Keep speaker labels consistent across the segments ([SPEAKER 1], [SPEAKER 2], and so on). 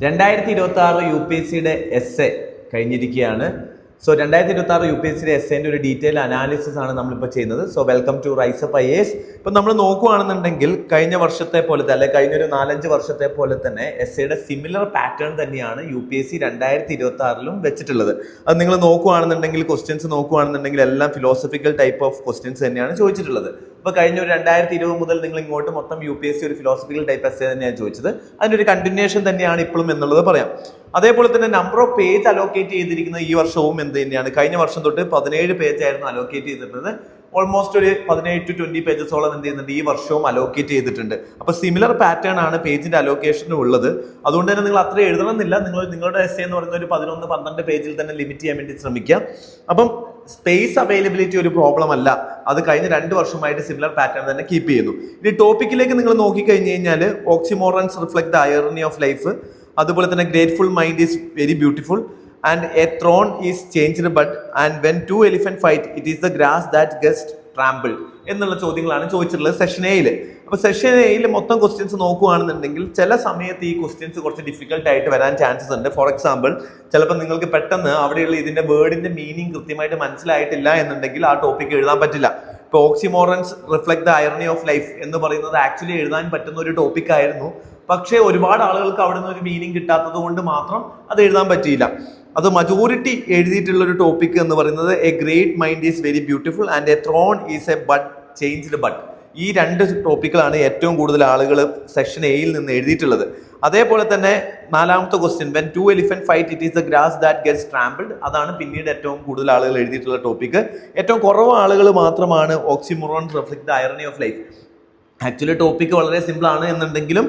[SPEAKER 1] 2026 UPSCയുടെ essay കഴിഞ്ഞിരിക്കുകയാണ്. So 2026 UPSCയുടെ എസ് എൻ്റെ ഒരു ഡീറ്റെയിൽ അനാലിസിസ് ആണ് നമ്മളിപ്പോൾ ചെയ്യുന്നത്. So welcome to Riseup IAS. ഇപ്പം നമ്മൾ നോക്കുകയാണെന്നുണ്ടെങ്കിൽ കഴിഞ്ഞ വർഷത്തെ പോലെ തന്നെ കഴിഞ്ഞൊരു 4-5 വർഷത്തെ പോലെ തന്നെ എസ് എയുടെ സിമിലർ പാറ്റേൺ തന്നെയാണ് UPSC 2026 വെച്ചിട്ടുള്ളത്. അത് നിങ്ങൾ നോക്കുകയാണെന്നുണ്ടെങ്കിൽ ക്വസ്റ്റ്യൻസ് നോക്കുകയാണെന്നുണ്ടെങ്കിൽ എല്ലാം ഫിലോസഫിക്കൽ ടൈപ്പ് ഓഫ് ക്വസ്റ്റ്യൻസ് തന്നെയാണ് ചോദിച്ചിട്ടുള്ളത്. അപ്പോൾ കഴിഞ്ഞ ഒരു 2020 മുതൽ നിങ്ങൾ ഇങ്ങോട്ട് മൊത്തം UPSC ഒരു ഫിലോസഫിക്കൽ ടൈപ്പ് എസ് എ തന്നെയാണ് ചോദിച്ചത്. അതിൻ്റെ ഒരു കണ്ടിന്യൂഷൻ തന്നെയാണ് ഇപ്പോഴും എന്നുള്ളത് പറയാം. അതേപോലെ തന്നെ നമ്പർ ഓഫ് പേജ് അലോക്കേറ്റ് ചെയ്തിരിക്കുന്ന ഈ വർഷവും എന്ത് തന്നെയാണ്, കഴിഞ്ഞ വർഷം തൊട്ട് 17 പേജ് ആയിരുന്നു അലോക്കേറ്റ് ചെയ്തിരുന്നത്. ഓൾമോസ്റ്റ് ഒരു 18 to 20 പേജസോളം എന്ത് ചെയ്യുന്നുണ്ട് ഈ വർഷവും അലോക്കേറ്റ് ചെയ്തിട്ടുണ്ട്. അപ്പോൾ സിമിലർ പാറ്റേൺ ആണ് പേജിന്റെ അലോക്കേഷനും ഉള്ളത്. അതുകൊണ്ട് തന്നെ നിങ്ങൾ അത്ര എഴുതണമെന്നില്ല. നിങ്ങളുടെ എസ് എന്ന് പറയുന്ന ഒരു 11-12 പേജിൽ തന്നെ ലിമിറ്റ് ചെയ്യാൻ വേണ്ടി ശ്രമിക്കുക. അപ്പം സ്പേസ് അവൈലബിലിറ്റി ഒരു പ്രോബ്ലം അല്ല, അത് കഴിഞ്ഞ 2 വർഷമായിട്ട് സിമിലർ പാറ്റേൺ തന്നെ കീപ്പ് ചെയ്യുന്നു. ഇനി ടോപ്പിക്കിലേക്ക് നിങ്ങൾ നോക്കിക്കഴിഞ്ഞ് കഴിഞ്ഞാൽ oxymorons reflect the irony of life, അതുപോലെ തന്നെ grateful mind is very beautiful and a throne is changed but and when 2 elephants fight it is the grass that get trampled എന്നുള്ള ചോദ്യങ്ങളാണ് ചോദിച്ചിട്ടുള്ളത് സെഷൻ എയിൽ. അപ്പോൾ സെഷൻ എയിൽ മൊത്തം ക്വസ്റ്റ്യൻസ് നോക്കുകയാണെന്നുണ്ടെങ്കിൽ ചില സമയത്ത് ഈ ക്വസ്റ്റ്യൻസ് കുറച്ച് ഡിഫിക്കൽട്ട് ആയിട്ട് വരാൻ ചാൻസസ് ഉണ്ട്. ഫോർ എക്സാമ്പിൾ, ചിലപ്പോൾ നിങ്ങൾക്ക് പെട്ടെന്ന് അവിടെയുള്ള ഇതിന്റെ വേർഡിന്റെ മീനിങ് കൃത്യമായിട്ട് മനസ്സിലായിട്ടില്ല എന്നുണ്ടെങ്കിൽ ആ ടോപ്പിക്ക് എഴുതാൻ പറ്റില്ല. ഇപ്പോൾ oxymorons reflect the irony of life എന്ന് പറയുന്നത് ആക്ച്വലി എഴുതാൻ പറ്റുന്ന ഒരു ടോപ്പിക് ആയിരുന്നു. പക്ഷേ ഒരുപാട് ആളുകൾക്ക് അവിടെ നിന്ന് ഒരു മീനിങ് കിട്ടാത്തത് കൊണ്ട് മാത്രം അത് എഴുതാൻ പറ്റിയില്ല. അത് മജോറിറ്റി എഴുതിയിട്ടുള്ള ഒരു ടോപ്പിക് എന്ന് പറയുന്നത് A great mind is very beautiful and a throne is A bud changed bud. ഈ 2 ടോപ്പിക്കുകളാണ് ഏറ്റവും കൂടുതൽ ആളുകൾ സെഷൻ എയിൽ നിന്ന് എഴുതിയിട്ടുള്ളത്. അതേപോലെ തന്നെ 4ാമത്തെ question when 2 elephants fight it is the grass that gets trampled, അതാണ് പിന്നീട് ഏറ്റവും കൂടുതൽ ആളുകൾ എഴുതിയിട്ടുള്ള ടോപ്പിക്ക്. ഏറ്റവും കുറവ് ആളുകൾ മാത്രമാണ് oxymoron reflect the irony of life. Actually topic വളരെ സിമ്പിൾ ആണ് എന്നുണ്ടെങ്കിലും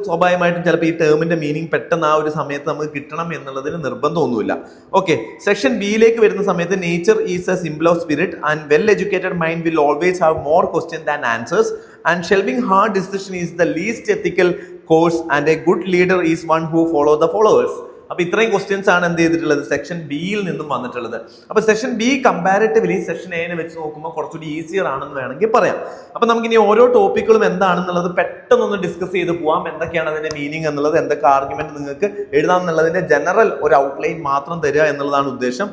[SPEAKER 1] സ്വാഭാവികമായിട്ടും ചിലപ്പോൾ ഈ ടേമിന്റെ മീനിങ് പെട്ടെന്ന് ആ ഒരു സമയത്ത് നമുക്ക് കിട്ടണം എന്നുള്ളതിന് നിർബന്ധമൊന്നുമില്ല. ഓക്കെ, സെക്ഷൻ ബിയിലേക്ക് വരുന്ന സമയത്ത് nature is a simple of spirit and well educated mind will always have more question than answers and shelving hard decision is the least ethical course and A good leader is one who follow the followers. അപ്പൊ ഇത്രയും questions ആണ് എന്ത് ചെയ്തിട്ടുള്ളത് section ബിയിൽ നിന്നും വന്നിട്ടുള്ളത്. അപ്പൊ section B comparatively section എനെ വെച്ച് നോക്കുമ്പോൾ കുറച്ചുകൂടി ഈസിയർ ആണെന്ന് വേണമെങ്കിൽ പറയാം. അപ്പൊ നമുക്ക് ഇനി ഓരോ ടോപ്പിക്കുകളും എന്താണെന്നുള്ളത് പെട്ടെന്നൊന്ന് ഡിസ്കസ് ചെയ്ത് പോവാം. എന്തൊക്കെയാണ് അതിന്റെ മീനിങ് എന്നുള്ളത്, എന്തൊക്കെ ആർഗ്യുമെന്റ് നിങ്ങൾക്ക് എഴുതാം എന്നുള്ളതിന്റെ ജനറൽ ഒരു ഔട്ട്ലൈൻ മാത്രം തരിക എന്നുള്ളതാണ് ഉദ്ദേശം.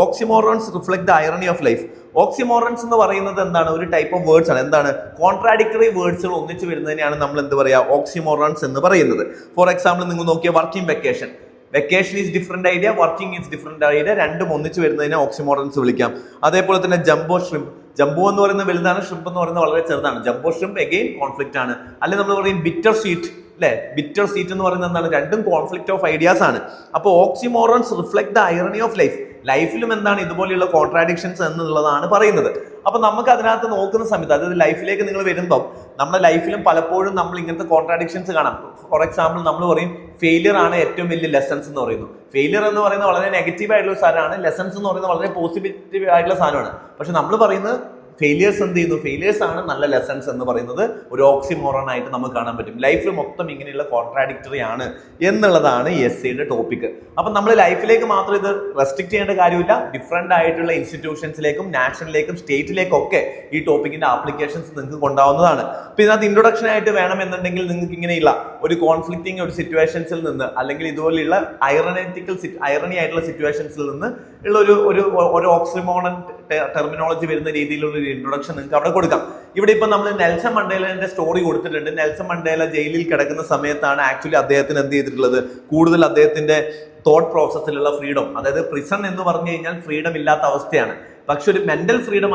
[SPEAKER 1] Oxymorons reflect the irony of life. Oxymorons എന്ന് പറയുന്നത് എന്താണ്? ഒരു ടൈപ്പ് ഓഫ് വേർഡ്സ് ആണ്. എന്താണ്? കോൺട്രാഡിക്ടറി വേർഡ്സുകൾ ഒന്നിച്ചു വരുന്നതിനെയാണ് നമ്മൾ എന്ത് പറയുക? ഓക്സിമോറൻസ് എന്ന് പറയുന്നത്. ഫോർ എക്സാമ്പിൾ, നിങ്ങൾ നോക്കിയ working vacation. Vacation is different idea, working is different idea, രണ്ടും ഒന്നിച്ചു വരുന്നതിനെ ഓക്സിമോറൻസ് വിളിക്കാം. അതേപോലെ തന്നെ ജംബോ ഷ്രിംപ്. ജംബോ എന്ന് പറയുന്നത് വലുതാണ്, ഷ്രിംപ് എന്ന് പറയുന്നത് വളരെ ചെറുതാണ്. ജംബോ ഷ്രിംപ് എഗെയിൻ കോൺഫ്ലിക്റ്റ് ആണ്. അല്ലെങ്കിൽ നമ്മൾ പറയും ബിറ്റർ സ്വീറ്റ്, അല്ലെ? ബിറ്റർ സ്വീറ്റ് എന്ന് പറയുന്നത് എന്താണ്? രണ്ടും കോൺഫ്ലിക്റ്റ് ഓഫ് ഐഡിയാസ് ആണ്. അപ്പോൾ oxymorons reflect the irony of life. ലൈഫിലും എന്താണ് ഇതുപോലെയുള്ള കോൺട്രാഡിക്ഷൻസ് എന്നുള്ളതാണ് പറയുന്നത്. അപ്പൊ നമുക്ക് അതിനകത്ത് നോക്കുന്ന സമയത്ത്, അതായത് ലൈഫിലേക്ക് നിങ്ങൾ വരുമ്പോൾ നമ്മുടെ ലൈഫിലും പലപ്പോഴും നമ്മൾ ഇങ്ങനത്തെ കോൺട്രാഡിക്ഷൻസ് കാണാം. ഫോർ എക്സാമ്പിൾ, നമ്മൾ പറയും ഫെയിലിയർ ആണ് ഏറ്റവും വലിയ ലെസൺസ് എന്ന് പറയുന്നു. ഫെയിലിയർ എന്ന് പറയുന്നത് വളരെ നെഗറ്റീവ് ആയിട്ടുള്ള ഒരു സാധനമാണ്, ലെസൺസ് എന്ന് പറയുന്നത് വളരെ പോസിറ്റീവ് ആയിട്ടുള്ള സാധനമാണ്. പക്ഷെ നമ്മൾ പറയുന്നത് ഫെയിലിയേഴ്സ് എന്ത് ചെയ്യുന്നു? ഫെയിലിയേഴ്സ് ആണ് നല്ല ലെസൺസ് എന്ന് പറയുന്നത് ഒരു ഓക്സിമോറൺ ആയിട്ട് നമുക്ക് കാണാൻ പറ്റും. ലൈഫിൽ മൊത്തം ഇങ്ങനെയുള്ള കോൺട്രാഡിക്ടറി ആണ് എന്നുള്ളതാണ് എസ് സിയുടെ ടോപ്പിക്. അപ്പം നമ്മൾ ലൈഫിലേക്ക് മാത്രം ഇത് റെസ്ട്രിക്ട് ചെയ്യേണ്ട കാര്യമില്ല. ഡിഫറെന്റ് ആയിട്ടുള്ള ഇൻസ്റ്റിറ്റ്യൂഷൻസിലേക്കും നാഷണലിലേക്കും സ്റ്റേറ്റിലേക്കും ഒക്കെ ഈ ടോപ്പിക്കിന്റെ ആപ്ലിക്കേഷൻസ് നിങ്ങൾക്ക് കൊണ്ടാവുന്നതാണ്. അപ്പൊ ഇതിനകത്ത് ഇൻട്രൊഡക്ഷൻ ആയിട്ട് വേണമെന്നുണ്ടെങ്കിൽ നിങ്ങൾക്ക് ഇങ്ങനെയുള്ള ഒരു കോൺഫ്ലിക്റ്റിംഗ് ഒരു സിറ്റുവേഷൻസിൽ നിന്ന്, അല്ലെങ്കിൽ ഇതുപോലെയുള്ള ഐറണി ആയിട്ടുള്ള സിറ്റുവേഷൻസിൽ നിന്ന് ഉള്ള ഒരു ഓക്സിമോറൺ ടെർമിനോളജി വരുന്ന രീതിയിലുള്ള ഒരു ഇൻട്രൊഡക്ഷൻ നിങ്ങൾക്ക് അവിടെ കൊടുക്കാം. ഇവിടെ ഇപ്പൊ നമ്മൾ നെൽസൺ മണ്ടേലന്റെ സ്റ്റോറി കൊടുത്തിട്ടുണ്ട്. നെൽസൺ മണ്ടേല ജയിലിൽ കിടക്കുന്ന സമയത്താണ് ആക്ച്വലി അദ്ദേഹത്തിന് എന്ത് ചെയ്തിട്ടുള്ളത്? കൂടുതൽ അദ്ദേഹത്തിന്റെ തോട്ട് പ്രോസസ്സിലുള്ള ഫ്രീഡം, അതായത് പ്രിസൺ എന്ന് പറഞ്ഞു കഴിഞ്ഞാൽ ഫ്രീഡം ഇല്ലാത്ത അവസ്ഥയാണ്. പക്ഷെ ഒരു മെന്റൽ ഫ്രീഡം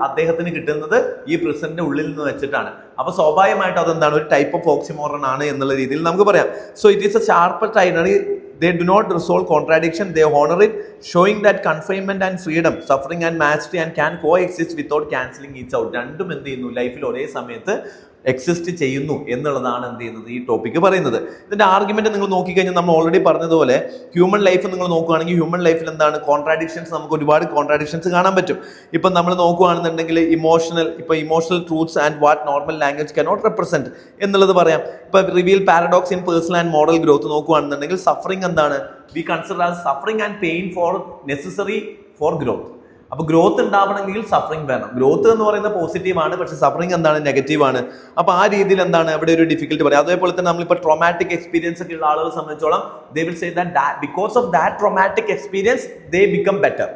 [SPEAKER 1] അദ്ദേഹത്തിന് കിട്ടുന്നത് ഈ പ്രിസന്റെ ഉള്ളിൽ നിന്ന് വെച്ചിട്ടാണ്. അപ്പൊ സ്വാഭാവികമായിട്ടും അതെന്താണ്? ഒരു ടൈപ്പ് ഓഫ് ഓക്സിമോറൺ ആണ് എന്നുള്ള രീതിയിൽ നമുക്ക് പറയാം. So it is A sharper irony. They do not resolve contradiction, they honor it, showing that confinement and freedom, suffering and mastery and can coexist without cancelling each out. രണ്ടും എന്ത് ചെയ്യുന്നു? ലൈഫിൽ ഒരേ സമയത്ത് എക്സിസ്റ്റ് ചെയ്യുന്നു എന്നുള്ളതാണ് എന്ത് ചെയ്യുന്നത് ഈ ടോപ്പിക്ക് പറയുന്നത്. ഇതിന്റെ ആർഗ്യുമെന്റ് നിങ്ങൾ നോക്കിക്കഴിഞ്ഞാൽ നമ്മൾ ഓൾറെഡി പറഞ്ഞതുപോലെ ഹ്യൂമൻ ലൈഫ് നിങ്ങൾ നോക്കുകയാണെങ്കിൽ ഹ്യൂമൻ ലൈഫിൽ എന്താണ് കോൺട്രാഡിക്ഷൻസ്? നമുക്ക് ഒരുപാട് കോൺട്രാഡിക്ഷൻസ് കാണാൻ പറ്റും. ഇപ്പം നമ്മൾ നോക്കുകയാണെന്നുണ്ടെങ്കിൽ emotional truths and what normal language cannot represent എന്നുള്ളത് പറയാം. ഇപ്പൊ reveal paradox in personal and moral growth നോക്കുകയാണെന്നുണ്ടെങ്കിൽ സഫറിംഗ് എന്താണ്? We consider as suffering and pain four necessary for growth. അപ്പൊ ഗ്രോത്ത് ഉണ്ടാവണമെങ്കിൽ സഫറിങ് വേണം. ഗ്രോത്ത് എന്ന് പറയുന്നത് പോസിറ്റീവ് ആണ്, പക്ഷെ സഫറിങ് എന്താണ്, നെഗറ്റീവ് ആണ്. അപ്പൊ ആ രീതിയിൽ എന്താണ് അവിടെ ഒരു ഡിഫിക്കൽട്ടി പറയാം. അതേപോലെ തന്നെ നമ്മളിപ്പോൾ ട്രോമാറ്റിക് എക്സ്പീരിയൻസ് ഒക്കെ ഉള്ള ആളുകളെ സംബന്ധിച്ചോളം they will say that because of that traumatic experience they become better.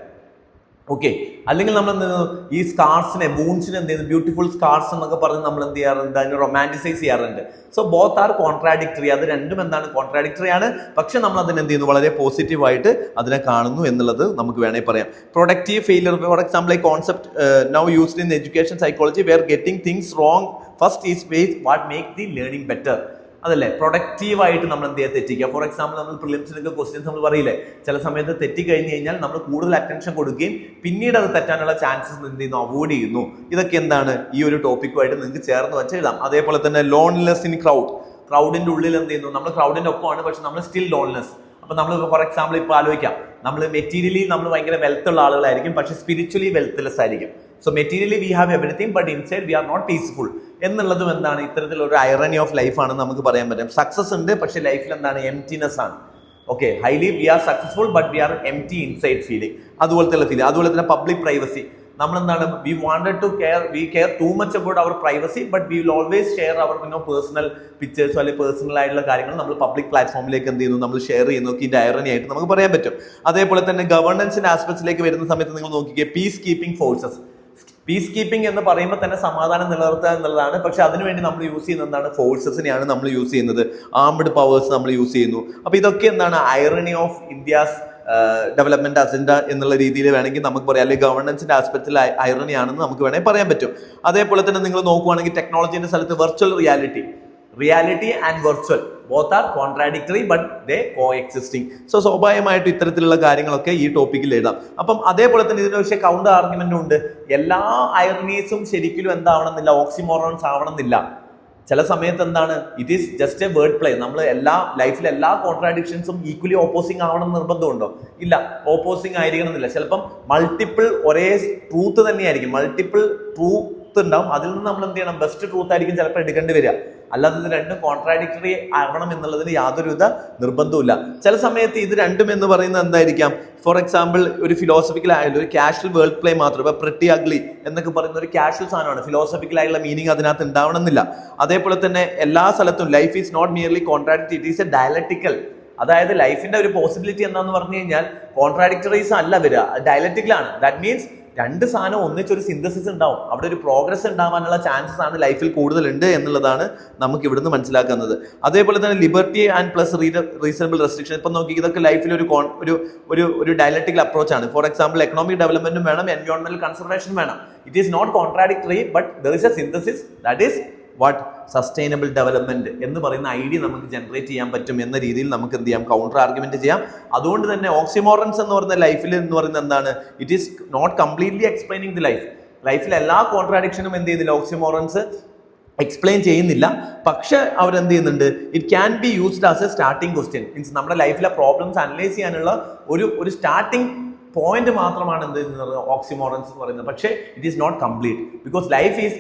[SPEAKER 1] Okay, അല്ലെങ്കിൽ നമ്മൾ എന്ത് ചെയ്യുന്നു, ഈ സ്കാർസിനെ വൂൺസിനെ എന്ത് ചെയ്യുന്നു, ബ്യൂട്ടിഫുൾ സ്കാർസ് എന്നൊക്കെ പറഞ്ഞ് നമ്മൾ എന്ത് ചെയ്യാറുണ്ട്, അതിനെ റൊമാൻറ്റിസൈസ് ചെയ്യാറുണ്ട്. So both are contradictory. അത് രണ്ടും എന്താണ്, കോൺട്രാഡിക്ടറി ആണ്. പക്ഷെ നമ്മൾ അതിനെ എന്ത് ചെയ്യുന്നു, വളരെ പോസിറ്റീവായിട്ട് അതിനെ കാണുന്നു എന്നുള്ളത് നമുക്ക് വേണമെങ്കിൽ പറയാം. പ്രൊഡക്റ്റീവ് ഫെയിലിയർ, ഫോർ എക്സാമ്പിൾ ഈ concept now used in education psychology where getting things wrong first is ways what make the learning better. അതല്ലേ പ്രൊഡക്റ്റീവായിട്ട് നമ്മൾ എന്ത് ചെയ്യുക, തെറ്റിക്കുക. ഫോർ എക്സാമ്പിൾ നമ്മൾ പ്രിലിംസിനൊക്കെ ക്വസ്റ്റ്യൻസ് നമ്മൾ പറയില്ലേ, ചില സമയത്ത് തെറ്റി കഴിഞ്ഞ് കഴിഞ്ഞാൽ നമ്മൾ കൂടുതൽ അറ്റൻഷൻ കൊടുക്കുകയും പിന്നീട് അത് തെറ്റാനുള്ള ചാൻസസ് എന്ത് ചെയ്യുന്നു, അവോയ്ഡ് ചെയ്യുന്നു. ഇതൊക്കെ എന്താണ് ഈ ഒരു ടോപ്പിക്കുമായിട്ട് നിങ്ങൾക്ക് ചേർന്ന് വെച്ച് എഴുതാം. അതേപോലെ തന്നെ ലോൺലിനെസ് ഇൻ ക്രൗഡിന്റെ ഉള്ളിൽ എന്ത് ചെയ്യുന്നു, നമ്മൾ ക്രൗഡിന്റെ ഒപ്പമാണ്, പക്ഷെ നമ്മൾ സ്റ്റിൽ ലോൺലെസ്. അപ്പൊ നമ്മൾ ഫോർ എക്സാമ്പിൾ ഇപ്പോൾ ആലോചിക്കാം, നമ്മൾ മെറ്റീരിയലി നമ്മൾ ഭയങ്കര വെൽത്ത് ഉള്ള ആളുകളായിരിക്കും, പക്ഷെ സ്പിരിച്വലി വെൽത്ത്ലെസ് ആയിരിക്കും. So materially we have everything but inside we are not peaceful എന്നുള്ളതും എന്താണ്, ഇത്തരത്തിലൊരു ഐറണി ഓഫ് ലൈഫ് ആണ് നമുക്ക് പറയാൻ പറ്റും. സക്സസ് ഉണ്ട്, പക്ഷെ ലൈഫിൽ എന്താണ്, എംപ്റ്റിനെസ് ആണ്. Okay, highly we are successful but we are empty inside feeling, അതുപോലത്തെ ഫീലിംഗ്. അതുപോലെ തന്നെ പബ്ലിക് പ്രൈവസി, നമ്മളെന്താണ്, we wanted to care, we care too much about our privacy but we will always share our personal പിക്ചേഴ്സോ അല്ലെങ്കിൽ personal ആയിട്ടുള്ള കാര്യങ്ങൾ നമ്മൾ public പ്ലാറ്റ്ഫോമിലേക്ക് എന്ത് ചെയ്യുന്നു, നമ്മൾ ഷെയർ ചെയ്യുന്നു. ഇതിന്റെ ഐറണി ആയിട്ട് നമുക്ക് പറയാൻ പറ്റും. അതേപോലെ തന്നെ ഗവർണൻസിന്റെ ആസ്പെക്ട്സിലേക്ക് വരുന്ന സമയത്ത് നിങ്ങൾ നോക്കിക്കേ, peace keeping forces. Peace keeping എന്ന് പറയുമ്പോൾ തന്നെ സമാധാനം നിലനിർത്തുക എന്നുള്ളതാണ്. പക്ഷെ അതിനുവേണ്ടി നമ്മൾ യൂസ് ചെയ്യുന്നത് എന്താണ്, ഫോഴ്സസിനെയാണ് നമ്മൾ യൂസ് ചെയ്യുന്നത്, ആംഡ് പവേഴ്സ് നമ്മൾ യൂസ് ചെയ്യുന്നു. അപ്പൊ ഇതൊക്കെ എന്താണ്, irony of India's development agenda എന്നുള്ള രീതിയിൽ വേണമെങ്കിൽ നമുക്ക് പറയാം, അല്ലെങ്കിൽ ഗവർണൻസിന്റെ ആസ്പെക്റ്റിൽ ഐറണി ആണെന്ന് നമുക്ക് വേണമെങ്കിൽ പറയാൻ പറ്റും. അതേപോലെ തന്നെ നിങ്ങൾ നോക്കുവാണെങ്കിൽ ടെക്നോളജിന്റെ സ്ഥലത്ത് virtual reality and virtual both are contradictory but they co existing. So സ്വാഭാവികമായിട്ടും ഇത്തരത്തിലുള്ള കാര്യങ്ങളൊക്കെ ഈ ടോപ്പിക്കിൽ എഴുതാം. അപ്പം അതേപോലെ തന്നെ ഇതിന് പക്ഷേ കൗണ്ടർ ആർഗ്യുമെന്റും ഉണ്ട്. എല്ലാ ഐറണീസും ശരിക്കും എന്താവണമെന്നില്ല, ഓക്സിമോറോൺസ് ആവണമെന്നില്ല. ചില സമയത്ത് എന്താണ്, it is just A word play. നമ്മൾ ലൈഫിലെ എല്ലാ കോൺട്രാഡിക്ഷൻസും ഈക്വലി ഓപ്പോസിങ് ആവണം നിർബന്ധമുണ്ടോ? ഇല്ല, ഓപ്പോസിങ് ആയിരിക്കണം എന്നില്ല. ചിലപ്പം മൾട്ടിപ്പിൾ ഒരേ ട്രൂത്ത് തന്നെയായിരിക്കും, മൾട്ടിപ്പിൾ ട്രൂത്ത് ഉണ്ടാവും. അതിൽ നിന്ന് നമ്മൾ എന്ത് ചെയ്യണം, ബെസ്റ്റ് ട്രൂത്ത് ആയിരിക്കും ചിലപ്പോൾ എടുക്കേണ്ടി വരിക. അല്ലാതെ ഇത് രണ്ടും കോൺട്രാഡിക്ടറി ആവണം എന്നുള്ളതിന് യാതൊരുവിധ നിർബന്ധവുമില്ല. ചില സമയത്ത് ഇത് രണ്ടും എന്ന് പറയുന്നത് എന്തായിരിക്കാം, ഫോർ എക്സാമ്പിൾ ഒരു ഫിലോസഫിക്കൽ ആയാലും ഒരു കാഷ്വൽ വേൾഡ് പ്ലേ മാത്രം, ഇപ്പൊ പ്രിറ്റി അഗ്ലി എന്നൊക്കെ പറയുന്ന ഒരു കാഷ്വൽ സാധനമാണ്, ഫിലോസഫിക്കൽ ആയിട്ടുള്ള മീനിങ് അതിനകത്ത് ഉണ്ടാവണമെന്നില്ല. അതേപോലെ തന്നെ എല്ലാ സ്ഥലത്തും life is not merely contradictory, it is a dialectical. അതായത് ലൈഫിന്റെ ഒരു പോസിബിലിറ്റി എന്താന്ന് പറഞ്ഞു കഴിഞ്ഞാൽ കോൺട്രാഡിക്ടറീസ് അല്ല വരിക, ഡയലക്ടിക്കലാണ്. ദാറ്റ് മീൻസ് രണ്ട് സാധനം ഒന്നിച്ചൊരു സിന്തസിസ് ഉണ്ടാവും, അവിടെ ഒരു പ്രോഗ്രസ് ഉണ്ടാവാനുള്ള ചാൻസസ് ആണ് ലൈഫിൽ കൂടുതലുണ്ട് എന്നുള്ളതാണ് നമുക്ക് ഇവിടുന്ന് മനസ്സിലാക്കുന്നത്. അതേപോലെ തന്നെ liberty and plus reasonable restriction. ഇപ്പം നോക്കി, ഇതൊക്കെ ലൈഫിൽ ഒരു ഡയലക്ടിക്കൽ അപ്രോച്ച് ആണ്. ഫോർ എക്സാമ്പിൾ എക്കണോമിക് ഡെവലപ്മെന്റും വേണം, എൻവയോൺമെന്റൽ കൺസർവേഷൻ വേണം. It is not contradictory but there is a synthesis, that is what sustainable development എന്ന് പറയുന്ന ഐഡിയ നമുക്ക് ജനറേറ്റ് ചെയ്യാൻ പറ്റും എന്ന രീതിയിൽ നമുക്ക് എന്ത് ചെയ്യാം, കൗണ്ടർ ആർഗ്യുമെന്റ് ചെയ്യാം. അതുകൊണ്ട് തന്നെ ഓക്സിമോറൻസ് എന്ന് പറയുന്ന ലൈഫിൽ എന്ന് പറയുന്നത് എന്താണ്, it is not completely explaining the life. ലൈഫിൽ എല്ലാ കോൺട്രാഡിക്ഷനും എന്ത് ചെയ്യുന്നില്ല, ഓക്സിമോറൻസ് എക്സ്പ്ലെയിൻ ചെയ്യുന്നില്ല. പക്ഷെ അവരെന്ത് ചെയ്യുന്നുണ്ട്, it can be used as A starting question. Means നമ്മുടെ ലൈഫിലെ പ്രോബ്ലംസ് അനലൈസ് ചെയ്യാനുള്ള ഒരു സ്റ്റാർട്ടിംഗ് പോയിന്റ് മാത്രമാണ് എന്ത് ഓക്സിമോറൻസ് എന്ന് പറയുന്നത്. പക്ഷേ it is not complete because life is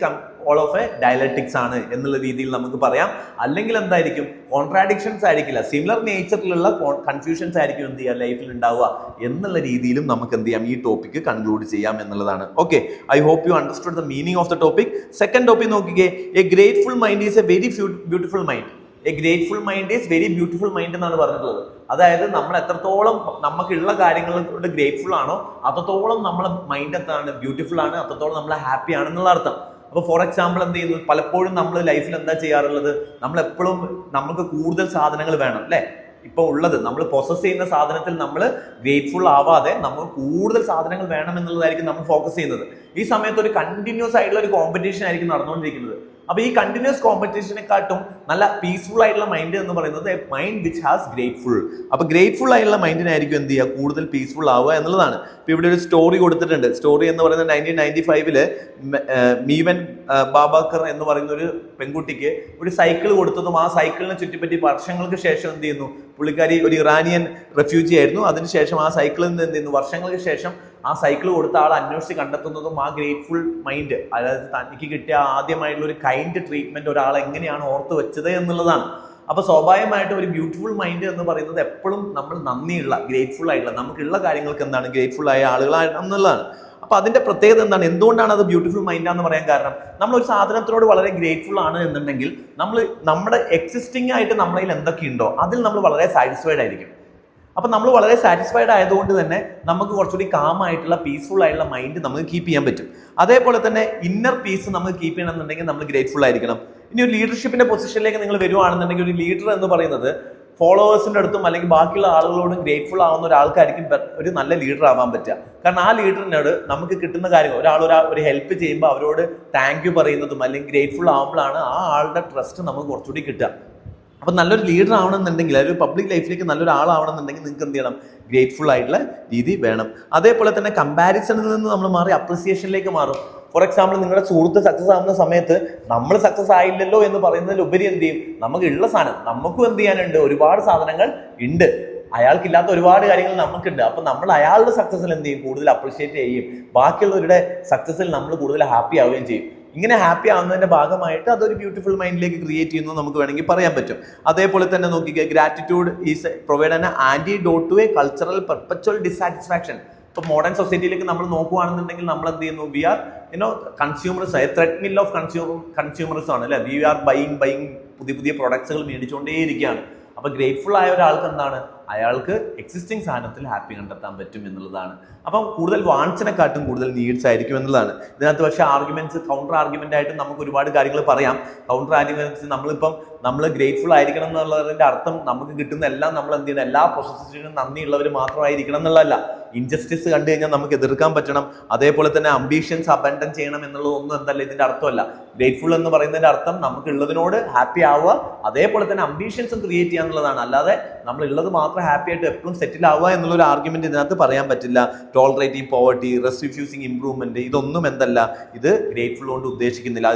[SPEAKER 1] all of a dialectics ആണ് എന്നുള്ള രീതിയിൽ നമുക്ക് പറയാം. അല്ലെങ്കിൽ എന്തായിരിക്കും, കോൺട്രാഡിക്ഷൻസ് ആയിരിക്കില്ല, സിമിലർ നേച്ചറിലുള്ള കൺഫ്യൂഷൻസ് ആയിരിക്കും എന്ത് ചെയ്യുക ലൈഫിൽ ഉണ്ടാവുക എന്നുള്ള രീതിയിലും നമുക്ക് എന്ത് ചെയ്യാം, ഈ ടോപ്പിക്ക് കൺക്ലൂഡ് ചെയ്യാം എന്നുള്ളതാണ്. Okay, I hope you understood the meaning of the topic. Second topic നോക്കിക്കേ, a grateful mind is a very beautiful mind. A grateful mind is very beautiful mind എന്നാണ് പറഞ്ഞിട്ടുള്ളത്. അതായത് നമ്മൾ എത്രത്തോളം നമുക്കുള്ള കാര്യങ്ങളോട് ഗ്രേറ്റ്ഫുൾ ആണോ അത്രത്തോളം നമ്മളെ മൈൻഡ് എന്താണ്, ബ്യൂട്ടിഫുൾ ആണ്, അത്രത്തോളം നമ്മൾ ഹാപ്പി ആണെന്നുള്ള അർത്ഥം. അപ്പോൾ ഫോർ എക്സാമ്പിൾ എന്ത് ചെയ്യുന്നു, പലപ്പോഴും നമ്മൾ ലൈഫിൽ എന്താ ചെയ്യാറുള്ളത്, നമ്മൾ എപ്പോഴും നമുക്ക് കൂടുതൽ സാധനങ്ങൾ വേണം അല്ലേ. ഇപ്പൊ ഉള്ളത് നമ്മൾ പൊസസ് ചെയ്യുന്ന സാധനത്തിൽ നമ്മൾ ഗ്രേറ്റ്ഫുൾ ആവാതെ നമ്മൾ കൂടുതൽ സാധനങ്ങൾ വേണം എന്നുള്ളതായിരിക്കും നമ്മൾ ഫോക്കസ് ചെയ്യുന്നത്. ഈ സമയത്ത് ഒരു കണ്ടിന്യൂസ് ആയിട്ടുള്ള ഒരു കോമ്പറ്റീഷൻ ആയിരിക്കും നടന്നുകൊണ്ടിരിക്കുന്നത്. അപ്പൊ ഈ കണ്ടിന്യൂസ് കോമ്പറ്റീഷനെക്കാട്ടും നല്ല പീസ്ഫുൾ ആയിട്ടുള്ള മൈൻഡ് എന്ന് പറയുന്നത് മൈൻഡ് വിച്ച് ഹാസ് ഗ്രേറ്റ്ഫുൾ. അപ്പൊ ഗ്രേറ്റ്ഫുൾ ആയിട്ടുള്ള മൈൻഡിനായിരിക്കും എന്ത് ചെയ്യുക, കൂടുതൽ പീസ്ഫുൾ ആവുക എന്നുള്ളതാണ്. ഇപ്പൊ ഇവിടെ ഒരു സ്റ്റോറി കൊടുത്തിട്ടുണ്ട്. സ്റ്റോറി എന്ന് പറയുന്നത് 1995 മീവൻ ബാബാക്കർ എന്ന് പറയുന്ന ഒരു പെൺകുട്ടിക്ക് ഒരു സൈക്കിൾ കൊടുത്തതും ആ സൈക്കിളിനെ ചുറ്റിപ്പറ്റി വർഷങ്ങൾക്ക് ശേഷം എന്ത് ചെയ്യുന്നു, പുള്ളിക്കാരി ഒരു ഇറാനിയൻ റെഫ്യൂജി ആയിരുന്നു. അതിനുശേഷം ആ സൈക്കിളിൽ നിന്ന് എന്ത് ചെയ്യുന്നു, വർഷങ്ങൾക്ക് ശേഷം ആ സൈക്കിൾ കൊടുത്ത ആൾ അന്വേഷിച്ച് കണ്ടെത്തുന്നതും ആ ഗ്രേറ്റ്ഫുൾ മൈൻഡ്, അതായത് തനിക്ക് കിട്ടിയ ആദ്യമായിട്ടുള്ള ഒരു കൈൻഡ് ട്രീറ്റ്മെന്റ് ഒരാൾ എങ്ങനെയാണ് ഓർത്ത് വെച്ചത് എന്നുള്ളതാണ്. അപ്പോൾ സ്വാഭാവികമായിട്ട് ഒരു ബ്യൂട്ടിഫുൾ മൈൻഡ് എന്ന് പറയുന്നത് എപ്പോഴും നമ്മൾ നന്ദിയുള്ള ഗ്രേറ്റ്ഫുൾ ആയിട്ടുള്ള നമുക്കുള്ള കാര്യങ്ങൾക്ക് എന്താണ് ഗ്രേറ്റ്ഫുൾ ആയ ആളുകളാണെന്നുള്ളതാണ്. അപ്പൊ അതിന്റെ പ്രത്യേകത എന്താണ്, എന്തുകൊണ്ടാണ് അത് ബ്യൂട്ടിഫുൾ മൈൻഡാന്ന് പറയാൻ കാരണം, നമ്മൾ ഒരു സാധനത്തിനോട് വളരെ ഗ്രേറ്റ്ഫുൾ ആണ് എന്നുണ്ടെങ്കിൽ നമ്മുടെ എക്സിസ്റ്റിംഗ് ആയിട്ട് നമ്മളതിൽ എന്തൊക്കെയുണ്ടോ അതിൽ നമ്മൾ വളരെ സാറ്റിസ്ഫൈഡ് ആയിരിക്കും. അപ്പൊ നമ്മൾ വളരെ സാറ്റിസ്ഫൈഡ് ആയതുകൊണ്ട് തന്നെ നമുക്ക് കുറച്ചുകൂടി കാം ആയിട്ടുള്ള പീസ്ഫുൾ ആയിട്ടുള്ള മൈൻഡ് നമുക്ക് കീപ്പ് ചെയ്യാൻ പറ്റും. അതേപോലെ തന്നെ ഇന്നർ പീസ് നമുക്ക് കീപ്പ് ചെയ്യണമെന്നുണ്ടെങ്കിൽ നമ്മൾ ഗ്രേറ്റ്ഫുൾ ആയിരിക്കണം. ഇനി ഒരു ലീഡർഷിപ്പിന്റെ പൊസിഷനിലേക്ക് നിങ്ങൾ വരുവാണെന്നുണ്ടെങ്കിൽ ഒരു ലീഡർ എന്ന് പറയുന്നത് ഫോളോവേഴ്സിന്റെ അടുത്തും അല്ലെങ്കിൽ ബാക്കിയുള്ള ആളുകളോടും ഗ്രേറ്റ്ഫുൾ ആവുന്ന ഒരാൾക്കായിരിക്കും ഒരു നല്ല ലീഡർ ആവാൻ പറ്റുക. കാരണം ആ ലീഡറിനോട് നമുക്ക് കിട്ടുന്ന കാര്യങ്ങൾ, ഒരു ഹെൽപ്പ് ചെയ്യുമ്പോൾ അവരോട് താങ്ക് യു പറയുന്നതും അല്ലെങ്കിൽ ഗ്രേറ്റ്ഫുൾ ആവുമ്പോഴാണ് ആ ആളുടെ ട്രസ്റ്റ് നമുക്ക് കുറച്ചുകൂടി കിട്ടുക. അപ്പം നല്ലൊരു ലീഡർ ആവണമെന്നുണ്ടെങ്കിൽ, ഒരു പബ്ലിക് ലൈഫിലേക്ക് നല്ലൊരു ആളാവണമെന്നുണ്ടെങ്കിൽ നിങ്ങൾക്ക് എന്ത് ചെയ്യണം, ഗ്രേറ്റ്ഫുൾ ആയിട്ടുള്ള രീതി വേണം. അതേപോലെ തന്നെ കമ്പാരിസണിൽ നിന്ന് നമ്മൾ മാറി അപ്രിസിയേഷനിലേക്ക് മാറും. ഫോർ എക്സാമ്പിൾ, നിങ്ങളുടെ സുഹൃത്ത് സക്സസ് ആവുന്ന സമയത്ത് നമ്മൾ സക്സസ് ആയില്ലല്ലോ എന്ന് പറയുന്നതിലുപരി എന്ത് ചെയ്യും, നമുക്ക് ഉള്ള സാധനം നമുക്കും എന്ത് ചെയ്യാനുണ്ട്, ഒരുപാട് സാധനങ്ങൾ ഉണ്ട്, അയാൾക്കില്ലാത്ത ഒരുപാട് കാര്യങ്ങൾ നമുക്കുണ്ട്. അപ്പൊ നമ്മൾ അയാളുടെ സക്സസിൽ എന്ത് ചെയ്യും, കൂടുതൽ അപ്രിഷിയേറ്റ് ചെയ്യും, ബാക്കിയുള്ളവരുടെ സക്സസിൽ നമ്മൾ കൂടുതൽ ഹാപ്പി ആവുകയും ചെയ്യും. ഇങ്ങനെ ഹാപ്പി ആവുന്നതിന്റെ ഭാഗമായിട്ട് അതൊരു ബ്യൂട്ടിഫുൾ മൈൻഡിലേക്ക് ക്രിയേറ്റ് ചെയ്യുന്നു നമുക്ക് വേണമെങ്കിൽ പറയാൻ പറ്റും. അതേപോലെ തന്നെ നോക്കിക്കുക, gratitude is provide an antidote to a cultural perpetual dissatisfaction. ഇപ്പൊ മോഡേൺ സൊസൈറ്റിയിലേക്ക് നമ്മൾ നോക്കുകയാണെന്നുണ്ടെങ്കിൽ നമ്മൾ എന്ത് ചെയ്യുന്നു, we are consumers, treadmill of consumers ആണ് അല്ലെ. വി ആർ ബൈങ് പുതിയ പുതിയ പ്രൊഡക്ട്സുകൾ മേടിച്ചുകൊണ്ടേയിരിക്കുകയാണ്. അപ്പൊ ഗ്രേറ്റ്ഫുൾ ആയ ഒരാൾക്ക് എന്താണ്, അയാൾക്ക് എക്സിസ്റ്റിംഗ് സാധനത്തിൽ ഹാപ്പി കണ്ടെത്താൻ പറ്റും എന്നുള്ളതാണ്. അപ്പം കൂടുതൽ വാൺസിനെക്കാട്ടും കൂടുതൽ നീഡ്സ് ആയിരിക്കും എന്നുള്ളതാണ് ഇതിനകത്ത്. പക്ഷേ ആർഗ്യുമെന്റ്സ്, കൗണ്ടർ ആർഗ്യുമെന്റ് ആയിട്ട് നമുക്ക് ഒരുപാട് കാര്യങ്ങൾ പറയാം. കൗണ്ടർ ആർഗ്യുമെന്റ്സ്, നമ്മൾ ഗ്രേറ്റ്ഫുൾ ആയിരിക്കണം എന്നുള്ളതിന്റെ അർത്ഥം നമുക്ക് കിട്ടുന്ന എല്ലാം നമ്മൾ എന്ത് ചെയ്യണം, എല്ലാ പ്രോസസ്സിനും നന്ദിയുള്ളവർ മാത്രമായിരിക്കണം എന്നുള്ളതല്ല. ഇൻജസ്റ്റിസ് കണ്ടു കഴിഞ്ഞാൽ നമുക്ക് എതിർക്കാൻ പറ്റണം. അതേപോലെ തന്നെ അംബീഷൻസ് അബൻഡൻ ചെയ്യണം എന്നുള്ളതൊന്നും എന്തല്ല ഇതിന്റെ അർത്ഥമല്ല. ഗ്രേറ്റ്ഫുൾ എന്ന് പറയുന്നതിന്റെ അർത്ഥം നമുക്ക് ഉള്ളതിനോട് ഹാപ്പി ആവുക, അതേപോലെ തന്നെ അംബീഷൻസും ക്രിയേറ്റ് ചെയ്യുക എന്നുള്ളതാണ്. അല്ലാതെ നമ്മൾ ഉള്ളത് മാത്രം ഹാപ്പി ആയിട്ട് എപ്പോഴും സെറ്റിൽ ആവുക എന്നുള്ളൊരു ആർഗ്യുമെന്റ് ഇതിനകത്ത് പറയാൻ പറ്റില്ല. ടോളറേറ്റിംഗ് പോവർട്ടി, റെസ്യൂഫ്യൂസിങ് ഇംപ്രൂവ്മെന്റ്, ഇതൊന്നും എന്തല്ല, ഇത് ഗ്രേറ്റ്ഫുൾ കൊണ്ട് ഉദ്ദേശിക്കുന്നില്ല.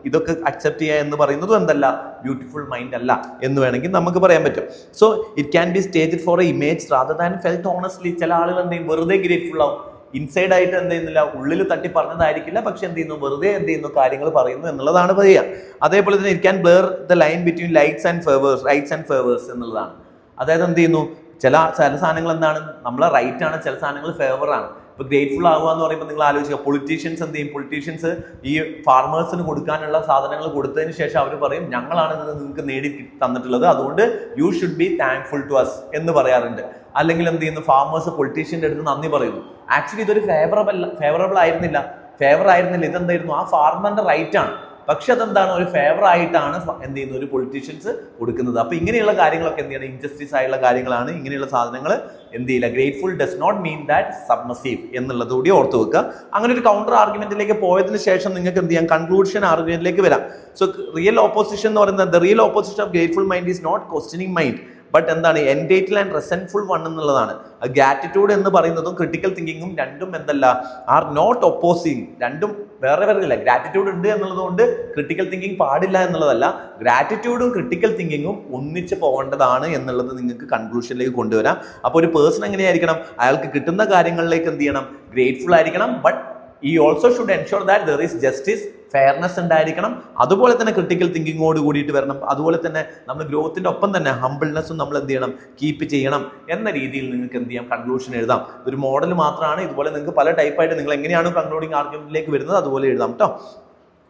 [SPEAKER 1] ഇതൊക്കെ അക്സെപ്റ്റ് ചെയ്യുക എന്ന് പറയുന്നതും എന്തല്ല, ബ്യൂട്ടിഫുൾ മൈൻഡ് അല്ല എന്ന് വേണമെങ്കിൽ നമുക്ക് പറയാൻ പറ്റും. So it can be staged for a image rather than felt honestly. ചില ആളുകൾ എന്ത് ചെയ്യും, വെറുതെ ഗ്രേറ്റ്ഫുൾ ആവും, ഇൻസൈഡ് ആയിട്ട് എന്ത് ചെയ്യുന്നില്ല, ഉള്ളിൽ തട്ടി പറഞ്ഞതായിരിക്കില്ല, പക്ഷെ എന്ത് ചെയ്യുന്നു, വെറുതെ എന്ത് ചെയ്യുന്നു, കാര്യങ്ങൾ പറയുന്നു എന്നുള്ളതാണ് പറയുക. അതേപോലെ തന്നെ it can blur the line between rights and favours എന്നുള്ളതാണ്. അതായത് എന്ത് ചെയ്യുന്നു, ചില സാധനങ്ങൾ എന്താണ്, നമ്മളെ റൈറ്റ് ആണ്, ചില സാധനങ്ങൾ ഫേവർ ആണ്. ഇപ്പൊ ഗ്രേറ്റ്ഫുൾ ആവുക എന്ന് പറയുമ്പോൾ നിങ്ങൾ ആലോചിക്കുക, പൊളിറ്റീഷ്യൻസ് എന്ത് ചെയ്യും, പൊളിറ്റീഷ്യൻസ് ഈ ഫാർമേഴ്സിന് കൊടുക്കാനുള്ള സാധനങ്ങൾ കൊടുത്തതിന് ശേഷം അവർ പറയും, ഞങ്ങളാണ് ഇത് നിങ്ങൾക്ക് നേടി തന്നിട്ടുള്ളത്, അതുകൊണ്ട് you should be thankful to us എന്ന് പറയാറുണ്ട്. അല്ലെങ്കിൽ എന്ത് ചെയ്യുന്നു, ഫാർമേഴ്സ് പൊളിറ്റീഷ്യന്റെ അടുത്ത് നന്ദി പറയുന്നു. ആക്ച്വലി ഇതൊരു ഫേവറബിൾ ആയിരുന്നില്ല, ഇതെന്തായിരുന്നു, ആ ഫാർമറിന്റെ റൈറ്റ് ആണ്. പക്ഷെ അതെന്താണ്, ഒരു ഫേവർ ആയിട്ടാണ് എന്ത് ചെയ്യുന്നത്, ഒരു പൊളിറ്റീഷ്യൻസ് കൊടുക്കുന്നത്. അപ്പൊ ഇങ്ങനെയുള്ള കാര്യങ്ങളൊക്കെ എന്ത് ചെയ്യണം, ഇൻജസ്റ്റിസ് ആയിട്ടുള്ള കാര്യങ്ങളാണ്. ഇങ്ങനെയുള്ള സാധനങ്ങൾ എന്ത് ചെയ്യില്ല, grateful does not mean that submissive എന്നുള്ളത് കൂടി ഓർത്ത് വെക്കുക. അങ്ങനെ ഒരു കൗണ്ടർ ആർഗ്യുമെന്റിലേക്ക് പോയതിനു ശേഷം നിങ്ങൾക്ക് എന്ത് ചെയ്യാം, കൺക്ലൂഷൻ ആർഗ്യുമെന്റിലേക്ക് വരാം. സോ റിയൽ ഓപ്പോസിഷൻ എന്ന് പറയുന്നത്, the real opposition of grateful mind is not questioning mind but എന്താണ്, എൻഗേജ്ഡ് ആൻഡ് റെസെന്റ്ഫുൾ വൺ എന്നുള്ളതാണ്. ഗ്രാറ്റിറ്റ്യൂഡ് എന്ന് പറയുന്നതും ക്രിട്ടിക്കൽ തിങ്കിങ്ങും രണ്ടും എന്തല്ല, ആർ നോട്ട് ഒപ്പോസിങ്, രണ്ടും വേറെ ഇല്ല. ഗ്രാറ്റിറ്റ്യൂഡ് ഉണ്ട് എന്നുള്ളതുകൊണ്ട് ക്രിട്ടിക്കൽ തിങ്കിങ് പാടില്ല എന്നുള്ളതല്ല, ഗ്രാറ്റിറ്റ്യൂഡും ക്രിട്ടിക്കൽ തിങ്കിങ്ങും ഒന്നിച്ച് പോകേണ്ടതാണ് എന്നുള്ളത് നിങ്ങൾക്ക് കൺക്ലൂഷനിലേക്ക് കൊണ്ടുവരാം. അപ്പോൾ ഒരു പേഴ്സൺ എങ്ങനെയായിരിക്കണം, അയാൾക്ക് കിട്ടുന്ന കാര്യങ്ങളിലേക്ക് എന്ത് ചെയ്യണം, ഗ്രേറ്റ്ഫുൾ ആയിരിക്കണം. ബട്ട് ഈ also should ensure that there is justice, fairness ഉണ്ടായിരിക്കണം. അതുപോലെ തന്നെ ക്രിട്ടിക്കൽ തിങ്കിങ്ങോട് കൂടിയിട്ട് വരണം. അതുപോലെ തന്നെ നമ്മൾ ഗ്രോത്തിന്റെ ഒപ്പം തന്നെ ഹംബിൾനെസ്സും നമ്മൾ എന്ത് ചെയ്യണം, കീപ്പ് ചെയ്യണം എന്ന രീതിയിൽ നിങ്ങൾക്ക് എന്ത് ചെയ്യാം, കൺക്ലൂഷൻ എഴുതാം. ഇതൊരു മോഡൽ മാത്രമാണ്. ഇതുപോലെ നിങ്ങൾക്ക് പല ടൈപ്പായിട്ട് നിങ്ങൾ എങ്ങനെയാണ് കൺക്ലൂഡിങ് ആർഗ്യുമെന്റിലേക്ക് വരുന്നത് അതുപോലെ എഴുതാം കേട്ടോ.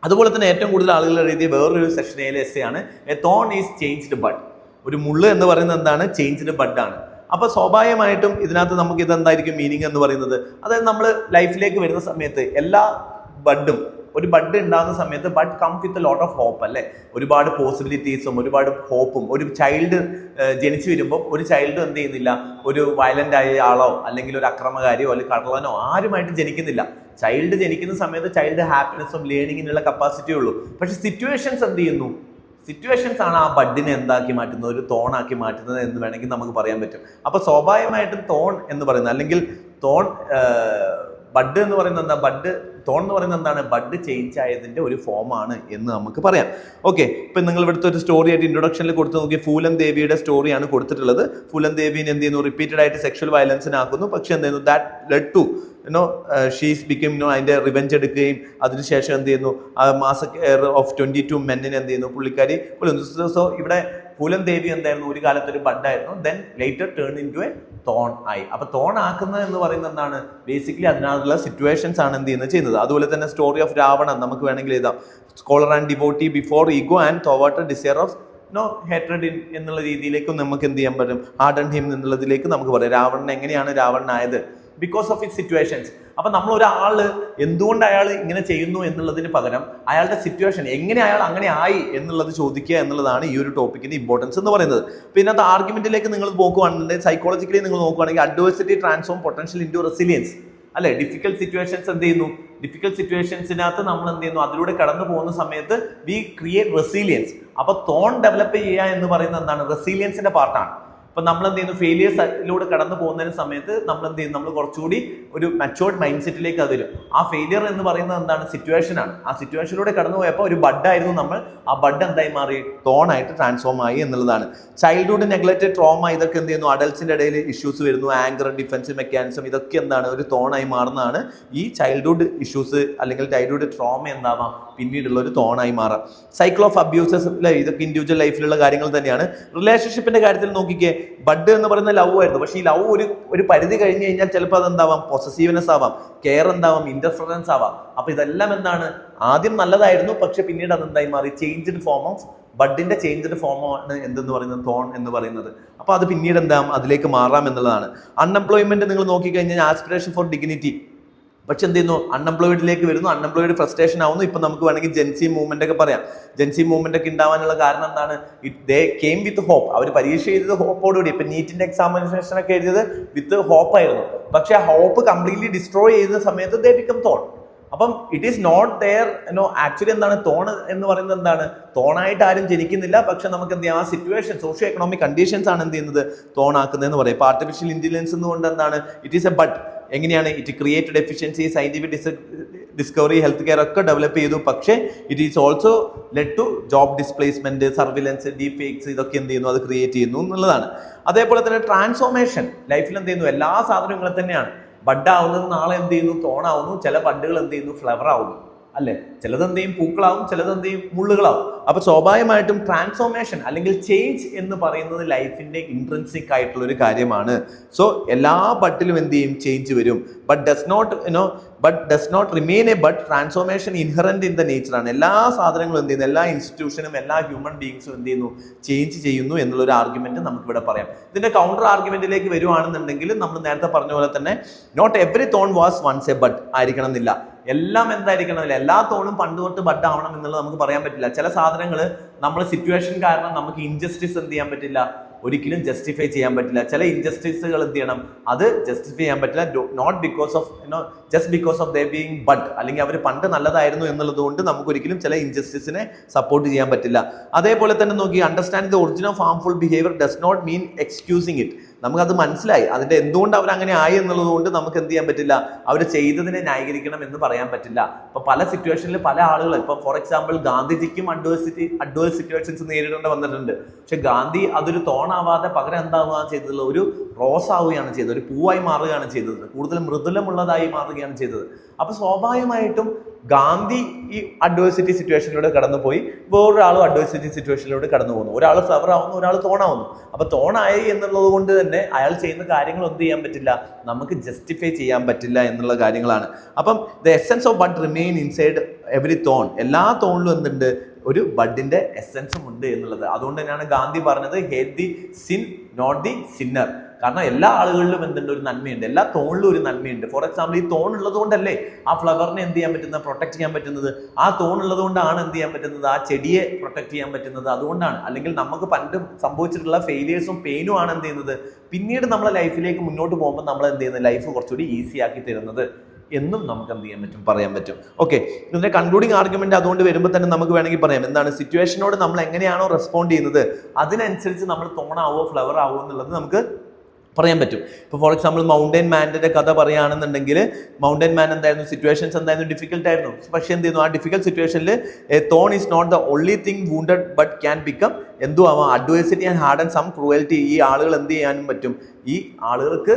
[SPEAKER 1] അതുപോലെ തന്നെ ഏറ്റവും കൂടുതൽ ആളുകൾ എഴുതിയ വേറൊരു സെക്ഷനിലെ എസ്സേ ആണ് A thorn is changed bud. ഒരു മുള്ള് എന്ന് പറയുന്നത് എന്താണ്, ചേഞ്ച്ഡ് ബഡ് ആണ്. അപ്പൊ സ്വാഭാവികമായിട്ടും ഇതിനകത്ത് നമുക്ക് ഇതെന്തായിരിക്കും മീനിങ് എന്ന് പറയുന്നത്, അതായത് നമ്മൾ ലൈഫിലേക്ക് വരുന്ന സമയത്ത് എല്ലാ ബഡും, ഒരു ബഡ് ഉണ്ടാകുന്ന സമയത്ത് bud come with lot of hope അല്ലേ, ഒരുപാട് പോസിബിലിറ്റീസും ഒരുപാട് ഹോപ്പും. ഒരു ചൈൽഡ് ജനിച്ചു വരുമ്പോൾ ഒരു ചൈൽഡ് എന്ത് ചെയ്യുന്നില്ല, ഒരു വയലന്റ് ആയ ആളോ അല്ലെങ്കിൽ ഒരു അക്രമകാരിയോ അല്ലെങ്കിൽ കള്ളനോ ആരുമായിട്ട് ജനിക്കുന്നില്ല. ചൈൽഡ് ജനിക്കുന്ന സമയത്ത് ചൈൽഡ് ഹാപ്പിനെസ്സും ലേണിങ്ങിനുള്ള കപ്പാസിറ്റി ഉള്ളൂ. പക്ഷെ സിറ്റുവേഷൻസ് എന്ത് ചെയ്യുന്നു, സിറ്റുവേഷൻസ് ആണ് ആ ബഡിനെ എന്താക്കി മാറ്റുന്നത്, ഒരു തോണാക്കി മാറ്റുന്നത് എന്ന് വേണമെങ്കിൽ നമുക്ക് പറയാൻ പറ്റും. അപ്പൊ സ്വാഭാവികമായിട്ടും തോൺ എന്ന് പറയുന്നത്, അല്ലെങ്കിൽ തോൺ ബഡ് എന്ന് പറയുന്നത് എന്താ, തോൺ എന്ന് പറയുന്നത് എന്താണ്, ബഡ് ചേഞ്ച് ആയതിന്റെ ഒരു ഫോമാണ് എന്ന് നമുക്ക് പറയാം. ഓക്കെ, ഇപ്പൊ നിങ്ങൾ ഇവിടുത്തെ ഒരു സ്റ്റോറി ആയിട്ട് ഇൻട്രൊഡക്ഷനിൽ കൊടുത്ത് നോക്കി, ഫൂലൻ ദേവിയുടെ സ്റ്റോറിയാണ് കൊടുത്തിട്ടുള്ളത്. ഫൂലൻ ദേവിനെ എന്ത് ചെയ്യുന്നു, റിപ്പീറ്റഡ് ആയിട്ട് സെക്ഷൽ വയലൻസിനാക്കുന്നു. പക്ഷെ എന്ത് ചെയ്യുന്നു, that led to she's become അതിന്റെ റിവെഞ്ച് എടുക്കുകയും അതിനുശേഷം എന്ത് ചെയ്യുന്നു, മാസക്കേർ ഓഫ് 22 മെന്നിനെ എന്ത് ചെയ്യുന്നു പുള്ളിക്കാരി കൊല്ലുന്നു. സോ ഇവിടെ കൂലം ദേവി എന്തായിരുന്നു, ഒരു കാലത്ത് ഒരു ബഡായിരുന്നു, then later turn in to a thorn ആയി. അപ്പൊ തോൺ ആക്കുന്നത് എന്ന് പറയുന്നത് എന്താണ്, ബേസിക്കലി അതിനകത്തുള്ള സിറ്റുവേഷൻസ് ആണ് എന്ത് ചെയ്യുന്നത്. അതുപോലെ തന്നെ സ്റ്റോറി ഓഫ് രാവണൻ നമുക്ക് വേണമെങ്കിൽ എഴുതാം. Scholar and devotee before ego and തോവാട്ട് ഡിസയർ ഓഫ് ഹേട്രഡ് ഇൻ എന്നുള്ള രീതിയിലേക്കും നമുക്ക് എന്ത് ചെയ്യാൻ പറ്റും, ഹാർഡൻ ഹിം എന്നുള്ളതിലേക്ക് നമുക്ക് പറയാം. രാവണൻ എങ്ങനെയാണ് രാവണനായത്, ബിക്കോസ് ഓഫ് ഇറ്റ് സിറ്റുവേഷൻസ്. അപ്പൊ നമ്മൾ ഒരാള് എന്തുകൊണ്ട് അയാൾ ഇങ്ങനെ ചെയ്യുന്നു എന്നുള്ളതിന് പകരം അയാളുടെ സിറ്റുവേഷൻ എങ്ങനെ അയാൾ അങ്ങനെ ആയി എന്നുള്ളത് ചോദിക്കുക എന്നുള്ളതാണ് ഈ ഒരു ടോപ്പിക്കിന്റെ ഇമ്പോർട്ടൻസ് എന്ന് പറയുന്നത്. പിന്നെ അത് ആർഗ്യുമെന്റിലേക്ക് നിങ്ങൾ നോക്കുകയാണെന്നുണ്ടെങ്കിൽ സൈക്കോളജിക്കലി നിങ്ങൾ നോക്കുകയാണെങ്കിൽ adversity transform potential into resilience അല്ലെ. ഡിഫിക്കൽട്ട് സിറ്റുവേഷൻസ് എന്ത് ചെയ്യുന്നു, ഡിഫിക്കൽട്ട് സിറ്റുവേഷൻസിനകത്ത് നമ്മൾ എന്ത് ചെയ്യുന്നു, അതിലൂടെ കടന്നു പോകുന്ന സമയത്ത് വി ക്രിയേറ്റ് റെസിലിയൻസ്. അപ്പൊ തോൺ ഡെവലപ്പ് ചെയ്യുക എന്ന് പറയുന്നത് എന്താണ്, റെസിലിയൻസിന്റെ പാർട്ടാണ്. അപ്പൊ നമ്മൾ എന്ത് ചെയ്യുന്നു, ഫെയിലിയേഴ്സിലൂടെ കടന്നു പോകുന്നതിന് സമയത്ത് നമ്മൾ എന്ത് ചെയ്യും, നമ്മൾ കുറച്ചുകൂടി ഒരു മച്ചുവേർഡ് മൈൻഡ് സെറ്റിലേക്ക് അത് വരും. ആ ഫെയിലിയർ എന്ന് പറയുന്നത് എന്താണ്, സിറ്റുവേഷൻ ആണ്. ആ സിറ്റുവേഷനിലൂടെ കടന്നു പോയപ്പോൾ ഒരു ബഡായിരുന്നു നമ്മൾ, ആ ബഡ് എന്തായി മാറി, തോണായിട്ട് ട്രാൻസ്ഫോം ആയി എന്നുള്ളതാണ്. ചൈൽഡ്ഹുഡ് നെഗ്ലക്റ്റഡ് ട്രോമ, ഇതൊക്കെ എന്ത് ചെയ്യുന്നു, അഡൽട്സിന്റെ ഇടയിൽ ഇഷ്യൂസ് വരുന്നു, ആങ്കർ, ഡിഫൻസീവ് മെക്കാനിസം, ഇതൊക്കെ എന്താണ്, ഒരു തോണായി മാറുന്നതാണ്. ഈ ചൈൽഡ്ഹുഡ് ഇഷ്യൂസ് അല്ലെങ്കിൽ ചൈൽഡ്ഹുഡ് ട്രോമ എന്താവാം, പിന്നീടുള്ള ഒരു തോണായി മാറാം. സൈക്കിൾ ഓഫ് അബ്യൂസസ് അല്ലെ, ഇതൊക്കെ ഇൻഡിവിജ്വൽ ലൈഫിലുള്ള കാര്യങ്ങൾ തന്നെയാണ്. റിലേഷൻഷിപ്പിന്റെ കാര്യത്തിൽ നോക്കിക്കേ, ബഡ് എന്ന് പറയുന്ന ലവ് ആയിരുന്നു. പക്ഷേ ഈ ലവ് ഒരു പരിധി കഴിഞ്ഞ് കഴിഞ്ഞാൽ ചിലപ്പോൾ അതെന്താവാം, പൊസസീവ്നെസ് ആവാം, കെയർ എന്താവാം, ഇന്റർഫറൻസ് ആവാം. അപ്പൊ ഇതെല്ലാം എന്താണ്, ആദ്യം നല്ലതായിരുന്നു, പക്ഷെ പിന്നീട് അതെന്തായി മാറി, ചേഞ്ച്ഡ് ഫോം ഓഫ് ബഡിന്റെ ചേഞ്ച്ഡ് ഫോമാണ് എന്തെന്ന് പറയുന്നത്, തോൺ എന്ന് പറയുന്നത്. അപ്പൊ അത് പിന്നീട് എന്താ, അതിലേക്ക് മാറാം എന്നുള്ളതാണ്. അൺഎംപ്ലോയ്മെന്റ് നിങ്ങൾ നോക്കിക്കഴിഞ്ഞാൽ ആസ്പിറേഷൻ ഫോർ ഡിഗ്നിറ്റി, പക്ഷെ എന്ത് ചെയ്യുന്നു, അൺഎംപ്ലോയിഡിലേക്ക് വരുന്നു, അൺഎംപ്ലോയിഡ് ഫ്രസ്ട്രേഷൻ ആവുന്നു. ഇപ്പൊ നമുക്ക് വേണമെങ്കിൽ ജെൻസി മൂവ്മെന്റ് ഒക്കെ പറയാം. ജെൻസി മൂവ്മെന്റ് ഒക്കെ ഉണ്ടാവാനുള്ള കാരണം എന്താണ്, ദേ കെയിം വിത്ത് ഹോപ്പ്. അവർ പരീക്ഷ ചെയ്തത് ഹോപ്പോടുകൂടി. ഇപ്പൊ നീറ്റിന്റെ എക്സാമിനേഷൻ ഒക്കെ എഴുതിയത് വിത്ത് ഹോപ്പ് ആയിരുന്നു. പക്ഷെ ആ ഹോപ്പ് കംപ്ലീറ്റ്ലി ഡിസ്ട്രോയ് ചെയ്യുന്ന സമയത്ത് ദേ ബിക്കം തോൺ. അപ്പം it is not there actually എന്താണ് തോൺ എന്ന് പറയുന്നത്, എന്താണ്, തോണായിട്ട് ആരും ജനിക്കുന്നില്ല. പക്ഷെ നമുക്ക് എന്ത് ചെയ്യാം, ആ സിറ്റുവേഷൻ, സോഷ്യോ എക്കണോമിക് കണ്ടീഷൻസ് ആണ് എന്ത് ചെയ്യുന്നത്, തോണാക്കുന്നതെന്ന് പറയും. ഇപ്പൊ ആർട്ടിഫിഷ്യൽ ഇന്റലിജൻസ് എന്നുകൊണ്ട് എന്താണ്, ഇറ്റ് ഈസ് എ ബട്ട്. എങ്ങനെയാണ്, it created efficiency, scientific discovery, health care ഒക്കെ ഡെവലപ്പ് ചെയ്തു. പക്ഷേ it is also led to job displacement, surveillance, deep fakes, ഇതൊക്കെ എന്ത് ചെയ്യുന്നു, അത് ക്രിയേറ്റ് ചെയ്യുന്നു എന്നുള്ളതാണ്. അതേപോലെ തന്നെ ട്രാൻസ്ഫോർമേഷൻ ലൈഫിൽ എന്ത് ചെയ്യുന്നു, എല്ലാ സാധനങ്ങളും തന്നെയാണ്. ബഡ് ആവുന്നത് നാളെ എന്ത് ചെയ്യുന്നു, തോണാവുന്നു. ചില ബഡുകൾ എന്ത് ചെയ്യുന്നു, ഫ്ലവർ ആവുന്നു അല്ലെ. ചിലത് എന്ത് ചെയ്യും, പൂക്കളാവും, ചിലത് എന്ത് ചെയ്യും, മുള്ളുകളാവും. അപ്പൊ സ്വാഭാവികമായിട്ടും ട്രാൻസ്ഫോർമേഷൻ അല്ലെങ്കിൽ ചേഞ്ച് എന്ന് പറയുന്നത് ലൈഫിന്റെ ഇൻട്രൻസിക് ആയിട്ടുള്ള ഒരു കാര്യമാണ്. സോ എല്ലാ ബഡിലും എന്ത് ചെയ്യും, ചേഞ്ച് വരും. But does not remain a bud. Transformation inherent in the nature ആണ്. എല്ലാ സാധനങ്ങളും എന്ത് ചെയ്യുന്നു, എല്ലാ ഇൻസ്റ്റിറ്റ്യൂഷനും എല്ലാ ഹ്യൂമൻ ബീങ്സും എന്ത് ചെയ്യുന്നു, ചേഞ്ച് ചെയ്യുന്നു എന്നുള്ളൊരു ആർഗ്യുമെന്റ് നമുക്കിവിടെ പറയാം. ഇതിന്റെ കൗണ്ടർ ആർഗ്യുമെന്റിലേക്ക് വരുവാണെന്നുണ്ടെങ്കിൽ നമ്മൾ നേരത്തെ പറഞ്ഞ പോലെ തന്നെ not every thorn was once a bud ആയിരിക്കണം എന്നില്ല. എല്ലാം എന്തായിരിക്കണം എന്നില്ല. എല്ലാ തോണും പണ്ട് തൊട്ട് ബഡ് ആവണം എന്നുള്ളത് നമുക്ക് പറയാൻ പറ്റില്ല. ചില സാധനങ്ങൾ നമ്മൾ സിറ്റുവേഷൻ കാരണം നമുക്ക് ഇൻജസ്റ്റിസ് എന്ത് ചെയ്യാൻ പറ്റില്ല, ഒരിക്കലും ജസ്റ്റിഫൈ ചെയ്യാൻ പറ്റില്ല. ചില ഇൻജസ്റ്റിസുകൾ എന്ത് ചെയ്യണം, അത് ജസ്റ്റിഫൈ ചെയ്യാൻ പറ്റില്ല. Not because of just because of they being bud, അല്ലെങ്കിൽ അവർ പണ്ട് നല്ലതായിരുന്നു എന്നുള്ളത് കൊണ്ട് നമുക്ക് ഒരിക്കലും ചില ഇൻജസ്റ്റിസിനെ സപ്പോർട്ട് ചെയ്യാൻ പറ്റില്ല. അതേപോലെ തന്നെ നോക്കി, understand the origin of harmful behaviour does not mean excusing it. നമുക്കത് മനസ്സിലായി, അതിന്റെ എന്തുകൊണ്ട് അവർ അങ്ങനെ ആയി എന്നുള്ളത് കൊണ്ട് നമുക്ക് എന്ത് ചെയ്യാൻ പറ്റില്ല, അവർ ചെയ്തതിനെ ന്യായീകരിക്കണം എന്ന് പറയാൻ പറ്റില്ല. ഇപ്പൊ പല സിറ്റുവേഷനിൽ പല ആളുകൾ, ഇപ്പൊ ഫോർ എക്സാമ്പിൾ ഗാന്ധിജിക്കും അഡ്വേഴ്സ് സിറ്റുവേഷൻസ് നേരിടേണ്ടി വന്നിട്ടുണ്ട്. പക്ഷെ ഗാന്ധി അതൊരു തോണാവാതെ പകരം എന്താവുകയാണ് ചെയ്തത്, ഒരു റോസ് ആവുകയാണ് ചെയ്തത്, ഒരു പൂവായി മാറുകയാണ് ചെയ്തത്, കൂടുതൽ മൃദുലമുള്ളതായി മാറുകയാണ് ചെയ്തത്. അപ്പൊ സ്വാഭാവികമായിട്ടും ഗാന്ധി ഈ അഡ്വേഴ്സിറ്റി സിറ്റുവേഷനിലൂടെ കടന്നുപോയി, വേറൊരാളും അഡ്വേഴ്സിറ്റി സിറ്റുവേഷനിലൂടെ കടന്നു പോകുന്നു. ഒരാൾ ഫ്ലവർ ആവുന്നു, ഒരാൾ തോണാവുന്നു. അപ്പൊ തോണായി എന്നുള്ളത് കൊണ്ട് തന്നെ അയാൾ ചെയ്യുന്ന കാര്യങ്ങൾ എന്ത് ചെയ്യാൻ പറ്റില്ല, നമുക്ക് ജസ്റ്റിഫൈ ചെയ്യാൻ പറ്റില്ല എന്നുള്ള കാര്യങ്ങളാണ്. അപ്പം the essence of bud remain inside every thorn. എല്ലാ തോണിലും എന്തുണ്ട്, ഒരു ബഡിന്റെ എസെൻസും ഉണ്ട് എന്നുള്ളത്. അതുകൊണ്ട് തന്നെയാണ് ഗാന്ധി പറഞ്ഞത് hate the sin not the sinner. കാരണം എല്ലാ ആളുകളിലും എന്തുണ്ട്, ഒരു നന്മയുണ്ട്, എല്ലാ തോണിലും ഒരു നന്മയുണ്ട്. ഫോർ എക്സാമ്പിൾ ഈ തോൺ ഉള്ളത് കൊണ്ടല്ലേ ആ ഫ്ലവറിനെ എന്ത് ചെയ്യാൻ പറ്റുന്നത്, പ്രൊട്ടക്ട് ചെയ്യാൻ പറ്റുന്നത്. ആ തോൺ ഉള്ളത് കൊണ്ടാണ് എന്ത് ചെയ്യാൻ പറ്റുന്നത്, ആ ചെടിയെ പ്രൊട്ടക്ട് ചെയ്യാൻ പറ്റുന്നത്. അതുകൊണ്ടാണ്. അല്ലെങ്കിൽ നമുക്ക് പണ്ട് സംഭവിച്ചിട്ടുള്ള ഫെയിലിയേഴ്സും പെയിനും ആണ് എന്ത് ചെയ്യുന്നത്, പിന്നീട് നമ്മളെ ലൈഫിലേക്ക് മുന്നോട്ട് പോകുമ്പോൾ നമ്മൾ എന്ത് ചെയ്യുന്നത്, ലൈഫ് കുറച്ചുകൂടി ഈസി ആക്കി തരുന്നത് എന്നും നമുക്ക് എന്ത് ചെയ്യാൻ പറ്റും, പറയാൻ പറ്റും. ഓക്കെ, ഇതിന്റെ കൺക്ലൂഡിങ് ആർഗ്യുമെന്റ് അതുകൊണ്ട് വരുമ്പോൾ തന്നെ നമുക്ക് വേണമെങ്കിൽ പറയാം, എന്താണ്, സിറ്റുവേഷനോട് നമ്മൾ എങ്ങനെയാണോ റെസ്പോണ്ട് ചെയ്യുന്നത് അതിനനുസരിച്ച് നമ്മൾ തോണാവോ ഫ്ലവർ ആവോ എന്നുള്ളത് നമുക്ക് പറയാൻ പറ്റും. ഇപ്പോൾ ഫോർ എക്സാമ്പിൾ മൗണ്ടൻ മാൻ്റെ കഥ പറയുകയാണെന്നുണ്ടെങ്കിൽ, മൗണ്ടൻ മാൻ എന്തായിരുന്നു, സിറ്റുവേഷൻസ് എന്തായിരുന്നു, ഡിഫിക്കൽട്ട് ആയിരുന്നു. പക്ഷേ എന്ത് ചെയ്യുന്നു, ആ ഡിഫിക്കൽട്ട് സിറ്റുവേഷനിൽ a thorn is not the only thing wounded but can become എന്തോ ആവാം adversity and hard and some cruelty. ഈ ആളുകൾ എന്ത് ചെയ്യാനും പറ്റും, ഈ ആളുകൾക്ക്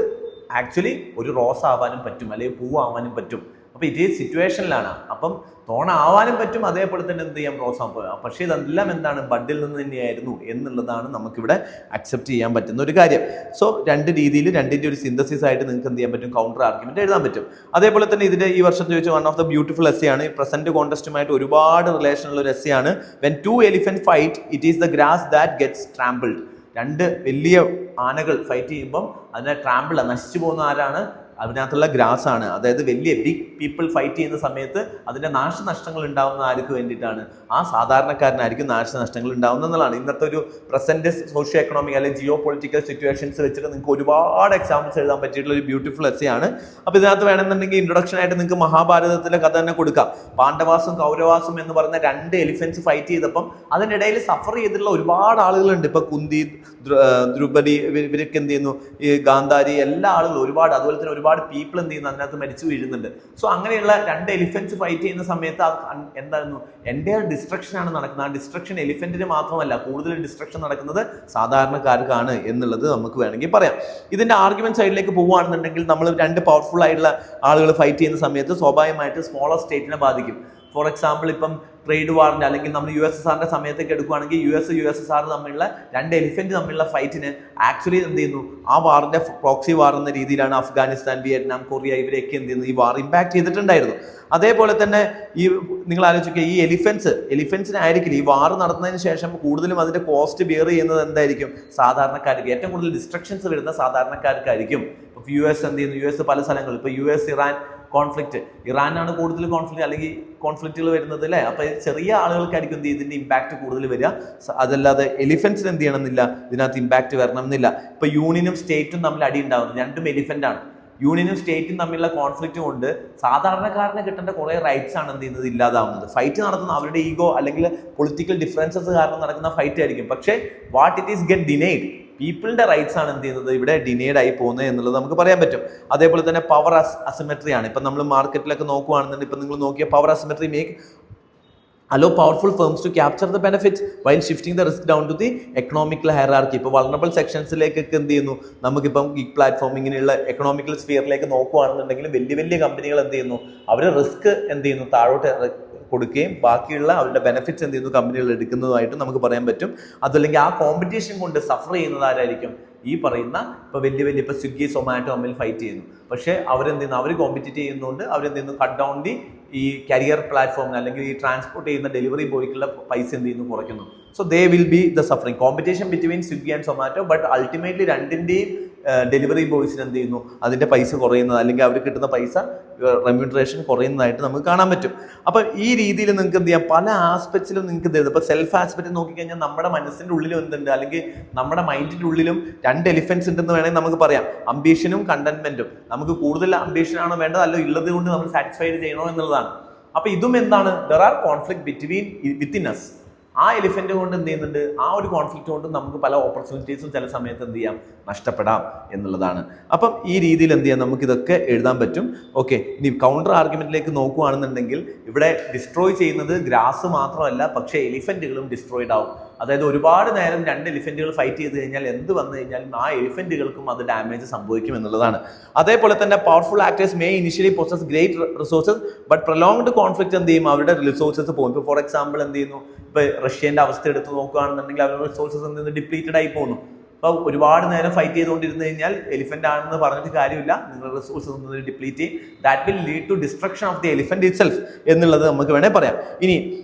[SPEAKER 1] ആക്ച്വലി ഒരു റോസ് ആവാനും പറ്റും, അല്ലെങ്കിൽ പൂവാവാനും പറ്റും. അപ്പോൾ ഇതേ സിറ്റുവേഷനിലാണ്. അപ്പം തോണാവാനും പറ്റും, അതേപോലെ തന്നെ എന്ത് ചെയ്യാം, പ്രോത്സാഹനം. പക്ഷേ ഇതെല്ലാം എന്താണ്, ബഡിൽ നിന്ന് തന്നെയായിരുന്നു എന്നുള്ളതാണ് നമുക്കിവിടെ അക്സെപ്റ്റ് ചെയ്യാൻ പറ്റുന്ന ഒരു കാര്യം. സോ രണ്ട് രീതിയിൽ രണ്ടിൻ്റെ ഒരു സിന്തസിസ് ആയിട്ട് നിങ്ങൾക്ക് എന്ത് ചെയ്യാൻ പറ്റും, കൗണ്ടർ ആർഗ്യുമെന്റ് എഴുതാൻ പറ്റും. അതേപോലെ തന്നെ ഇതിന്റെ ഈ വർഷം ചോദിച്ച one of the beautiful essay ആണ്, പ്രസന്റ് കോണ്ടസ്റ്റുമായിട്ട് ഒരുപാട് റിലേഷൻ ഉള്ള ഒരു എസ്സേ ആണ്. When two elephant fight it is the grass that gets trampled. രണ്ട് വലിയ ആനകൾ ഫൈറ്റ് ചെയ്യുമ്പം അതിനെ ട്രാമ്പിൾ, നശിച്ചു പോകുന്ന ആരാണ്, അതിനകത്തുള്ള ഗ്രാസ് ആണ്. അതായത് വലിയ ബിഗ് പീപ്പിൾ ഫൈറ്റ് ചെയ്യുന്ന സമയത്ത് അതിന്റെ നാശനഷ്ടങ്ങൾ ഉണ്ടാവുന്ന ആർക്ക് വേണ്ടിയിട്ടാണ്, ആ സാധാരണക്കാരനായിരിക്കും നാശനഷ്ടങ്ങൾ ഉണ്ടാവുന്നത് എന്നുള്ളതാണ്. ഇന്നത്തെ ഒരു പ്രസന്റ് സോഷ്യോ എക്കണോമിക് അല്ലെങ്കിൽ ജിയോ പൊളിറ്റിക്കൽ സിറ്റുവേഷൻസ് വെച്ചിട്ട് നിങ്ങൾക്ക് ഒരുപാട് എക്സാമ്പിൾസ് എഴുതാൻ പറ്റിയിട്ടുള്ള ഒരു ബ്യൂട്ടിഫുൾ എസ്സേ ആണ്. അപ്പോൾ ഇതിനകത്ത് വേണമെന്നുണ്ടെങ്കിൽ ഇൻട്രൊഡക്ഷൻ ആയിട്ട് നിങ്ങൾക്ക് മഹാഭാരതത്തിലെ കഥ തന്നെ കൊടുക്കാം. പാണ്ഡവാസും കൗരവാസും എന്ന് പറയുന്ന രണ്ട് എലിഫൻസ് ഫൈറ്റ് ചെയ്തപ്പം അതിനിടയിൽ സഫർ ചെയ്തിട്ടുള്ള ഒരുപാട് ആളുകളുണ്ട്. ഇപ്പൊ കുന്തി, ദ്രുപദി, ഇവരൊക്കെ എന്ത് ചെയ്യുന്നു, ഈ ഗാന്ധാരി, എല്ലാ ആളുകളും ഒരുപാട്, അതുപോലെ തന്നെ ഒരുപാട് പീപ്പിൾ എന്ത് ചെയ്യുന്നു, അതിനകത്ത് മരിച്ചു വീഴുന്നുണ്ട്. സോ അങ്ങനെയുള്ള രണ്ട് എലിഫൻസ് ഫൈറ്റ് ചെയ്യുന്ന സമയത്ത് എന്തായിരുന്നു, എൻ്റെ ഡിസ്ട്രക്ഷൻ ആണ് നടക്കുന്നത്. ആ ഡിസ്ട്രക്ഷൻ എലിഫന്റിന് മാത്രമല്ല, കൂടുതൽ ഡിസ്ട്രക്ഷൻ നടക്കുന്നത് സാധാരണക്കാർക്കാണ് എന്നുള്ളത് നമുക്ക് വേണമെങ്കിൽ പറയാം. ഇതിന്റെ ആർഗ്യുമെന്റ് സൈഡിലേക്ക് പോവുകയാണെന്നുണ്ടെങ്കിൽ നമ്മൾ രണ്ട് പവർഫുൾ ആയിട്ടുള്ള ആളുകൾ ഫൈറ്റ് ചെയ്യുന്ന സമയത്ത് സ്വാഭാവികമായിട്ട് സ്മോളർ സ്റ്റേറ്റിനെ ബാധിക്കും. ഫോർ എക്സാമ്പിൾ ഇപ്പം ട്രേഡ് വാറിന്റെ അല്ലെങ്കിൽ നമ്മൾ USSRന്റെ സമയത്തൊക്കെ എടുക്കുകയാണെങ്കിൽ USSR തമ്മിലുള്ള രണ്ട് എലിഫന്റ് തമ്മിലുള്ള ഫൈറ്റിന് ആക്ച്വലി എന്ത് ചെയ്യുന്നു, ആ വാറിന്റെ പ്രോക്സി വാർ എന്ന രീതിയിലാണ് അഫ്ഗാനിസ്ഥാൻ, വിയറ്റ്നാം, കൊറിയ ഇവരെയൊക്കെ എന്ത് ചെയ്യുന്നു, ഈ വാർ ഇമ്പാക്ട് ചെയ്തിട്ടുണ്ടായിരുന്നു. അതേപോലെ തന്നെ ഈ നിങ്ങൾ ആലോചിക്കുക, ഈ എലിഫൻസിനായിരിക്കും ഈ വാർ നടന്നതിന് ശേഷം കൂടുതലും അതിന്റെ കോസ്റ്റ് ബിയർ ചെയ്യുന്നത് എന്തായിരിക്കും, സാധാരണക്കാർക്ക്. ഏറ്റവും കൂടുതൽ ഡിസ്ട്രക്ഷൻസ് വരുന്ന സാധാരണക്കാർക്കായിരിക്കും. ഇപ്പോൾ US എന്ത് ചെയ്യുന്നു, US പല സ്ഥലങ്ങളിൽ, ഇപ്പോൾ US ഇറാൻ കോൺഫ്ലിക്റ്റ്, ഇറാനാണ് കൂടുതൽ കോൺഫ്ലിക്റ്റ് അല്ലെങ്കിൽ കോൺഫ്ലിക്റ്റുകൾ വരുന്നത് അല്ലേ. അപ്പോൾ ചെറിയ ആളുകൾക്കായിരിക്കും എന്ത് ഇതിന്റെ ഇമ്പാക്ട് കൂടുതൽ വരിക. അതല്ലാതെ എലിഫൻസിന് എന്ത് ചെയ്യണമെന്നില്ല, ഇതിനകത്ത് ഇമ്പാക്ട് വരണം എന്നില്ല. ഇപ്പൊ യൂണിയനും സ്റ്റേറ്റും തമ്മിൽ അടി ഉണ്ടാവുന്നത്, രണ്ടും എലിഫന്റ് ആണ്. യൂണിയനും സ്റ്റേറ്റും തമ്മിലുള്ള കോൺഫ്ലിക്റ്റ് കൊണ്ട് സാധാരണക്കാരന് കിട്ടേണ്ട കുറെ റൈറ്റ്സ് ആണ് എന്ത് ചെയ്യുന്നത്, ഇല്ലാതാവുന്നത്. ഫൈറ്റ് നടത്തുന്ന അവരുടെ ഈഗോ അല്ലെങ്കിൽ പൊളിറ്റിക്കൽ ഡിഫറൻസസ് കാരണം നടക്കുന്ന ഫൈറ്റ് ആയിരിക്കും. പക്ഷേ what it is get denied, പീപ്പിളിന്റെ റൈറ്റ്സ് ആണ് എന്ത് ചെയ്യുന്നത്, ഇവിടെ ഡിനൈഡ് ആയി പോകുന്നത് എന്നുള്ളത് നമുക്ക് പറയാൻ പറ്റും. അതേപോലെ തന്നെ പവർ അസിമെട്രി ആണ്. ഇപ്പൊ നമ്മൾ മാർക്കറ്റിലൊക്കെ നോക്കുകയാണെന്നുണ്ടെങ്കിൽ ഇപ്പൊ നിങ്ങൾ നോക്കിയ power asymmetry make allow powerful firms to capture the benefits while shifting the risk down to the economical hierarchy. ഇപ്പോൾ വൾണറബിൾ സെക്ഷൻസിലേക്കൊക്കെ എന്ത് ചെയ്യുന്നു, നമുക്കിപ്പം ഗിഗ് പ്ലാറ്റ്ഫോം ഇങ്ങനെയുള്ള എക്കണോമിക്കൽ സ്ഫിയറിലേക്ക് നോക്കുകയാണെന്നുണ്ടെങ്കിൽ വലിയ വലിയ കമ്പനികൾ എന്ത് ചെയ്യുന്നു, അവർ റിസ്ക് എന്ത് ചെയ്യുന്നു, താഴോട്ട് കൊടുക്കുകയും ബാക്കിയുള്ള അവരുടെ ബെനിഫിറ്റ്സ് എന്ത് ചെയ്യുന്നു, കമ്പനികൾ എടുക്കുന്നതായിട്ട് നമുക്ക് പറയാൻ പറ്റും. അതല്ലെങ്കിൽ ആ കോമ്പറ്റീഷൻ കൊണ്ട് സഫർ ചെയ്യുന്നത് ആരായിരിക്കും, ഈ പറയുന്ന ഇപ്പോൾ വലിയ ഇപ്പൊ സ്വിഗ്ഗി, സൊമാറ്റോ തമ്മിൽ ഫൈറ്റ് ചെയ്യുന്നു. പക്ഷേ അവരെന്ത് ചെയ്യുന്നു, അവർ കോമ്പറ്റീറ്റ് ചെയ്യുന്നതുകൊണ്ട് അവരെന്ത് ചെയ്യുന്നു, കട്ട് ഡൗൺ ദി ഈ കരിയർ പ്ലാറ്റ്ഫോമിന് അല്ലെങ്കിൽ ഈ ട്രാൻസ്പോർട്ട് ചെയ്യുന്ന ഡെലിവറി ബോയ്ക്കുള്ള പൈസ എന്ത് ചെയ്യുന്നു, കുറയ്ക്കുന്നു. So they will be the suffering competition between Swiggy and Zomato. But ultimately രണ്ടിൻ്റെയും ഡെലിവറി ബോയ്സിന് എന്ത് ചെയ്യുന്നു, അതിൻ്റെ പൈസ കുറയുന്നത് അല്ലെങ്കിൽ അവർ കിട്ടുന്ന പൈസ റെമ്യൂണറേഷൻ കുറയുന്നതായിട്ട് നമുക്ക് കാണാൻ പറ്റും. അപ്പം ഈ രീതിയിൽ നിങ്ങൾക്ക് എന്ത് ചെയ്യാം, പല ആസ്പെക്ട്സിലും നിങ്ങൾക്ക് എന്ത് ചെയ്യുന്നത്. ഇപ്പോൾ സെൽഫ് ആസ്പെക്ട് നോക്കിക്കഴിഞ്ഞാൽ നമ്മുടെ മനസ്സിൻ്റെ ഉള്ളിലും എന്തുണ്ട്, അല്ലെങ്കിൽ നമ്മുടെ മൈൻഡിൻ്റെ ഉള്ളിലും രണ്ട് എലിഫൻസ് ഉണ്ടെന്ന് വേണമെങ്കിൽ നമുക്ക് പറയാം. അംബീഷനും കണ്ടന്റ്മെന്റും. നമുക്ക് കൂടുതൽ അംബീഷൻ ആണോ വേണ്ടത്, അല്ലോ ഉള്ളത് കൊണ്ട് നമ്മൾ സാറ്റിസ്ഫൈഡ് ചെയ്യണോ എന്നുള്ളതാണ്. അപ്പൊ ഇതും എന്താണ്, there are conflict between within us. ആ എലിഫന്റ് കൊണ്ട് എന്ത് ചെയ്യുന്നുണ്ട്, ആ ഒരു കോൺഫ്ലിക്റ്റ് കൊണ്ട് നമുക്ക് പല ഓപ്പർച്യൂണിറ്റീസും ചില സമയത്ത് എന്ത് ചെയ്യാം, നഷ്ടപ്പെടാം എന്നുള്ളതാണ്. അപ്പം ഈ രീതിയിൽ എന്ത് ചെയ്യാം, നമുക്ക് ഇതൊക്കെ എഴുതാൻ പറ്റും. ഓക്കെ, ഇനി കൗണ്ടർ ആർഗ്യുമെന്റിലേക്ക് നോക്കുകയാണെന്നുണ്ടെങ്കിൽ ഇവിടെ ഡിസ്ട്രോയ് ചെയ്യുന്നത് ഗ്രാസ് മാത്രമല്ല, പക്ഷേ എലിഫന്റുകളും ഡിസ്ട്രോയിഡ് ആവും. അതായത് ഒരുപാട് നേരം രണ്ട് എലിഫന്റുകൾ ഫൈറ്റ് ചെയ്ത് കഴിഞ്ഞാൽ എന്ത് വന്നു കഴിഞ്ഞാലും ആ എലിഫന്റുകൾക്കും അത് ഡാമേജ് സംഭവിക്കും എന്നുള്ളതാണ്. അതേപോലെ തന്നെ powerful actors may initially possess great resources but prolonged conflict എന്ത് ചെയ്യും, അവരുടെ റിസോഴ്സസ് പോകും. ഇപ്പോൾ ഫോർ എക്സാമ്പിൾ എന്ത് ചെയ്യുന്നു, ഇപ്പൊ റഷ്യന്റെ അവസ്ഥ എടുത്ത് നോക്കുകയാണെന്നുണ്ടെങ്കിൽ അവരുടെ റിസോഴ്സസ് എന്ത് ചെയ്യുന്നു, ഡിപ്ലീറ്റഡ് ആയി പോകുന്നു. അപ്പോൾ ഒരുപാട് നേരം ഫൈറ്റ് ചെയ്തുകൊണ്ടിരുന്നു കഴിഞ്ഞാൽ എലിഫന്റ് ആണെന്ന് പറഞ്ഞിട്ട് കാര്യമില്ല, നിങ്ങളുടെ റിസോഴ്സസ് ഒന്ന് ഡിപ്ലീറ്റ് ചെയ്യും. That will lead to destruction of the elephant itself എന്നുള്ളത് നമുക്ക് വേണേൽ പറയാം. ഇനി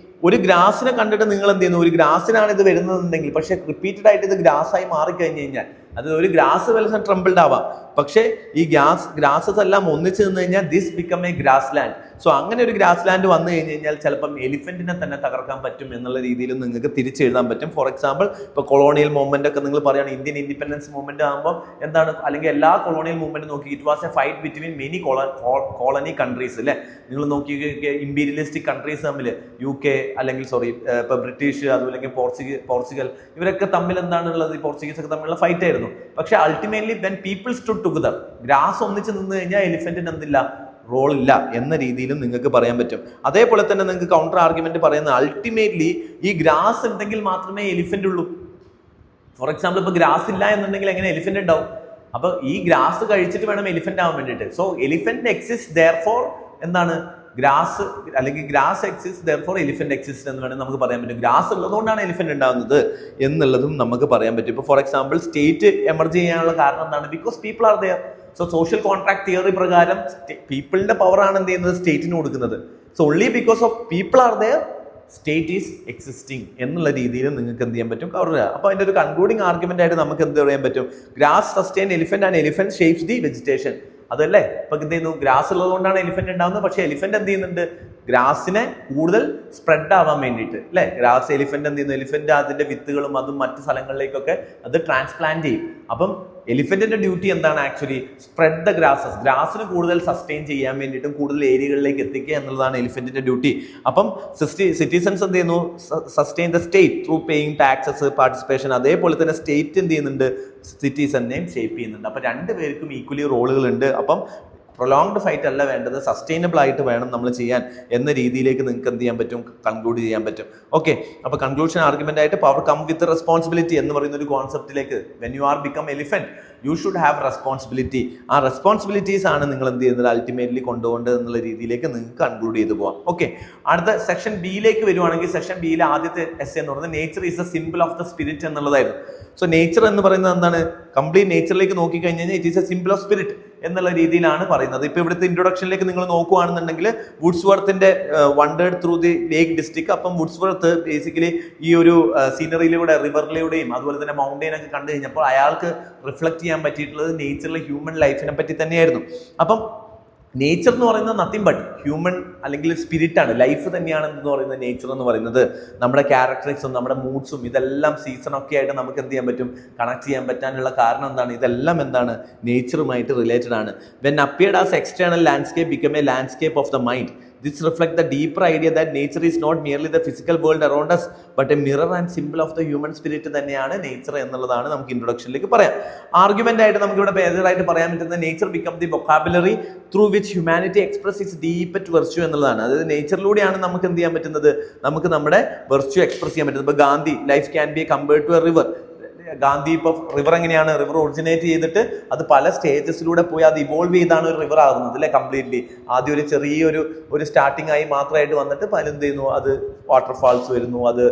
[SPEAKER 1] ഒരു ഗ്രാസിനെ കണ്ടിട്ട് നിങ്ങൾ എന്ത് ചെയ്യുന്നു, ഒരു ഗ്രാസിനാണ് ഇത് വരുന്നതെന്നുണ്ടെങ്കിൽ, പക്ഷെ റിപ്പീറ്റഡ് ആയിട്ട് ഇത് ഗ്രാസായി മാറിക്കഴിഞ്ഞ് കഴിഞ്ഞാൽ അത് ഒരു ഗ്രാസ് വലുത് ട്രംബിൾഡ് ആവാം. പക്ഷേ ഈ ഗ്രാസസ് എല്ലാം ഒന്നിച്ച് നിന്ന് കഴിഞ്ഞാൽ this become A grass land. So അങ്ങനെ ഒരു ഗ്രാസ് ലാൻഡ് വന്നു കഴിഞ്ഞ് കഴിഞ്ഞാൽ ചിലപ്പം എലിഫന്റിനെ തന്നെ തകർക്കാൻ പറ്റും എന്നുള്ള രീതിയിൽ നിങ്ങൾക്ക് തിരിച്ചെഴുതാൻ പറ്റും. ഫോർ എക്സാമ്പിൾ ഇപ്പോൾ കൊളോണിയൽ മൂവ്മെന്റ് ഒക്കെ നിങ്ങൾ പറയുകയാണ്, ഇന്ത്യൻ ഇൻഡിപെൻഡൻസ് മൂവ്മെന്റ് ആകുമ്പോൾ എന്താണ്, അല്ലെങ്കിൽ എല്ലാ കൊളോണിയൽ മൂവ്മെന്റ് നോക്കി it was A fight between many colony countries അല്ലേ. നിങ്ങൾ നോക്കി ഇമ്പീരിയലിസ്റ്റിക് കൺട്രീസ് തമ്മിൽ UK അല്ലെങ്കിൽ ഇപ്പൊ ബ്രിട്ടീഷ് അതുപോലെ പോർച്ചുഗൽ ഇവരൊക്കെ തമ്മിൽ എന്താണുള്ളത്, ഈ പോർച്ചുഗീസ് ഒക്കെ തമ്മിലുള്ള ഫൈറ്റ് ആയിരുന്നു. പക്ഷെ ultimately when people stood together, grass ഒന്നിച്ച് നിന്ന് കഴിഞ്ഞാൽ എലിഫന്റിന് എന്തില്ല, റോൾ ഇല്ല എന്ന രീതിയിലും നിങ്ങൾക്ക് പറയാൻ പറ്റും. അതേപോലെ തന്നെ നിങ്ങൾക്ക് കൗണ്ടർ ആർഗ്യുമെന്റ് പറയുന്നത് അൾട്ടിമേറ്റ്ലി ഈ ഗ്രാസ് ഉണ്ടെങ്കിൽ മാത്രമേ എലിഫന്റ് ഉള്ളൂ. ഫോർ എക്സാമ്പിൾ ഇപ്പൊ ഗ്രാസ് ഇല്ല എന്നുണ്ടെങ്കിൽ എങ്ങനെ എലിഫന്റ് ഉണ്ടാവും? അപ്പൊ ഈ ഗ്രാസ് കഴിച്ചിട്ട് വേണം എലിഫന്റ് ആവാൻ വേണ്ടിയിട്ട്. സോ എലിഫന്റ് എക്സിസ്റ്റ് ദെയർഫോർ എന്താണ് ഗ്രാസ് അല്ലെങ്കിൽ grass exist therefore elephant exist എന്ന് വേണമെങ്കിൽ നമുക്ക് പറയാൻ പറ്റും. ഗ്രാസ് ഉള്ളതുകൊണ്ടാണ് എലിഫന്റ് ഉണ്ടാകുന്നത് എന്നുള്ളതും നമുക്ക് പറയാൻ പറ്റും. ഇപ്പോൾ ഫോർ എക്സാമ്പിൾ സ്റ്റേറ്റ് എമർജ് ചെയ്യാനുള്ള കാരണം എന്താണ്? Because people are there. So social contract theory പ്രകാരം പീപ്പിളിന്റെ പവർ ആണ് എന്ത് ചെയ്യുന്നത്? സ്റ്റേറ്റിന് കൊടുക്കുന്നത്. So only because of people are there state is existing എന്നുള്ള രീതിയിൽ നിങ്ങൾക്ക് എന്ത് ചെയ്യാൻ പറ്റും? കവർ ചെയ്യുക. അപ്പോൾ അതിൻ്റെ ഒരു കൺക്ലൂഡിങ് ആർഗ്യുമെന്റ് ആയിട്ട് നമുക്ക് എന്ത് പറയാൻ പറ്റും? Grass sustain elephant and elephant shapes the vegetation. അതല്ലേ ഇപ്പൊ എന്ത് ചെയ്യുന്നു? ഗ്രാസ് ഉള്ളതുകൊണ്ടാണ് എലിഫന്റ് ഉണ്ടാകുന്നത്. പക്ഷേ എലിഫന്റ് എന്ത് ചെയ്യുന്നുണ്ട്? ഗ്രാസിനെ കൂടുതൽ സ്പ്രെഡ് ആവാൻ വേണ്ടിയിട്ട് അല്ലെ? ഗ്രാസ് എലിഫന്റ് എന്ത് ചെയ്യുന്നു? എലിഫന്റ് അതിന്റെ വിത്തുകളും അതും മറ്റു സ്ഥലങ്ങളിലേക്കൊക്കെ അത് ട്രാൻസ്പ്ലാന്റ് ചെയ്യും. അപ്പം എലിഫന്റിന്റെ ഡ്യൂട്ടി എന്താണ്? Actually spread the grasses. ഗ്രാസിന് കൂടുതൽ സസ്റ്റെയിൻ ചെയ്യാൻ വേണ്ടിയിട്ടും കൂടുതൽ ഏരിയകളിലേക്ക് എത്തിക്കുക എന്നുള്ളതാണ് എലിഫന്റിന്റെ ഡ്യൂട്ടി. അപ്പം സിറ്റിസൺസ് എന്ത് ചെയ്യുന്നു? Sustain the state through paying taxes, participation. അതേപോലെ തന്നെ സ്റ്റേറ്റ് എന്ത് ചെയ്യുന്നുണ്ട്? സിറ്റിസനെയും ഷേപ്പ് ചെയ്യുന്നുണ്ട്. അപ്പൊ രണ്ടുപേർക്കും ഈക്വലി റോളുകൾ ഉണ്ട്. അപ്പം പ്രൊലോങ്ഡ് ഫൈറ്റ് അല്ല വേണ്ടത്, സസ്റ്റൈനബിൾ ആയിട്ട് വേണം നമ്മൾ ചെയ്യാൻ എന്ന രീതിയിലേക്ക് നിങ്ങൾക്ക് എന്ത് ചെയ്യാൻ പറ്റും? കൺക്ലൂഡ് ചെയ്യാൻ പറ്റും. ഓക്കെ, അപ്പോൾ കൺക്ലൂഷൻ ആർഗ്യുമെന്റ് ആയിട്ട് പവർ കം വിത്ത് റെസ്പോൺസിബിലിറ്റി എന്ന് പറയുന്ന ഒരു കോൺസെപ്റ്റിലേക്ക് when you are become elephant you should have responsibility. ആ റെസ്പോൺസിബിലിറ്റീസ് ആണ് നിങ്ങൾ എന്ത് ചെയ്യുന്നത്? അൾട്ടിമേറ്റ്ലി കൊണ്ടുപോകേണ്ടത് എന്നുള്ള രീതിയിലേക്ക് നിങ്ങൾക്ക് കൺക്ലൂഡ് ചെയ്ത് പോകാം. ഓക്കെ, അടുത്ത സെക്ഷൻ ബിയിലേക്ക് വരുവാണെങ്കിൽ സെക്ഷൻ ബിയിലെ ആദ്യത്തെ എസ് എന്ന് പറയുന്നത് nature is a simple of the spirit എന്നുള്ളതായിരുന്നു. സോ നേച്ചർ എന്ന് പറയുന്നത് എന്താണ്? കംപ്ലീറ്റ് നേച്ചറിലേക്ക് നോക്കിക്കഴിഞ്ഞ് കഴിഞ്ഞാൽ it is a simple of spirit എന്നുള്ള രീതിയിലാണ് പറയുന്നത്. ഇപ്പൊ ഇവിടുത്തെ ഇൻട്രൊഡക്ഷനിലേക്ക് നിങ്ങൾ നോക്കുകയാണെന്നുണ്ടെങ്കിൽ വുഡ്സ്വർത്തിന്റെ wandered through the Lake District. അപ്പം വുഡ്സ്വർത്ത് ബേസിക്കലി ഈ ഒരു സീനറിയിലൂടെ റിവറിലൂടെയും അതുപോലെ തന്നെ മൗണ്ടെയിൻ ഒക്കെ കണ്ടു കഴിഞ്ഞപ്പോൾ അയാൾക്ക് റിഫ്ലക്ട് ചെയ്യാൻ പറ്റിയിട്ടുള്ളത് നേച്ചറിലെ ഹ്യൂമൻ ലൈഫിനെ പറ്റി തന്നെയായിരുന്നു. അപ്പം നേച്ചർ എന്ന് പറയുന്നത് നത്തിങ് ബട്ട് ഹ്യൂമൻ അല്ലെങ്കിൽ സ്പിരിറ്റ് ആണ്, ലൈഫ് തന്നെയാണ് എന്ന് പറയുന്നത് നേച്ചർ എന്ന് പറയുന്നത്. നമ്മുടെ ക്യാരക്ടറിക്സും നമ്മുടെ മൂഡ്സും ഇതെല്ലാം സീസണൊക്കെ ആയിട്ട് നമുക്ക് എന്ത് ചെയ്യാൻ പറ്റും? കണക്ട് ചെയ്യാൻ പറ്റാനുള്ള കാരണം എന്താണ്? ഇതെല്ലാം എന്താണ്? നേച്ചറുമായിട്ട് റിലേറ്റഡ് ആണ്. When appeared as external landscape become A landscape of the mind. This reflects the deeper idea that nature is not merely the physical world around us but a mirror and symbol of the human spirit തന്നെയാണ് nature എന്നുള്ളതാണ് നമുക്ക് ഇൻട്രൊഡക്ഷനിലേക്ക് പറയാം. Argument ആയിട്ട് നമുക്ക് ഇവിടെ പേജറായിട്ട് പറയാൻ പറ്റുന്ന nature become the vocabulary through which humanity express it's deepest virtue എന്നുള്ളതാണ്. അതായത് നേച്ചറിലൂടെയാണ് നമുക്ക് എന്ത് ചെയ്യാൻ പറ്റുന്നത്? നമുക്ക് നമ്മുടെ വെർച്യൂ എക്സ്പ്രസ് ചെയ്യാൻ പറ്റുന്നത്. ഇപ്പോൾ Gandhi life can be compared to a river. Gandhi ഇപ്പോൾ റിവർ എങ്ങനെയാണ്? റിവർ ഒറിജിനേറ്റ് ചെയ്തിട്ട് അത് പല സ്റ്റേജസിലൂടെ പോയി അത് ഇവോൾവ് ചെയ്താണ് ഒരു റിവർ ആകുന്നത് അല്ലെ? കംപ്ലീറ്റ്ലി ആദ്യം ഒരു ചെറിയൊരു സ്റ്റാർട്ടിംഗ് ആയി മാത്രമായിട്ട് വന്നിട്ട് പലന്ത് ചെയ്യുന്നു, അത് വാട്ടർഫാൾസ് വരുന്നു, അത്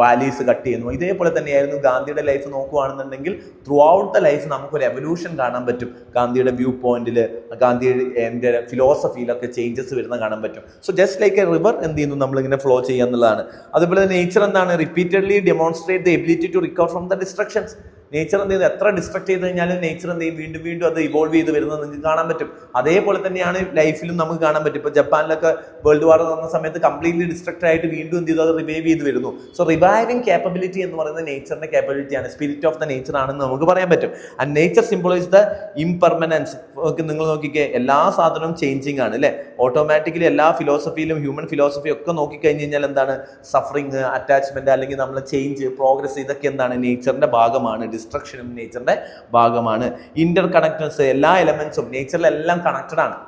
[SPEAKER 1] വാലീസ് കട്ട് ചെയ്യുന്നു. ഇതേപോലെ തന്നെയായിരുന്നു ഗാന്ധിയുടെ ലൈഫ് നോക്കുകയാണെന്നുണ്ടെങ്കിൽ ത്രൂ ഔട്ട് ദ ലൈഫ് നമുക്കൊരു എവല്യൂഷൻ കാണാൻ പറ്റും. ഗാന്ധിയുടെ വ്യൂ പോയിന്റിൽ, ഗാന്ധിയുടെ ഫിലോസഫിയിലൊക്കെ ചേഞ്ചസ് വരുന്ന കാണാൻ പറ്റും. So just like a river എന്ത് ചെയ്യുന്നു? നമ്മളിങ്ങനെ ഫ്ലോ ചെയ്യുക എന്നുള്ളതാണ്. അതുപോലെ നേച്ചർ എന്താണ്? Repeatedly demonstrate the ability to recover from the destructions. Nature എന്ത് ചെയ്യുന്നത്? എത്ര ഡിസ്ട്രക്ട് ചെയ്ത് കഴിഞ്ഞാലും നേച്ചർ എന്ത് ചെയ്യും? വീണ്ടും വീണ്ടും അത് ഇവോൾവ് ചെയ്ത് വരുന്നത് നിങ്ങൾക്ക് കാണാൻ പറ്റും. അതേപോലെ തന്നെയാണ് ലൈഫിലും നമുക്ക് കാണാൻ പറ്റും. ഇപ്പോൾ ജപ്പാനിലൊക്കെ വേൾഡ് വാർ നടന്ന സമയത്ത് കംപ്ലീറ്റ്ലി ഡിസ്ട്രക്ട് ആയിട്ട് വീണ്ടും എന്ത് ചെയ്തു? അത് റിവൈവ് ചെയ്ത് വരുന്നു. സോ റിവൈവിംഗ് കേപ്പബിലിറ്റി എന്ന് പറയുന്നത് നേച്ചറിന്റെ കേപ്പബിലിറ്റിയാണ്, സ്പിരിറ്റ് ഓഫ് ദ നേച്ചർ ആണെന്ന് നമുക്ക് പറയാൻ പറ്റും. And nature symbolise the impermanence. നിങ്ങൾ നോക്കിക്കേ, എല്ലാ സാധനവും ചേഞ്ചിങ് ആണ് അല്ലെ? ഓട്ടോമാറ്റിക്കലി എല്ലാ ഫിലോസഫിയിലും ഹ്യൂമൻ ഫിലോസഫി ഒക്കെ നോക്കിക്കഴിഞ്ഞ് കഴിഞ്ഞാൽ എന്താണ്? സഫറിങ്, അറ്റാച്ച്മെന്റ് അല്ലെങ്കിൽ നമ്മളെ ചേഞ്ച്, പ്രോഗ്രസ്, ഇതൊക്കെ എന്താണ്? നേച്ചറിന്റെ ഭാഗമാണ്. ഡിസ്ട്രക്ഷനും നേച്ചറിന്റെ ഭാഗമാണ്. ഇന്റർ കണക്റ്റഡ്നെസ്, എല്ലാ എലമെന്റ്സും നേച്ചറിലെല്ലാം കണക്റ്റഡ് ആണ്,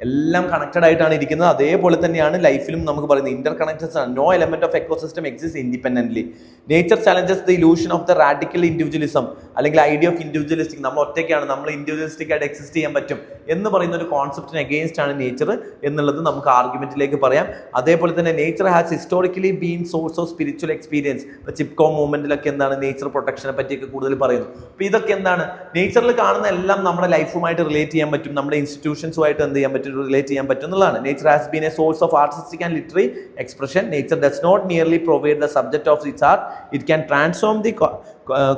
[SPEAKER 1] എല്ലാം കണക്റ്റഡ് ആയിട്ടാണ് ഇരിക്കുന്നത്. അതേപോലെ തന്നെയാണ് ലൈഫിലും നമുക്ക് പറയുന്നത് ഇന്റർ കണക്റ്റഡ് ആണ്. No element of ecosystem exist independently. Nature challenges the illusion of the radical individualism അല്ലെങ്കിൽ ഐഡിയ ഓഫ് ഇൻഡിവിജ്വലിസ്റ്റിക്. നമ്മൾ ഒറ്റയ്ക്കാണ്, നമ്മൾ ഇൻഡിവിജ്വലിസ്റ്റിക് ആയിട്ട് എക്സിസ്റ്റ് ചെയ്യാൻ പറ്റും എന്ന് പറയുന്ന ഒരു കോൺസെപ്റ്റിന് അഗെയിൻസ്റ്റ് ആണ് നേച്ചർ എന്നുള്ളത് നമുക്ക് ആർഗ്യുമെന്റിലേക്ക് പറയാം. അതേപോലെ തന്നെ nature has historically been source of spiritual experience. ഇപ്പോൾ ചിപ്കോ മൂവ്മെന്റിലൊക്കെ എന്താണ്? നേച്ചർ പ്രൊട്ടക്ഷനെ പറ്റിയൊക്കെ കൂടുതൽ പറയുന്നു. അപ്പോൾ ഇതൊക്കെ എന്താണ്? നേച്ചറിൽ കാണുന്ന എല്ലാം നമ്മുടെ ലൈഫുമായിട്ട് റിലേറ്റ് ചെയ്യാൻ പറ്റും, നമ്മുടെ ഇൻസ്റ്റിറ്റ്യൂഷൻസുമായിട്ട് എന്ത് ചെയ്യാൻ പറ്റും? റിലേറ്റ് ചെയ്യാൻ പറ്റും എന്നുള്ളതാണ്. Nature has been a source of artistic and literary expression. Nature does not merely provide the subject of its art, it can transform the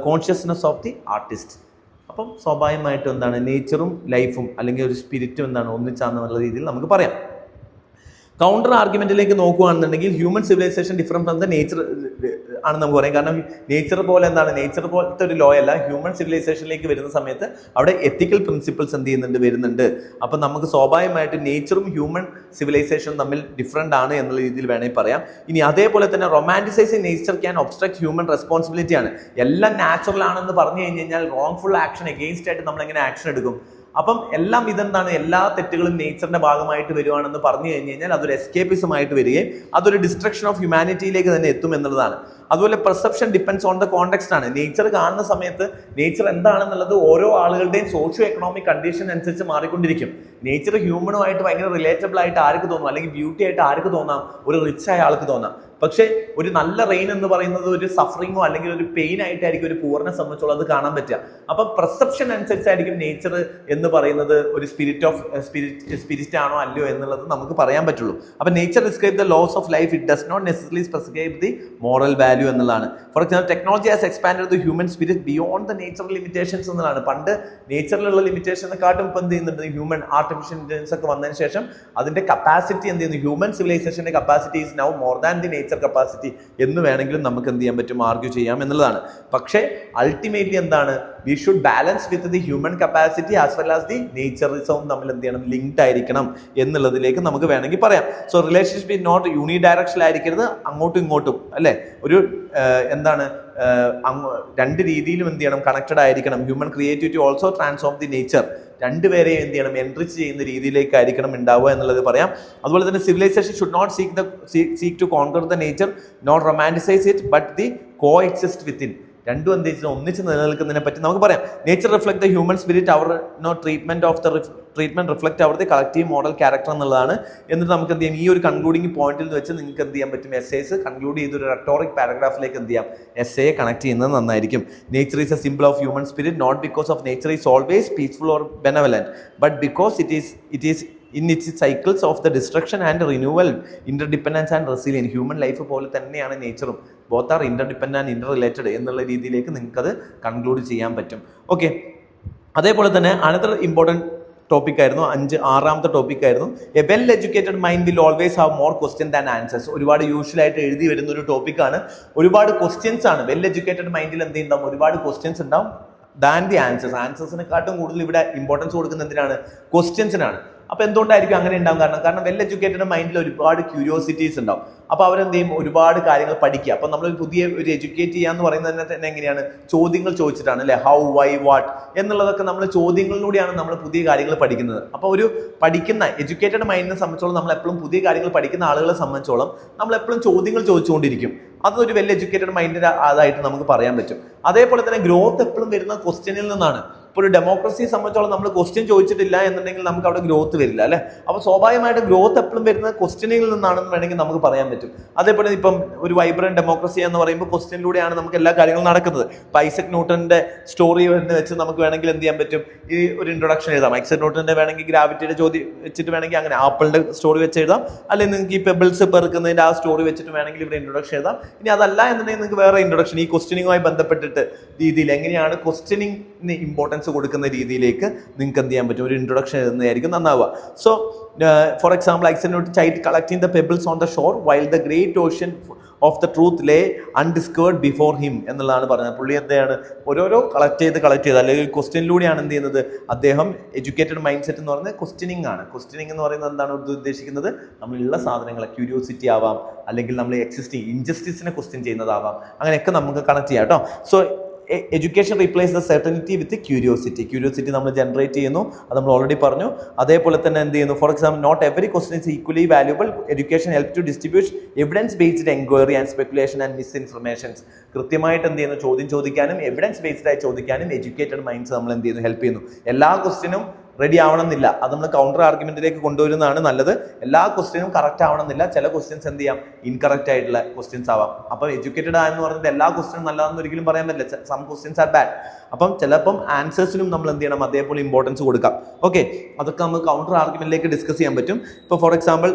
[SPEAKER 1] consciousness of the artist. അപ്പം സ്വാഭാവികമായിട്ടും എന്താണ്? നേച്ചറും ലൈഫും അല്ലെങ്കിൽ ഒരു സ്പിരിറ്റും എന്താണ്? ഒന്നിച്ചാന്നുള്ള രീതിയിൽ നമുക്ക് പറയാം. കൗണ്ടർ ആർഗ്യുമെന്റിലേക്ക് നോക്കുകയാണെന്നുണ്ടെങ്കിൽ human civilization different from the nature ആണ് നമുക്ക് പറയാം. കാരണം നേച്ചർ പോലെ എന്താണ്? നേച്ചർ പോലത്തെ ഒരു ലോ അല്ല. ഹ്യൂമൻ സിവിലൈസേഷനിലേക്ക് വരുന്ന സമയത്ത് അവിടെ എത്തിക്കൽ പ്രിൻസിപ്പിൾസ് എന്ത് ചെയ്യുന്നുണ്ട്? വരുന്നുണ്ട്. അപ്പം നമുക്ക് സ്വാഭാവികമായിട്ട് നേച്ചറും ഹ്യൂമൻ സിവിലൈസേഷനും തമ്മിൽ ഡിഫറെന്റ് ആണ് എന്നുള്ള രീതിയിൽ വേണമെങ്കിൽ പറയാം. ഇനി അതേപോലെ തന്നെ romanticising nature can obstruct human responsibility ആണ്. എല്ലാം നാച്ചുറൽ ആണെന്ന് പറഞ്ഞു കഴിഞ്ഞ് കഴിഞ്ഞാൽ റോങ്ഫുൾ ആക്ഷൻ എഗെയിൻസ്റ്റ് ആയിട്ട് നമ്മൾ എങ്ങനെ ആക്ഷൻ എടുക്കും? അപ്പം എല്ലാം ഇതെന്താണ്? എല്ലാ തെറ്റുകളും നേച്ചറിന്റെ ഭാഗമായിട്ട് വരുവാണെന്ന് പറഞ്ഞു കഴിഞ്ഞ് കഴിഞ്ഞാൽ അതൊരു എസ്കേപ്പിസം ആയിട്ട് വരികയും അതൊരു ഡിസ്ട്രക്ഷൻ ഓഫ് ഹ്യൂമാനിറ്റിയിലേക്ക് തന്നെ എത്തും എന്നുള്ളതാണ്. അതുപോലെ perception depends on the context ആണ്. നേച്ചർ കാണുന്ന സമയത്ത് നേച്ചർ എന്താണെന്നുള്ളത് ഓരോ ആളുകളുടെയും സോഷ്യോ എക്കണോമിക് കണ്ടീഷൻ അനുസരിച്ച് മാറിക്കൊണ്ടിരിക്കും. നേച്ചർ ഹ്യൂമനുമായിട്ട് ഭയങ്കര റിലേറ്റബിൾ ആയിട്ട് ആർക്ക് തോന്നും, അല്ലെങ്കിൽ ബ്യൂട്ടി ആയിട്ട് ആർക്ക് തോന്നാം, ഒരു റിച്ച് ആയ ആൾക്ക് തോന്നാം. പക്ഷേ ഒരു നല്ല റെയിൻ എന്ന് പറയുന്നത് ഒരു സഫറിങ്ങോ അല്ലെങ്കിൽ ഒരു പെയിൻ ആയിട്ടായിരിക്കും ഒരു പൂർണ്ണ സംബന്ധിച്ചോളം അത് കാണാൻ പറ്റുക. അപ്പൊ പെർസെപ്ഷൻ അനുസരിച്ചായിരിക്കും നേച്ചർ എന്ന് പറയുന്നത് ഒരു സ്പിരിറ്റ് ആണോ അല്ലയോ എന്നുള്ളത് നമുക്ക് പറയാൻ പറ്റുള്ളൂ. അപ്പൊ nature describe the loss of life, it does not necessarily prescribe the moral value എന്നുള്ളതാണ്. For example technology has expanded the human spirit beyond the natural limitations എന്നതാണ്. പണ്ട് നേച്ചറിലുള്ള ലിമിറ്റേഷനെക്കാട്ടും ഇപ്പം എന്ത് ചെയ്യുന്നുണ്ട്, ഹ്യൂമൻ ആർട്ടിഫിഷ്യൽ ഇന്റലിജൻസ് ഒക്കെ വന്നതിന് ശേഷം അതിന്റെ കപ്പാസിറ്റി എന്ത് ചെയ്യുന്നു, ഹ്യൂമൻ സിവിലൈസേഷന്റെ capacity is now more than the nature capacity എന്ന് വേണമെങ്കിലും നമുക്ക് എന്ത് ചെയ്യാൻ പറ്റും, ആർഗ്യൂ ചെയ്യാം എന്നുള്ളതാണ്. പക്ഷേ അൾട്ടിമേറ്റ്ലി എന്താണ്, we should balance with the human capacity as well as the നേച്ചറിസവും തമ്മിൽ എന്ത് ചെയ്യണം, ലിങ്ക്ഡ് ആയിരിക്കണം എന്നുള്ളതിലേക്ക് നമുക്ക് വേണമെങ്കിൽ പറയാം. സോ റിലേഷൻഷിപ്പ് നോട്ട് യൂണി ഡയറക്ഷനിൽ ആയിരിക്കരുത്, അങ്ങോട്ടും ഇങ്ങോട്ടും അല്ലെ, ഒരു എന്താണ് രണ്ട് രീതിയിലും എന്ത് ചെയ്യണം, കണക്റ്റഡ് ആയിരിക്കണം. Human creativity also transform the nature, രണ്ടുപേരെയും എന്ത് ചെയ്യണം, എൻറിച്ച് ചെയ്യുന്ന രീതിയിലേക്കായിരിക്കണം ഉണ്ടാവുക എന്നുള്ളത് പറയാം. അതുപോലെ തന്നെ civilization should not seek to conquer the nature, not romanticize it, but the coexist within. രണ്ടും എന്ത് വെച്ചാൽ ഒന്നിച്ച് നിലനിൽക്കുന്നതിനെ പറ്റി നമുക്ക് പറയാം. Nature reflect the human spirit, our treatment reflect our the collective model character എന്നുള്ളതാണ്. എന്നിട്ട് നമുക്ക് എന്ത് ചെയ്യാം, ഈ ഒരു കൺക്ലൂഡിംഗ് പോയിന്റിൽ വെച്ച് നിങ്ങൾക്ക് എന്ത് ചെയ്യാൻ പറ്റും, എസ്സേസ് കൺക്ലൂഡ് ചെയ്തൊരു റെട്ടോറിക് പാരഗ്രാഫിലേക്ക് എന്ത് ചെയ്യാം, എസ്സേയെ കണക്ട് ചെയ്യുന്നത് നന്നായിരിക്കും. Nature is a simple of human spirit, not because of nature is always peaceful or benevolent, but because it is in its cycles of the destruction and renewal, interdependence and resilience. Human life പോലെ തന്നെയാണ് നേച്ചറും, both are interdependent and interrelated എന്നുള്ള രീതിയിലേക്ക് നിങ്ങൾക്കത് conclude ചെയ്യാൻ പറ്റും. Okay, അതേപോലെ തന്നെ അനദർ ഇമ്പോർട്ടൻറ്റ് ടോപ്പിക് ആയിരുന്നു, ആറാമത്തെ ടോപ്പിക് ആയിരുന്നു, A well educated mind will always have more question than answers. ഒരുപാട് യൂഷ്വലായിട്ട് എഴുതി വരുന്ന ഒരു ടോപ്പിക്കാണ്. ഒരുപാട് ക്വസ്റ്റ്യൻസ് ആണ്. വെൽ എഡ്യൂക്കേറ്റഡ് മൈൻഡിൽ എന്ത് ഉണ്ടാവും, ഒരുപാട് ക്വസ്റ്റ്യൻസ് ഉണ്ടാവും ദാൻ ദി ആൻസേഴ്സ്. ആൻസേഴ്സിനെക്കാട്ടും കൂടുതൽ ഇവിടെ ഇമ്പോർട്ടൻസ് കൊടുക്കുന്നത് എന്തിനാണ്, ക്വസ്റ്റ്യൻസിനാണ്. അപ്പൊ എന്തുകൊണ്ടായിരിക്കും അങ്ങനെ ഉണ്ടാവും, കാരണം വെൽ എഡ്യൂക്കേറ്റഡ് മൈൻഡിൽ ഒരുപാട് ക്യൂരിയോസിറ്റീസ് ഉണ്ടാവും. അപ്പൊ അവരെന്ത് ചെയ്യും, ഒരുപാട് കാര്യങ്ങൾ പഠിക്കുക. അപ്പൊ നമ്മൾ ഒരു എഡ്യൂക്കേറ്റ് ചെയ്യാന്ന് പറയുന്നത് തന്നെ എങ്ങനെയാണ്, ചോദ്യങ്ങൾ ചോദിച്ചിട്ടാണ് അല്ലെ, ഹൗ, വൈ, വാട്ട് എന്നുള്ളതൊക്കെ നമ്മൾ ചോദ്യങ്ങളിലൂടെയാണ് നമ്മൾ പുതിയ കാര്യങ്ങൾ പഠിക്കുന്നത്. അപ്പൊ ഒരു പഠിക്കുന്ന എഡ്യൂക്കേറ്റഡ് മൈൻഡിനെ സംബന്ധിച്ചോളം നമ്മൾ എപ്പോഴും പുതിയ കാര്യങ്ങൾ പഠിക്കുന്ന ആളുകളെ സംബന്ധിച്ചോളം നമ്മൾ എപ്പോഴും ചോദ്യങ്ങൾ ചോദിച്ചുകൊണ്ടിരിക്കും. അതൊരു വെൽ എഡ്യൂക്കേറ്റഡ് മൈൻഡിന്റെ അതായിട്ട് നമുക്ക് പറയാൻ പറ്റും. അതേപോലെ തന്നെ ഗ്രോത്ത് എപ്പോഴും വരുന്ന ക്വസ്റ്റ്യനിൽ നിന്നാണ്. ഇപ്പോൾ ഒരു ഡെമോക്രസിയെ സംബന്ധിച്ചോളം നമ്മൾ ക്വസ്റ്റ്യൻ ചോദിച്ചിട്ടില്ല എന്നുണ്ടെങ്കിൽ നമുക്ക് അവിടെ ഗ്രോത്ത് വരില്ല അല്ലെ. അപ്പോൾ സ്വാഭാവികമായിട്ട് ഗ്രോത്ത് എപ്പോഴും വരുന്നത് ക്വസ്റ്റ്യനിൽ നിന്നാണെന്ന് വേണമെങ്കിൽ നമുക്ക് പറയാൻ പറ്റും. അതേപോലെ ഇപ്പം ഒരു വൈബ്രന്റ് ഡെമോക്രസി എന്ന് പറയുമ്പോൾ ക്വസ്റ്റ്യനിലൂടെയാണ് നമുക്ക് എല്ലാ കാര്യങ്ങളും നടക്കുന്നത്. ഇപ്പം ഐസക് ന്യൂട്ടന്റെ സ്റ്റോറി എന്ന് വെച്ച് നമുക്ക് വേണമെങ്കിൽ എന്ത് ചെയ്യാൻ പറ്റും, ഈ ഒരു ഇൻട്രൊഡക്ഷൻ എഴുതാം. ഐസക് ന്യൂട്ടന്റെ വേണമെങ്കിൽ ഗ്രാവിറ്റിയുടെ ചോദ്യം വെച്ചിട്ട് വേണമെങ്കിൽ അങ്ങനെ ആപ്പിളിന്റെ സ്റ്റോറി വെച്ച് എഴുതാം, അല്ലെങ്കിൽ നിങ്ങൾക്ക് ഈ പെബിൾസ് പെറുക്കുന്നതിന്റെ ആ സ്റ്റോറി വെച്ചിട്ട് വേണമെങ്കിൽ ഇവിടെ ഇൻട്രൊഡക്ഷൻ എഴുതാം. ഇനി അതല്ല എന്നുണ്ടെങ്കിൽ നിങ്ങൾക്ക് വേറെ ഇൻട്രൊഡക്ഷൻ ഈ ക്വസ്റ്റ്യനുമായി ബന്ധപ്പെട്ടിട്ട് രീതിയിൽ എങ്ങനെയാണ് ക്വസ്റ്റ്യനിങ്ങിന് ഇമ്പോർട്ടൻസ് കൊടുക്കുന്ന രീതിയിലേക്ക് നിങ്ങൾക്ക് എന്ത് ചെയ്യാൻ പറ്റും, ഒരു ഇൻട്രൊഡക്ഷൻ എഴുതുന്നതായിരിക്കും നന്നാവുക. So for example Isaac Newton child collecting the pebbles on the shore while the great ocean of the truth lay undiscovered before him എന്നുള്ളതാണ് പറയുന്നത്. പുള്ളി എന്താണ് ഓരോരോ കളക്ട് ചെയ്ത് അല്ലെങ്കിൽ ക്വസ്റ്റ്യനിലൂടെയാണ് എന്ത് ചെയ്യുന്നത്, അദ്ദേഹം എഡ്യൂക്കേറ്റഡ് മൈൻഡ് സെറ്റ് എന്ന് പറയുന്നത് ക്വസ്റ്റ്യനിങ് ആണ്. ക്വസ്റ്റ്യനിങ് എന്ന് പറയുന്നത് എന്താണ് ഉദ്ദേശിക്കുന്നത്, നമ്മളുള്ള സാധനങ്ങളെ ക്യൂരിയോസിറ്റി ആവാം, അല്ലെങ്കിൽ നമ്മൾ എക്സിസ്റ്റിംഗ് ഇൻജസ്റ്റിസിനെ ക്വസ്റ്റ്യൻ ചെയ്യുന്നതാവാം, അങ്ങനെയൊക്കെ നമുക്ക് കണക്ട് ചെയ്യാം കേട്ടോ. So education replace the certainty with curiosity നമ്മൾ ജനറേറ്റ് ചെയ്യുന്നു, അത് നമ്മൾ ഓൾറെഡി പറഞ്ഞു. അതേപോലെ തന്നെ എന്ത് ചെയ്യുന്നു, for example not every question is equally valuable, education help to distribute evidence based enquiry and speculation and misinformations. കൃത്യമായിട്ട് എന്ത് ചെയ്യുന്നു, ചോദ്യം ചോദിക്കാനും എവിഡൻസ് ബേസ്ഡ് ആയി ചോദിക്കാനും എഡ്യൂക്കേറ്റഡ് മൈൻഡ്സ് നമ്മൾ എന്ത് ചെയ്യുന്നു, ഹെൽപ്പ് ചെയ്യുന്നു. എല്ലാ ക്വസ്റ്റ്യനും റെഡി ആവണമെന്നില്ല, അത് നമ്മൾ കൗണ്ടർ ആർഗ്യുമെന്റിലേക്ക് കൊണ്ടുവരുന്നതാണ് നല്ലത്. എല്ലാ ക്വസ്റ്റ്യനും കറക്റ്റ് ആവണമെന്നില്ല, ചില ക്വസ്റ്റ്യൻസ് എന്ത് ചെയ്യാം, ഇൻകറക്റ്റ് ആയിട്ടുള്ള ക്വസ്റ്റ്യൻസ് ആവാം. അപ്പം എഡ്യൂക്കേറ്റഡ് ആയെന്ന് പറഞ്ഞിട്ട് എല്ലാ ക്വസ്റ്റ്യനും നല്ലതാണെന്ന് ഒരിക്കലും പറയാൻ പറ്റില്ല, സം ക്വസ്റ്റ്യൻസ് ആർ ബാഡ്. അപ്പം ചിലപ്പം ആൻസേഴ്സിനും നമ്മൾ എന്ത് ചെയ്യണം, അതേപോലെ ഇമ്പോർട്ടൻസ് കൊടുക്കാം. ഓക്കെ, അതൊക്കെ നമുക്ക് കൗണ്ടർ ആർഗ്യുമെന്റിലേക്ക് ഡിസ്കസ് ചെയ്യാൻ പറ്റും. ഇപ്പോൾ for example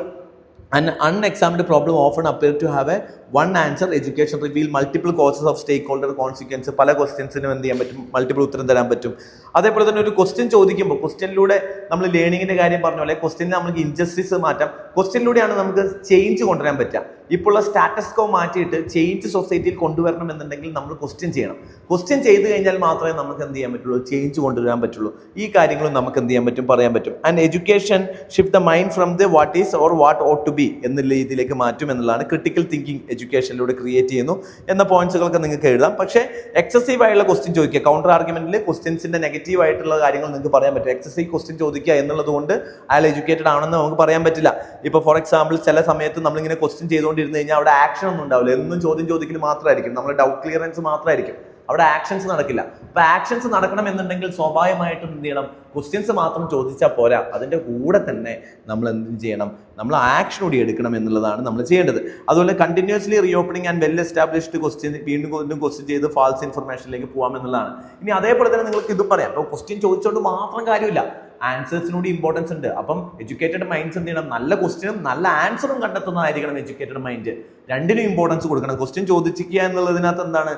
[SPEAKER 1] an unexamined problem often appear to have a one answer. Education reveal multiple causes of stakeholder consequence. പല ക്വസ്റ്റ്യൻസിനും എന്ത് ചെയ്യാൻ പറ്റും, മൾട്ടിപ്പിൾ ഉത്തരം തരാൻ പറ്റും. അതേപോലെ തന്നെ ഒരു ക്വസ്റ്റ്യൻ ചോദിക്കുമ്പോൾ ക്വസ്റ്റ്യനിലൂടെ നമ്മൾ ലേണിങ്ങിന്റെ കാര്യം പറഞ്ഞ പോലെ ക്വസ്റ്റ്യനിൽ നമുക്ക് ഇൻജസ്റ്റിസ് മാറ്റാം. ക്വസ്റ്റ്യനിലൂടെയാണ് നമുക്ക് ചേഞ്ച് കൊണ്ടുവരാൻ പറ്റുക. ഇപ്പോൾ ഉള്ള സ്റ്റാറ്റസ് കോ മാറ്റിയിട്ട് ചേഞ്ച് സൊസൈറ്റിയിൽ കൊണ്ടുവരണം എന്നുണ്ടെങ്കിൽ നമ്മൾ ക്വസ്റ്റ്യൻ ചെയ്യണം. ക്വസ്റ്റ്യൻ ചെയ്ത് കഴിഞ്ഞാൽ മാത്രമേ നമുക്ക് എന്ത് ചെയ്യാൻ പറ്റുള്ളൂ, ചേഞ്ച് കൊണ്ടുവരാൻ പറ്റുള്ളൂ. ഈ കാര്യങ്ങളും നമുക്ക് എന്ത് ചെയ്യാൻ പറ്റും, പറയാൻ പറ്റും. And education shift the mind from the what is or what ought to be എന്നുള്ള രീതിയിലേക്ക് മാറ്റും എന്നുള്ളതാണ്. ക്രിട്ടിക്കൽ തിങ്കിങ് എഡ്യൂക്കേഷനിലൂടെ ക്രിയേറ്റ് ചെയ്യുന്നു എന്ന പോയിന്റ്സുകളൊക്കെ നിങ്ങൾക്ക് എഴുതാം. പക്ഷേ എക്സസീവ് ആയിട്ടുള്ള ക്വസ്റ്റ്യൻ ചോദിക്കുക, കൗണ്ടർ ആർഗ്യുമെന്റിൽ ക്വസ്റ്റ്യൻസിന്റെ നെഗറ്റീവ് ആയിട്ടുള്ള കാര്യങ്ങൾ നിങ്ങൾക്ക് പറയാൻ പറ്റും. എക്സസീവ് ക്വസ്റ്റ്യൻ ചോദിക്കുക എന്നുള്ളത് കൊണ്ട് അയാൾ എഡ്യൂക്കേറ്റഡ് ആണെന്ന് നമുക്ക് പറയാൻ പറ്റില്ല. ഇപ്പോൾ ഫോർ എക്സാമ്പിൾ ചില സമയത്ത് നമ്മളിങ്ങനെ ക്വസ്റ്റ്യൻ ചെയ്തുകൊണ്ടിരുന്ന് കഴിഞ്ഞാൽ അവിടെ ആക്ഷൻ ഒന്നും ഉണ്ടാവില്ല, എന്നും ചോദ്യം ചോദിക്കൽ മാത്രമായിരിക്കും, നമ്മുടെ ഡൗട്ട് ക്ലിയറൻസ് മാത്രമായിരിക്കും. അവിടെ ആക്ഷൻസ് നടക്കില്ല. അപ്പൊ ആക്ഷൻസ് നടക്കണം എന്നുണ്ടെങ്കിൽ സ്വാഭാവികമായിട്ടും എന്ത് ചെയ്യണം, ക്വസ്റ്റ്യൻസ് മാത്രം ചോദിച്ചാൽ പോരാ, അതിന്റെ കൂടെ തന്നെ നമ്മൾ എന്ത് ചെയ്യണം, നമ്മൾ ആക്ഷൻ കൂടി എടുക്കണം എന്നുള്ളതാണ് നമ്മൾ ചെയ്യേണ്ടത്. അതുപോലെ continuously re opening and well established question വീണ്ടും ക്വസ്റ്റ്യൻ ചെയ്ത് ഫാൾസ് ഇൻഫർമേഷനിലേക്ക് പോകാം എന്നുള്ളതാണ്. ഇനി അതേപോലെ തന്നെ നിങ്ങൾക്ക് ഇത് പറയാം, അപ്പോൾ ക്വസ്റ്റ്യൻ ചോദിച്ചുകൊണ്ട് മാത്രം കാര്യമില്ല, ആൻസേഴ്സിനോട് ഇമ്പോർട്ടൻസ് ഉണ്ട്. അപ്പം എഡ്യൂക്കേറ്റഡ് മൈൻഡ്സ് എന്ത് ചെയ്യണം, നല്ല ക്വസ്റ്റ്യനും നല്ല ആൻസറും കണ്ടെത്തുന്നതായിരിക്കണം എഡ്യൂക്കേറ്റഡ് മൈൻഡ്. രണ്ടിനും ഇമ്പോർട്ടൻസ് കൊടുക്കണം. ക്വസ്റ്റ്യൻ ചോദിക്കുക എന്നുള്ളതിനകത്ത് എന്താണ്,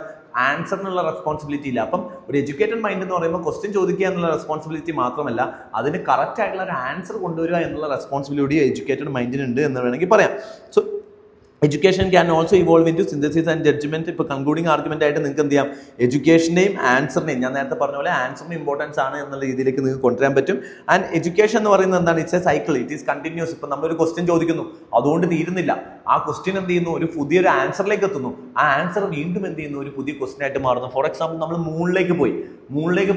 [SPEAKER 1] ആൻസറിനുള്ള റെസ്പോൺസിബിലിറ്റി ഇല്ല. അപ്പം ഒരു എഡ്യൂക്കേറ്റഡ് മൈൻഡ് എന്ന് പറയുമ്പോൾ ക്വസ്റ്റ്യൻ ചോദിക്കുക എന്നുള്ള റെസ്പോൺസിബിലിറ്റി മാത്രമല്ല, അതിന് കറക്റ്റ് ആയിട്ടുള്ള ഒരു ആൻസർ കൊണ്ടുവരിക എന്നുള്ള റെസ്പോൺസിബിലിറ്റി എഡ്യൂക്കേറ്റഡ് മൈൻഡിനുണ്ട് എന്ന് വേണമെങ്കിൽ പറയാം. So education can also evolve in to synthesis and judgment. ഇപ്പോൾ കൺക്ലൂഡിംഗ് ആർഗ്യുമെന്റ് ആയിട്ട് നിങ്ങൾക്ക് എന്ത് ചെയ്യാം, എഡ്യൂക്കേഷനെയും ആൻസറിനെയും, ഞാൻ നേരത്തെ പറഞ്ഞ പോലെ ആൻസറിന് ഇമ്പോർട്ടൻസ് ആണ് എന്നുള്ള രീതിയിലേക്ക് നിങ്ങൾക്ക് കൊണ്ടുവരാൻ പറ്റും. ആൻഡ് എഡ്യൂക്കേഷൻ എന്ന് പറയുന്നത് എന്താണ്, it's A cycle, it is continuous. ഇപ്പം നമ്മളൊരു ക്വസ്റ്റ്യൻ ചോദിക്കുന്നു, അതുകൊണ്ട് തീരുന്നില്ല. ആ ക്വസ്റ്റ്യൻ എന്ത് ചെയ്യുന്നു, ഒരു പുതിയൊരു ആൻസറിലേക്ക് എത്തുന്നു. ആ ആൻസർ വീണ്ടും എന്ത് ചെയ്യുന്നു, ഒരു പുതിയ ക്വസ്റ്റ്യൻ ആയിട്ട് മാറുന്നു. ഫോർ എക്സാമ്പിൾ, നമ്മൾ മൂണിലേക്ക്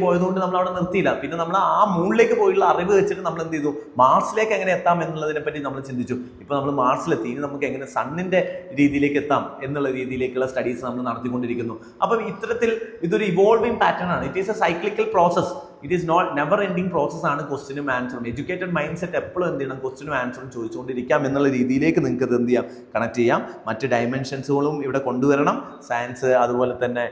[SPEAKER 1] പോയതുകൊണ്ട് നമ്മൾ അവിടെ നിർത്തിയില്ല. പിന്നെ നമ്മൾ ആ മൂണിലേക്ക് പോയുള്ള അറിവ് വെച്ചിട്ട് നമ്മൾ എന്ത് ചെയ്തു, മാർസിലേക്ക് എങ്ങനെ എത്താം എന്നുള്ളതിനെ പറ്റി നമ്മൾ ചിന്തിച്ചു. ഇപ്പൊ നമ്മൾ മാർസിലെത്തി, ഇനി നമുക്ക് എങ്ങനെ സണ്ണിന്റെ രീതിയിലേക്ക് എത്താം എന്നുള്ള രീതിയിലേക്കുള്ള സ്റ്റഡീസ് നമ്മൾ നടത്തിക്കൊണ്ടിരിക്കുന്നു. അപ്പം ഇത്തരത്തിൽ ഇതൊരു ഇവോൾവിംഗ് പാറ്റേൺ ആണ്. It is a cyclical process, it is not never ending process ആണ് ക്വസ്റ്റ്യനും ആൻസറും. എഡ്യൂക്കേറ്റഡ് മൈൻഡ് സെറ്റ് എപ്പോഴും എന്ത് ചെയ്യണം, ക്വസ്റ്റ്യനും ആൻസറും ചോദിച്ചുകൊണ്ടിരിക്കാം എന്നുള്ള രീതിയിലേക്ക് നിങ്ങൾക്ക് ഇത് എന്ത് ചെയ്യാം, കണക്ട് ചെയ്യാം. മറ്റ് ഡയമെൻഷൻസുകളും ഇവിടെ കൊണ്ടുവരണം. സയൻസ്, അതുപോലെ തന്നെ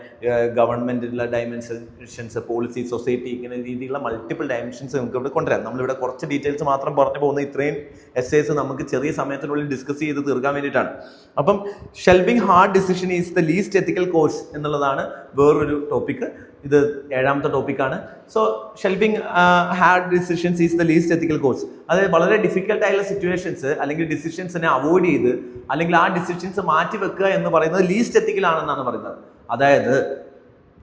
[SPEAKER 1] ഗവൺമെന്റിലുള്ള ഡയമെൻഷൻസ്, പോളിസി, സൊസൈറ്റി, ഇങ്ങനെ രീതിയിലുള്ള മൾട്ടിപ്പിൾ ഡയമെൻഷൻസ് നമുക്ക് ഇവിടെ കൊണ്ടുവരാം. നമ്മളിവിടെ കുറച്ച് ഡീറ്റെയിൽസ് മാത്രം പറഞ്ഞു പോകുന്ന ഇത്രയും എസ്സേസ് നമുക്ക് ചെറിയ സമയത്തിനുള്ളിൽ ഡിസ്കസ് ചെയ്ത് തീർക്കാൻ വേണ്ടിയിട്ടാണ്. അപ്പം shelving hard decision is the least ethical course എന്നുള്ളതാണ് വേറൊരു ടോപ്പിക്. ഇത് 7ാമത്തെ ടോപ്പിക്കാണ്. So shelving hard decisions is the least ethical course. അതായത് വളരെ ഡിഫിക്കൽട്ട് ആയിട്ടുള്ള സിറ്റുവേഷൻസ് അല്ലെങ്കിൽ ഡിസിഷൻസിനെ അവോയ്ഡ് ചെയ്ത് അല്ലെങ്കിൽ ആ ഡിസിഷൻസ് മാറ്റി വെക്കുക എന്ന് പറയുന്നത് ലീസ്റ്റ് എത്തിക്കൽ ആണെന്നാണ് പറയുന്നത്. അതായത്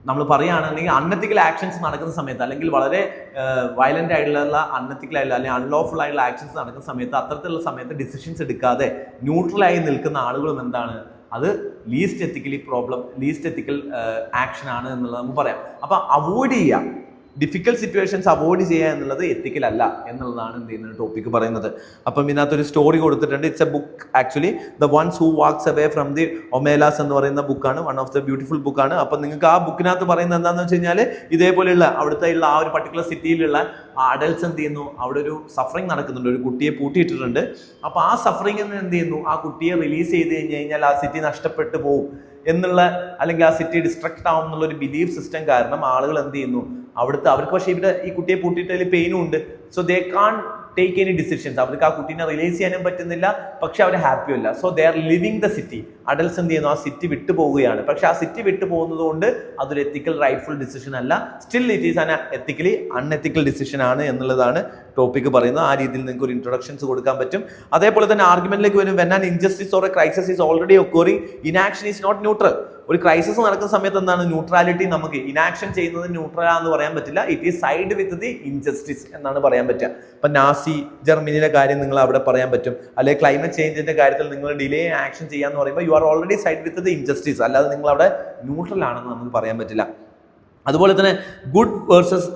[SPEAKER 1] നമ്മൾ പറയുകയാണെന്നുണ്ടെങ്കിൽ അൺഎത്തിക്കൽ ആക്ഷൻസ് നടക്കുന്ന സമയത്ത്, അല്ലെങ്കിൽ വളരെ വയലന്റ് ആയിട്ടുള്ള അൺഎത്തിക്കൽ ആയിട്ടുള്ള അല്ലെങ്കിൽ അൺലോഫുൾ ആയിട്ടുള്ള ആക്ഷൻസ് നടക്കുന്ന സമയത്ത്, അത്തരത്തിലുള്ള സമയത്ത് ഡിസിഷൻസ് എടുക്കാതെ ന്യൂട്രലായി നിൽക്കുന്ന ആളുകളും എന്താണ്, അത് ലീസ്റ്റ് എത്തിക്കൽ ആക്ഷൻ ആണ് എന്നുള്ളത് നമുക്ക് പറയാം. അപ്പൊ അവോയ്ഡ് ചെയ്യാം, ഡിഫിക്കൽട്ട് സിറ്റുവേഷൻസ് അവോയ്ഡ് ചെയ്യുക എന്നുള്ളത് എത്തിക്കൽ അല്ല എന്നുള്ളതാണ് എന്ത് ചെയ്യുന്ന ടോപ്പിക്ക് പറയുന്നത്. അപ്പം ഇതിനകത്തൊരു സ്റ്റോറി കൊടുത്തിട്ടുണ്ട്. It's a book actually, the ones who walks away from the Omelas എന്ന് പറയുന്ന ബുക്കാണ്. വൺ ഓഫ് ദ ബ്യൂട്ടിഫുൾ ബുക്കാണ്. അപ്പം നിങ്ങൾക്ക് ആ ബുക്കിനകത്ത് പറയുന്നത് എന്താണെന്ന് വെച്ച് കഴിഞ്ഞാൽ, ഇതേപോലെയുള്ള അവിടുത്തെ ഉള്ള ആ ഒരു പർട്ടിക്കുലർ സിറ്റിയിലുള്ള അഡൽട്സ് എന്ത് ചെയ്യുന്നു, അവിടെ ഒരു സഫറിങ് നടക്കുന്നുണ്ട്, ഒരു കുട്ടിയെ പൂട്ടിയിട്ടിട്ടുണ്ട്. അപ്പോൾ ആ സഫറിങ് എന്ത് ചെയ്യുന്നു, ആ കുട്ടിയെ റിലീസ് ചെയ്ത് കഴിഞ്ഞാൽ ആ സിറ്റി നഷ്ടപ്പെട്ടു പോകും എന്നുള്ള, അല്ലെങ്കിൽ ആ സിറ്റി ഡിസ്ട്രക്ട് ആവും എന്നുള്ള ഒരു ബിലീഫ് സിസ്റ്റം കാരണം ആളുകൾ എന്ത് ചെയ്യുന്നു, അവർക്ക് പക്ഷേ ഇവിടെ ഈ കുട്ടിയെ പൂട്ടിയിട്ടതിൽ പെയിനും ഉണ്ട്. So they can't take any decisions. അവർക്ക് ആ കുട്ടീനെ റിലീസ് ചെയ്യാനും പറ്റുന്നില്ല, പക്ഷെ അവർ ഹാപ്പിയും അല്ല. So they are living the city. Adults എന്ത് ചെയ്യുന്നു, ആ സിറ്റി വിട്ടു പോവുകയാണ്. പക്ഷെ ആ സിറ്റി വിട്ടു പോകുന്നത് കൊണ്ട് അതൊരു എത്തിക്കൽ റൈറ്റ്ഫുൾ ഡിസിഷൻ അല്ല. Still it is an ethically unethical decision ആണ് എന്നുള്ളതാണ് ടോപ്പിക്ക് പറയുന്നത്. ആ രീതിയിൽ നിങ്ങൾക്ക് ഒരു ഇൻട്രൊഡക്ഷൻസ് കൊടുക്കാൻ പറ്റും. അതേപോലെ തന്നെ ആർഗ്യുമെന്റിലേക്ക് വരും. When an injustice or a crisis is already occurring, inaction is not neutral. ഒരു ക്രൈസിസ് നടക്കുന്ന സമയത്ത് എന്താണ് ന്യൂട്രാലിറ്റി, നമുക്ക് ഇനാക്ഷൻ ചെയ്യുന്നത് ന്യൂട്രൽ ആണെന്ന് പറയാൻ പറ്റില്ല. It is side with the injustice എന്നാണ് പറയാൻ പറ്റുക. ഇപ്പൊ നാസി ജർമ്മനിയുടെ കാര്യം നിങ്ങൾ അവിടെ പറയാൻ പറ്റും. അല്ലെങ്കിൽ ക്ലൈമറ്റ് ചേഞ്ചിന്റെ കാര്യത്തിൽ നിങ്ങൾ ഡിലേ ആക്ഷൻ ചെയ്യാന്ന് പറയുമ്പോൾ you are already side with the injustice, അല്ലാതെ നിങ്ങൾ അവിടെ ന്യൂട്രൽ ആണെന്ന് നമുക്ക് പറയാൻ പറ്റില്ല. അതുപോലെ തന്നെ good versus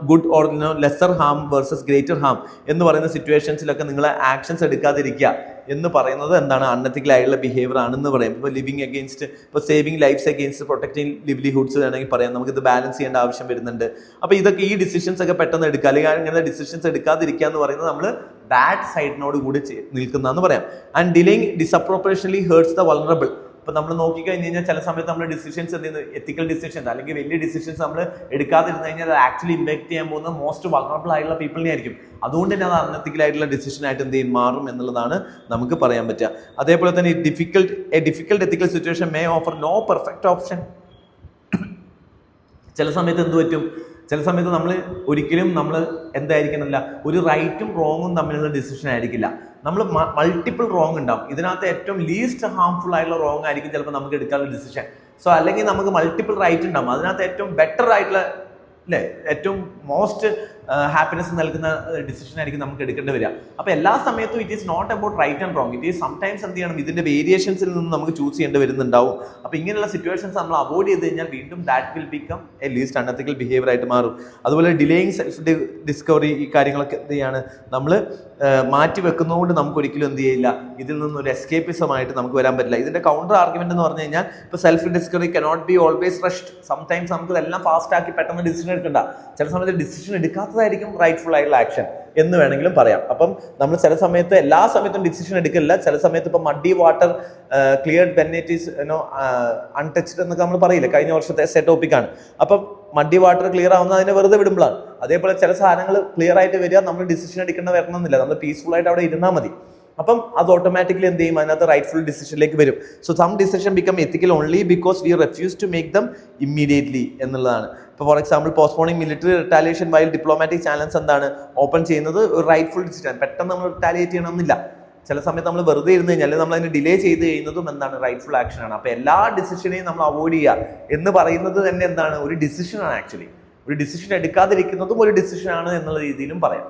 [SPEAKER 1] good or lesser harm versus greater harm എന്ന് പറയുന്ന സിറ്റുവേഷൻസിലൊക്കെ നിങ്ങൾ ആക്ഷൻസ് എടുക്കാതിരിക്കുക എന്ന് പറയുന്നത് എന്താണ്, അൺഎത്തിക്കൽ ആയിട്ടുള്ള ബിഹേവിയർ ആണെന്ന് പറയും. ഇപ്പോൾ ലിവിങ് അഗെയിൻസ്റ്റ്, ഇപ്പോൾ സേവിങ് ലൈഫ്സ് അഗെയിൻസ്റ്റ് പ്രൊട്ടക്റ്റിംഗ് ലിവ്ലിഹുഡ്സ് വേണമെങ്കിൽ പറയാം. നമുക്കിത് ബാലൻസ് ചെയ്യേണ്ട ആവശ്യം വരുന്നുണ്ട്. അപ്പോൾ ഇതൊക്കെ ഈ ഡിസിഷൻസ് ഒക്കെ പെട്ടെന്ന് എടുക്കുക, അല്ലെങ്കിൽ അങ്ങനെ ഡിസിഷൻസ് എടുക്കാതിരിക്കുക എന്ന് പറയുന്നത് നമ്മൾ ബാഡ് സൈഡിനോട് കൂടി നിൽക്കുന്നതെന്ന് പറയാം. And delaying disproportionately hurts the vulnerable. ഇപ്പൊ നമ്മൾ നോക്കിക്കഴിഞ്ഞ് കഴിഞ്ഞാൽ ചില സമയത്ത് നമ്മൾ ഡിസിഷൻസ് എന്ത് ചെയ്യുന്നു, എത്തിക്കൽ ഡിസിഷൻസ് അല്ലെങ്കിൽ വലിയ ഡിസിഷൻസ് നമ്മൾ എടുക്കാതിരുന്നു കഴിഞ്ഞാൽ അത് ആക്ച്വലി ഇമ്പാക്ട് ചെയ്യാൻ പോകുന്നത് മോസ്റ്റ് വൾണറബിൾ ആയിട്ടുള്ള പീപ്പിളിനെ ആയിരിക്കും. അതുകൊണ്ട് തന്നെ അത് അൺഎത്തിക്കൽ ആയിട്ടുള്ള ഡിസിഷൻ ആയിട്ട് എന്ത് ചെയ്യും, മാറും എന്നുള്ളതാണ് നമുക്ക് പറയാൻ പറ്റുക. അതേപോലെ തന്നെ difficult ethical situation may offer no perfect option. ചില സമയത്ത് എന്ത് പറ്റും, ചില സമയത്ത് നമ്മൾ ഒരിക്കലും നമ്മൾ എന്തായിരിക്കണമെന്നില്ല, ഒരു റൈറ്റും റോങ്ങും തമ്മിലുള്ള ഡിസിഷൻ ആയിരിക്കില്ല. നമ്മൾ മൾട്ടിപ്പിൾ റോങ് ഉണ്ടാവും. ഇതിനകത്ത് ഏറ്റവും ലീസ്റ്റ് ഹാംഫുൾ ആയിട്ടുള്ള റോങ് ആയിരിക്കും ചിലപ്പോൾ നമുക്ക് എടുക്കാനുള്ള ഡിസിഷൻ. സോ അല്ലെങ്കിൽ നമുക്ക് മൾട്ടിപ്പിൾ റൈറ്റ് ഉണ്ടാവും, അതിനകത്ത് ഏറ്റവും ബെറ്റർ ആയിട്ടുള്ള അല്ലേ, ഏറ്റവും മോസ്റ്റ് ഹാപ്പിനെസ് നൽകുന്ന ഡിസിഷൻ ആയിരിക്കും നമുക്ക് എടുക്കേണ്ടി വരിക. അപ്പോൾ എല്ലാ സമയത്തും it is not about right and wrong, it is sometimes എന്ത് ചെയ്യണം, ഇതിന്റെ വേരിയേഷൻസിൽ നിന്ന് നമുക്ക് ചൂസ് ചെയ്യേണ്ടി വരുന്നുണ്ടാവും. അപ്പോൾ ഇങ്ങനെയുള്ള സിറ്റുവേഷൻസ് നമ്മൾ അവോയ്ഡ് ചെയ്ത് കഴിഞ്ഞാൽ വീണ്ടും that will become A least unethical behaviour ആയിട്ട് മാറും. അതുപോലെ ഡിലേയിങ് സെൽഫ് ഡിസ്കവറി, ഈ കാര്യങ്ങളൊക്കെ എന്ത് ചെയ്യാണ്, നമ്മൾ മാറ്റി വെക്കുന്നതുകൊണ്ട് നമുക്ക് ഒരിക്കലും എന്ത് ചെയ്യില്ല, ഇതിൽ നിന്നൊരു എസ്കേപ്പിസമായിട്ട് നമുക്ക് വരാൻ പറ്റില്ല. ഇതിന്റെ കൗണ്ടർ ആർഗ്യുമെന്റ് എന്ന് പറഞ്ഞു കഴിഞ്ഞാൽ, ഇപ്പോൾ self discovery cannot be always rushed. Sometimes നമുക്ക് ഇതെല്ലാം ഫാസ്റ്റ് ആക്കി പെട്ടെന്ന് ഡിസിഷൻ എടുക്കണ്ട. ചില സമയത്ത് ഡിസിഷൻ എടുക്കാത്തതായിരിക്കും റൈറ്റ്ഫുൾ ആയിട്ടുള്ള ആക്ഷൻ എന്ന് വേണമെങ്കിലും പറയാം. അപ്പം നമ്മൾ ചില സമയത്ത് എല്ലാ സമയത്തും ഡിസിഷൻ എടുക്കില്ല. ചില സമയത്ത് ഇപ്പം muddy water cleared when it is untouched എന്നൊക്കെ നമ്മൾ പറയില്ല, കഴിഞ്ഞ വർഷത്തെ എസ്സേ ടോപ്പിക്കാണ്. അപ്പം മഡി വാട്ടർ ക്ലിയർ ആവുന്നത് അതിനെ വെറുതെ വിടുമ്പോഴാണ്. അതേപോലെ ചില സാധനങ്ങൾ ക്ലിയർ ആയിട്ട് വരിക, നമ്മൾ ഡിസിഷൻ എടുക്കേണ്ട വരണമെന്നില്ല, നമ്മൾ പീസ്ഫുൾ ആയിട്ട് അവിടെ ഇരുന്നാൽ മതി. അപ്പം അത് ഓട്ടോമാറ്റിക്കലി എന്ത് ചെയ്യും, അതിനകത്ത് റൈറ്റ്ഫുൾ ഡിസിഷനിലേക്ക് വരും. So some decision become ethical only because we refuse to make them immediately എന്നുള്ളതാണ്. ഇപ്പോൾ for example postponing military retaliation while diplomatic channels എന്താണ് ഓപ്പൺ ചെയ്യുന്നത് ഒരു റൈറ്റ്ഫുൾ ഡിസിഷൻ. പെട്ടെന്ന് നമ്മൾ റിട്ടാലിയേറ്റ് ചെയ്യണമെന്നില്ല. ചില സമയത്ത് നമ്മൾ വെറുതെ ഇരുന്ന് കഴിഞ്ഞാൽ അല്ലെങ്കിൽ നമ്മൾ അതിന് ഡിലേ ചെയ്ത് ചെയ്യുന്നതും എന്താണ് റൈറ്റ്ഫുൾ ആക്ഷൻ ആണ്. അപ്പോൾ എല്ലാ ഡിസിഷനെയും നമ്മൾ അവോയ്ഡ് ചെയ്യുക എന്ന് പറയുന്നത് തന്നെ എന്താണ് ഒരു ഡിസിഷനാണ്. ആക്ച്വലി ഒരു ഡിസിഷൻ എടുക്കാതിരിക്കുന്നതും ഒരു ഡിസിഷനാണ് എന്നുള്ള രീതിയിലും പറയാം.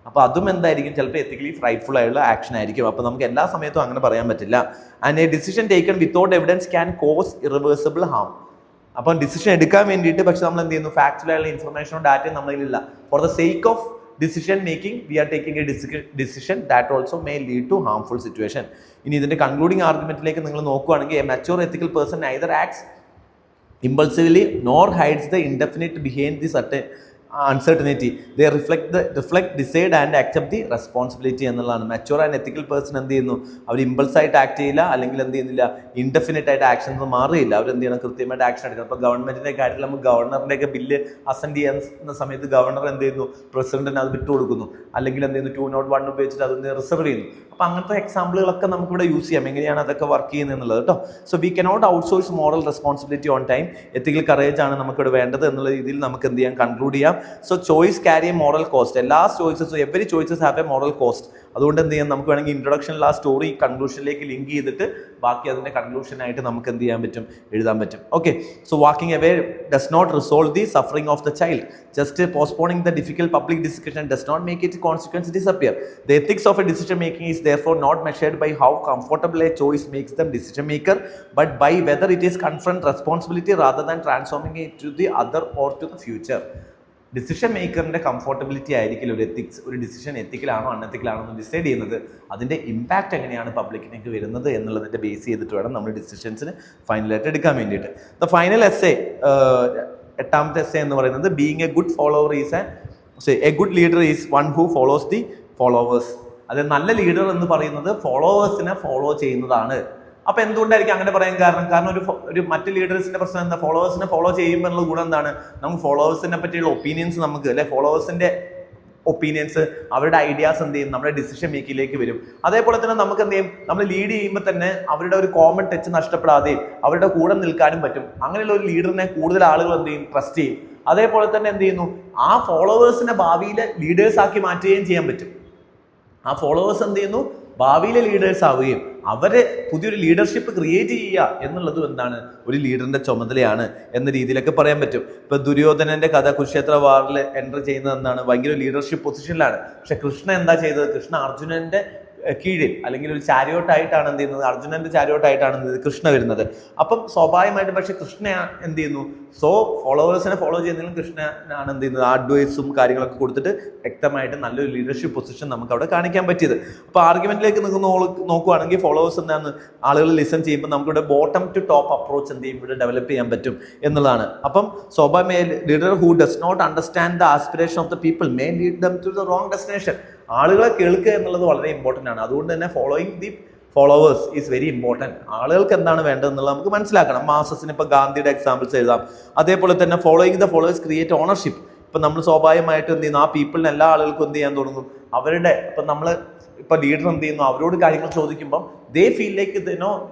[SPEAKER 1] അപ്പോൾ അതും എന്തായിരിക്കും, ചിലപ്പോൾ എത്തിക്കലി റൈറ്റ്ഫുൾ ആയിട്ടുള്ള ആക്ഷൻ ആയിരിക്കും. അപ്പോൾ നമുക്ക് എല്ലാ സമയത്തും അങ്ങനെ പറയാൻ പറ്റില്ല. And a decision taken without evidence can cause irreversible harm. അപ്പം ഡിസിഷൻ എടുക്കാൻ വേണ്ടിയിട്ട് പക്ഷെ നമ്മൾ എന്ത് ചെയ്യുന്നു, ഫാക്ച്വൽ ആയിട്ടുള്ള ഇൻഫർമേഷനോ ഡാറ്റയും നമ്മളിലില്ല. For the sake of decision making we are taking a decision that also may lead to harmful situation. ഇനി ഇതിന്റെ കൺക്ലൂഡിംഗ് ആർഗ്യുമെന്റിലേക്ക് നിങ്ങൾ നോക്കുകയാണെങ്കിൽ, A mature ethical person neither acts impulsively nor hides the indefinite behind the certain uncertainty. They reflect, decide and accept the responsibility എന്നുള്ളതാണ്. Mature and ethical person എന്ത് ചെയ്യുന്നു, അവർ impulse ആയിട്ട് act ചെയ്യില്ല, അല്ലെങ്കിൽ എന്ത് ചെയ്യുന്നില്ല, ഇൻഡെഫിനിറ്റ് ആയിട്ട് ആക്ഷൻസ് മാറിയില്ല. അവർ എന്ത് ചെയ്യണം, കൃത്യമായിട്ട് ആക്ഷൻ എടുക്കണം. ഇപ്പോൾ ഗവൺമെന്റിന്റെ കാര്യത്തിൽ നമുക്ക് ഗവർണറിന്റെ ഒക്കെ ബില്ല് അസെൻഡ് ചെയ്യുന്ന സമയത്ത് ഗവർണർ എന്ത് ചെയ്യുന്നു, പ്രസിഡന്റിന് അത് വിട്ടുകൊടുക്കുന്നു, അല്ലെങ്കിൽ എന്ത് ചെയ്യുന്നു 201 ഉപയോഗിച്ചിട്ട് അതൊന്ന് റിസർവ് ചെയ്യുന്നു. അപ്പോൾ അങ്ങനത്തെ എക്സാമ്പിളുകളൊക്കെ നമുക്കിവിടെ യൂസ് ചെയ്യാം, എങ്ങനെയാണ് അതൊക്കെ വർക്ക് ചെയ്യുന്നത് എന്നുള്ളത് കേട്ടോ. So we cannot outsource moral responsibility on time. Ethical courage ആണ് നമുക്കിവിടെ വേണ്ടത് എന്നുള്ള രീതിയിൽ നമുക്ക് എന്ത് ചെയ്യാം, കൺക്ലൂഡ് ചെയ്യാം. So choice carry a moral cost. എല്ലാ ചോയ്സസും, every choices have a moral cost. അതുകൊണ്ട് എന്ത് ചെയ്യാം, നമുക്ക് വേണമെങ്കിൽ ഇൻട്രൊഡക്ഷനിൽ ആ സ്റ്റോറി കൺക്ലൂഷനിലേക്ക് ലിങ്ക് ചെയ്തിട്ട് ബാക്കി അതിന്റെ കൺക്ലൂഷനായിട്ട് നമുക്ക് എന്ത് ചെയ്യാൻ പറ്റും, എഴുതാൻ പറ്റും. Okay, so walking away does not resolve the suffering of the child. Just postponing the difficult public discussion does not make it consequence disappear. The ethics of a decision making is therefore not measured by how comfortable a choice makes them decision maker, but by whether it is confront responsibility rather than transforming it to the other or to the future. Decision മേക്കറിന്റെ comfortability ആയിരിക്കില്ല ഒരു ethics, ഒരു decision എത്തിക്കലാണോ അൺഎത്തിക്കലാണോ എന്ന് decide ചെയ്യുന്നത്. അതിന്റെ impact എങ്ങനെയാണ് പബ്ലിക്കിലേക്ക് വരുന്നത് എന്നുള്ളതിന്റെ ബേസ് ചെയ്തിട്ട് വേണം നമ്മൾ ഡിസിഷൻസിന് ഫൈനലായിട്ട് എടുക്കാൻ വേണ്ടിയിട്ട്. ദ ഫൈനൽ എസ്സേ, 8ാമത്തെ എസ്സേ എന്ന് പറയുന്നത്, being A good follower is A good leader is one who follows the followers. അത് നല്ല ലീഡർ എന്ന് പറയുന്നത് ഫോളോവേഴ്സിനെ ഫോളോ ചെയ്യുന്നതാണ്. അപ്പൊ എന്തുകൊണ്ടായിരിക്കും അങ്ങനെ പറയാൻ കാരണം ഒരു മറ്റ് ലീഡേഴ്സിന്റെ പ്രശ്നം എന്താ, ഫോളോവേഴ്സിനെ ഫോളോ ചെയ്യുമ്പോൾ എന്നുള്ള ഗുണം എന്താണ്, നമുക്ക് ഫോളോവേഴ്സിനെ പറ്റിയുള്ള ഒപ്പീനിയൻസ് നമുക്ക് അല്ലെ, ഫോളോവേഴ്സിന്റെ ഒപ്പീനിയൻസ്, അവരുടെ ഐഡിയാസ് എന്ത് ചെയ്യും, നമ്മുടെ ഡിസിഷൻ മേക്കിങ്ങിലേക്ക് വരും. അതേപോലെ തന്നെ നമുക്ക് എന്ത് ചെയ്യും, നമ്മൾ ലീഡ് ചെയ്യുമ്പോൾ തന്നെ അവരുടെ ഒരു കോമൺ ടച്ച് നഷ്ടപ്പെടാതെയും അവരുടെ കൂടെ നിൽക്കാനും പറ്റും. അങ്ങനെയുള്ള ഒരു ലീഡറിനെ കൂടുതൽ ആളുകൾ എന്ത് ചെയ്യും, ട്രസ്റ്റ് ചെയ്യും. അതേപോലെ തന്നെ എന്ത് ചെയ്യുന്നു, ആ ഫോളോവേഴ്സിനെ ഭാവിയിലെ ലീഡേഴ്സ് ആക്കി മാറ്റുകയും ചെയ്യാൻ പറ്റും. ആ ഫോളോവേഴ്സ് എന്ത് ചെയ്യുന്നു, ഭാവിയിലെ ലീഡേഴ്സ് ആവുകയും അവരെ പുതിയൊരു ലീഡർഷിപ്പ് ക്രിയേറ്റ് ചെയ്യുക എന്നുള്ളതും എന്താണ്, ഒരു ലീഡറിന്റെ ചുമതലയാണ് എന്ന രീതിയിലൊക്കെ പറയാൻ പറ്റും. ഇപ്പൊ ദുര്യോധനന്റെ കഥ, കുരുക്ഷേത്ര വാറിൽ എൻ്റർ ചെയ്യുന്നത് എന്താണ്, ഭയങ്കര ലീഡർഷിപ്പ് പൊസിഷനിലാണ്. പക്ഷെ കൃഷ്ണ എന്താ ചെയ്തത്, കൃഷ്ണ അർജുനന്റെ കീഴിൽ അല്ലെങ്കിൽ ഒരു ചാരിയോട്ടായിട്ടാണ് എന്ത് ചെയ്യുന്നത്, അർജുനന്റെ ചാരിയോട്ടായിട്ടാണ് കൃഷ്ണ വരുന്നത്. അപ്പം സ്വാഭാവികമായിട്ടും പക്ഷെ കൃഷ്ണ എന്ത് ചെയ്യുന്നു, ഫോളോവേഴ്സിനെ ഫോളോ ചെയ്യുന്നതിലും കൃഷ്ണനാണ് എന്ത് ചെയ്യുന്നത്, അഡ്വൈസും കാര്യങ്ങളൊക്കെ കൊടുത്തിട്ട് വ്യക്തമായിട്ട് നല്ലൊരു ലീഡർഷിപ്പ് പൊസിഷൻ നമുക്ക് അവിടെ കാണിക്കാൻ പറ്റിയത്. അപ്പോൾ ആർഗ്യുമെന്റിലേക്ക് നോക്കുകയാണെങ്കിൽ ഫോളോവേഴ്സ് എന്താണ്, ആളുകൾ ലിസൺ ചെയ്യുമ്പോൾ നമുക്കിവിടെ ബോട്ടം ടു ടോപ്പ് അപ്രോച്ച് എന്ത് ചെയ്യും, ഇവിടെ ഡെവലപ്പ് ചെയ്യാൻ പറ്റും എന്നുള്ളതാണ്. അപ്പം സ്വാഭാവിക leader who does not understand the aspiration of the people may lead them to the wrong destination. ആളുകളെ കേൾക്കുക എന്നുള്ളത് വളരെ ഇമ്പോർട്ടൻ്റ് ആണ്. അതുകൊണ്ട് തന്നെ following the followers is very important. ആളുകൾക്ക് എന്താണ് വേണ്ടതെന്നുള്ളത് നമുക്ക് മനസ്സിലാക്കണം. മാസസിന് ഇപ്പോൾ ഗാന്ധിയുടെ എക്സാമ്പിൾസ് എഴുതാം. അതേപോലെ തന്നെ following the followers create ownership. ഇപ്പം നമ്മൾ സ്വാഭാവികമായിട്ട് എന്ത് ചെയ്യുന്നു, ആ പീപ്പിളിന് എല്ലാ ആളുകൾക്കും എന്ത് ചെയ്യാൻ തുടങ്ങും, അവരുടെ ഇപ്പം നമ്മൾ ഇപ്പം ലീഡർ എന്ത് ചെയ്യുന്നു, അവരോട് കാര്യങ്ങൾ ചോദിക്കുമ്പം they feel like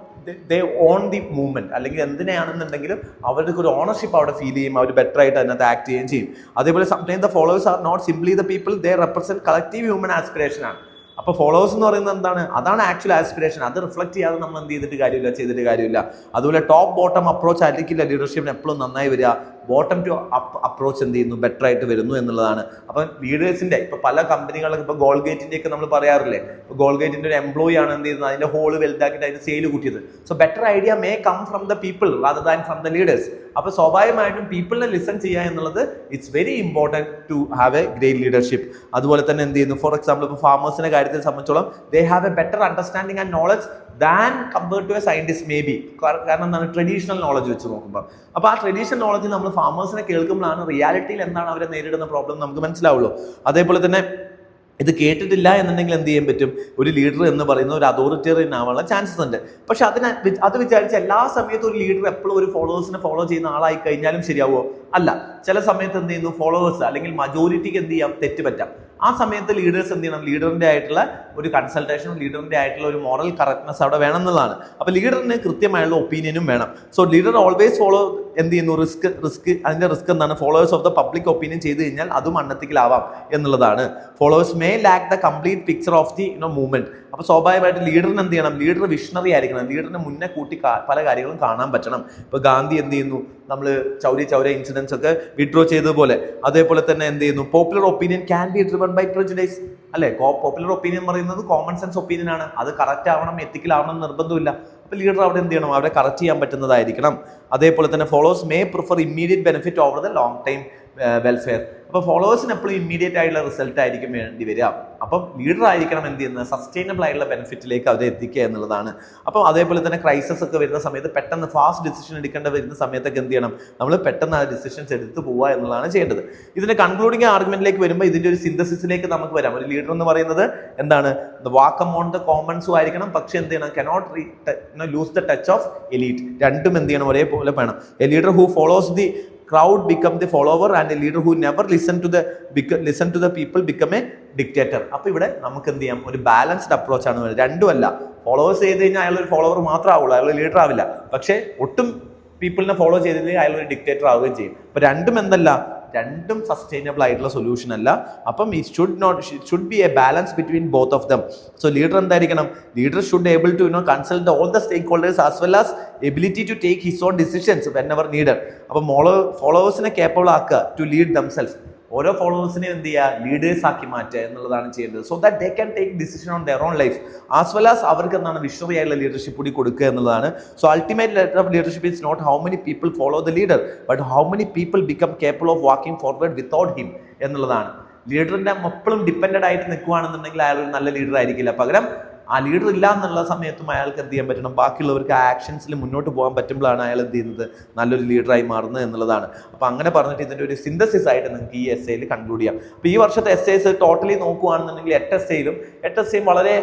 [SPEAKER 1] they on the movement, അല്ലെങ്കിൽ എന്തിനാണെന്നുണ്ടെങ്കിലും അവർക്ക് ഒരു ഓണർഷിപ്പ് അവിടെ ഫീൽ ചെയ്യും, അവർ ബെറ്റർ ആയിട്ട് അതിനകത്ത് ആക്ട് ചെയ്യുകയും ചെയ്യും. അതേപോലെ sometimes the followers are not simply the people, they represent collective human aspiration ആണ്. അപ്പോൾ ഫോളോവേഴ്സ് എന്ന് പറയുന്നത് എന്താണ്? അതാണ് ആക്ച്വൽ ആസ്പിറേഷൻ. അത് റിഫ്ലക്ട് ചെയ്യാതെ നമ്മൾ എന്ത് ചെയ്തിട്ട് കാര്യമില്ല. അതുപോലെ ടോപ്പ് ബോട്ടം അപ്രോച്ച് ആയിരിക്കില്ല ലീഡർഷിപ്പിന് എപ്പോഴും നന്നായി വരിക. ബോട്ടം ടു അപ്പ് അപ്രോച്ച് എന്ത് ചെയ്യുന്നു, ബെറ്റർ ആയിട്ട് വരുന്നു എന്നുള്ളതാണ്. അപ്പം ലീഡേഴ്സിന്റെ ഇപ്പൊ പല കമ്പനികളൊക്കെ ഇപ്പൊ ഗോൾഗേറ്റിന്റെ ഒക്കെ നമ്മൾ പറയാറില്ലേ, ഇപ്പൊ ഗോൾഗേറ്റിന്റെ ഒരു എംപ്ലോയി ആണ് എന്ത് ചെയ്യുന്നത്, അതിന്റെ ഹോള് വലുതാക്കിയിട്ട് അതിന്റെ സെയിൽ കൂട്ടിയത്. So better idea may come from the people rather than from the leaders. അപ്പൊ സ്വാഭാവികമായിട്ടും പീപ്പിളിനെ ലിസൺ ചെയ്യുക എന്നുള്ളത് it's very important to have a great leadership. അതുപോലെ തന്നെ എന്ത് ചെയ്യുന്നു, ഫോർ എക്സാമ്പിൾ ഇപ്പോൾ ഫാമേഴ്സിന്റെ കാര്യത്തിൽ സംബന്ധിച്ചോളം they have a better understanding and knowledge than compared to a scientist may be. കാരണം എന്താണ്, ട്രഡീഷണൽ നോളജ് വെച്ച് നോക്കുമ്പോൾ. അപ്പോൾ ആ ട്രഡീഷണൽ നോളജ് നമ്മൾ ഫാമേഴ്സിനെ കേൾക്കുമ്പോഴാണ് റിയാലിറ്റിയിൽ എന്താണ് അവരെ നേരിടുന്ന പ്രോബ്ലം നമുക്ക് മനസ്സിലാവുള്ളൂ. അതേപോലെ തന്നെ ഇത് കേട്ടിട്ടില്ല എന്നുണ്ടെങ്കിൽ എന്ത് ചെയ്യാൻ പറ്റും, ഒരു ലീഡർ എന്ന് പറയുന്ന ഒരു അതോറിറ്റേറിയൻ ആവാനുള്ള ചാൻസസ് ഉണ്ട്. പക്ഷെ അത് വിചാരിച്ച് എല്ലാ സമയത്തും ഒരു ലീഡർ എപ്പോഴും ഒരു ഫോളോവേഴ്സിനെ ഫോളോ ചെയ്യുന്ന ആളായി കഴിഞ്ഞാലും ശരിയാവുമോ? അല്ല. ചില സമയത്ത് എന്ത് ചെയ്യുന്നു, ഫോളോവേഴ്സ് അല്ലെങ്കിൽ മജോറിറ്റിക്ക് എന്ത് ചെയ്യാം, തെറ്റ് പറ്റാം. ആ സമയത്ത് ലീഡേഴ്സ് എന്ത് ചെയ്യണം, ലീഡറിന്റെ ആയിട്ടുള്ള ഒരു കൺസൾട്ടേഷനും ലീഡറിന്റെ ആയിട്ടുള്ള ഒരു മോറൽ കറക്റ്റ്നെസ് അവിടെ വേണം എന്നുള്ളതാണ്. അപ്പൊ ലീഡറിന് കൃത്യമായുള്ള ഒപ്പീനിയനും വേണം. സോ ലീഡർ ഓൾവേസ് ഫോളോ എന്ത് ചെയ്യുന്നു, അതിന്റെ റിസ്ക് എന്താണ്, followers of the public opinion ചെയ്ത് കഴിഞ്ഞാൽ അതും അൺഎത്തിക്കലാവാം എന്നുള്ളതാണ്. Followers may lack the complete picture of the movement. അപ്പൊ സ്വാഭാവികമായിട്ട് ലീഡറിന് എന്ത് ചെയ്യണം, ലീഡർ വിഷണറി ആയിരിക്കണം. ലീഡറിന് മുന്നേ കൂട്ടി പല കാര്യങ്ങളും കാണാൻ പറ്റണം. ഇപ്പൊ ഗാന്ധി എന്ത് ചെയ്യുന്നു, നമ്മൾ ചൗരി ഇൻസിഡൻസ് ഒക്കെ വിഡ്രോ ചെയ്തതുപോലെ. അതേപോലെ തന്നെ എന്ത് ചെയ്യുന്നു, popular opinion can be driven by prejudice അല്ലെ. പോപ്പുലർ ഒപ്പീനിയൻ പറയുന്നത് കോമൺ സെൻസ് ഒപ്പീനിയൻ ആണ്. അത് കറക്റ്റ് ആവണം, എത്തിക്കൽ ആവണം എന്ന് നിർബന്ധമില്ല. അപ്പൊ ലീഡർ അവിടെ എന്ത് ചെയ്യണം, അവിടെ കറക്റ്റ് ചെയ്യാൻ പറ്റുന്നതായിരിക്കണം. അതേപോലെ തന്നെ followers may prefer immediate benefit over the long time welfare. അപ്പോൾ ഫോളോവേഴ്സിന് എപ്പോഴും ഇമ്മീഡിയറ്റ് ആയിട്ടുള്ള റിസൾട്ട് ആയിരിക്കും വേണ്ടി വരിക. അപ്പം ലീഡർ ആയിരിക്കണം എന്ത് ചെയ്യുന്നത്, സസ്റ്റൈനബിൾ ആയിട്ടുള്ള ബെനിഫിറ്റിലേക്ക് അവരെ എത്തിക്കുക എന്നുള്ളതാണ്. അപ്പം അതേപോലെ തന്നെ ക്രൈസിസ് ഒക്കെ വരുന്ന സമയത്ത് പെട്ടെന്ന് ഫാസ്റ്റ് ഡിസിഷൻ എടുക്കേണ്ട വരുന്ന സമയത്തൊക്കെ എന്ത് ചെയ്യണം, നമ്മൾ പെട്ടെന്ന് ആ ഡിസിഷൻസ് എടുത്ത് പോവുക എന്നുള്ളതാണ് ചെയ്യേണ്ടത്. ഇതിന്റെ കൺക്ലൂഡിങ് ആർഗ്യുമെന്റിലേക്ക് വരുമ്പോൾ ഇതിന്റെ ഒരു സിന്തസിസിലേക്ക് നമുക്ക് വരാം. ഒരു ലീഡർ എന്ന് പറയുന്നത് എന്താണ്, വാക്ക് അമോൺ ദ കോമൺസും ആയിരിക്കണം. പക്ഷെ എന്ത് ചെയ്യണം, cannot lose the touch of elite. രണ്ടും എന്ത് ചെയ്യണം, ഒരേപോലെ വേണം. A leader who follows the crowd become the follower and a leader who never listen to the people become a dictator. അപ്പോൾ ഇവിടെ നമുക്ക് എന്ത് ചെയ്യാം, ഒരു ബാലൻസ്ഡ് അപ്രോച്ച് ആണ് വേണ്ടത്. രണ്ടുമല്ല, ഫോളോവേഴ്സ് ചെയ്ത് കഴിഞ്ഞാൽ അയാൾ ഒരു ഫോളോവർ മാത്രമാവുള്ളൂ, അയാൾ ലീഡർ ആവില്ല. പക്ഷേ ഒട്ടും പീപ്പിളിനെ ഫോളോ ചെയ്തില്ലെങ്കിൽ അയാൾ ഒരു ഡിക്റ്റേറ്റർ ആവുകയും ചെയ്യും. അപ്പൊ രണ്ടും സസ്റ്റൈനബിൾ ആയിട്ടുള്ള സൊല്യൂഷൻ അല്ല. അപ്പം it should be a balance between both of them. So leader എന്തായിരിക്കണം, leader should able to consult all the stakeholders as well as ability to take his own decisions whenever needed. അപ്പം ഫോളോവേഴ്സിനെ capable ആക്കുക to lead themself. ഓരോ ഫോളോവേഴ്സിനെ എന്ത് ചെയ്യുക, leaders ആക്കി മാറ്റുക എന്നുള്ളതാണ് ചെയ്യേണ്ടത്. So that they can take decision on their own life as well as അവർക്ക് എന്താണ് വിഷണറി ആയിട്ടുള്ള ലീഡർഷിപ്പ് കൂടി കൊടുക്കുക എന്നുള്ളതാണ്. So ultimate letter of leadership is not how many people follow the leader but how many people become capable of walking forward without him എന്നുള്ളതാണ്. ലീഡറിന്റെ എപ്പോഴും depended ആയിട്ട് നിൽക്കുകയാണെന്നുണ്ടെങ്കിൽ അയാൾ ഒരു നല്ല ലീഡർ ആയിരിക്കില്ല. പകരം ആ ലീഡർ ഇല്ല എന്നുള്ള സമയത്തും അയാൾക്ക് എന്ത് ചെയ്യാൻ പറ്റണം, ബാക്കിയുള്ളവർക്ക് ആ ആക്ഷൻസിൽ മുന്നോട്ട് പോകാൻ പറ്റുമ്പോഴാണ് അയാൾ എന്ത് ചെയ്യുന്നത്, നല്ലൊരു ലീഡറായി മാറുന്നത് എന്നുള്ളതാണ്. അപ്പോൾ അങ്ങനെ പറഞ്ഞിട്ട് ഇതിൻ്റെ ഒരു സിന്തസിസ് ആയിട്ട് നിങ്ങൾക്ക് ഈ എസ്സേയിൽ കൺക്ലൂഡ് ചെയ്യാം. അപ്പോൾ ഈ വർഷത്തെ എസ്സേസ് ടോട്ടലി നോക്കുകയാണെന്നുണ്ടെങ്കിൽ 8 എസ്സേയും വളരെ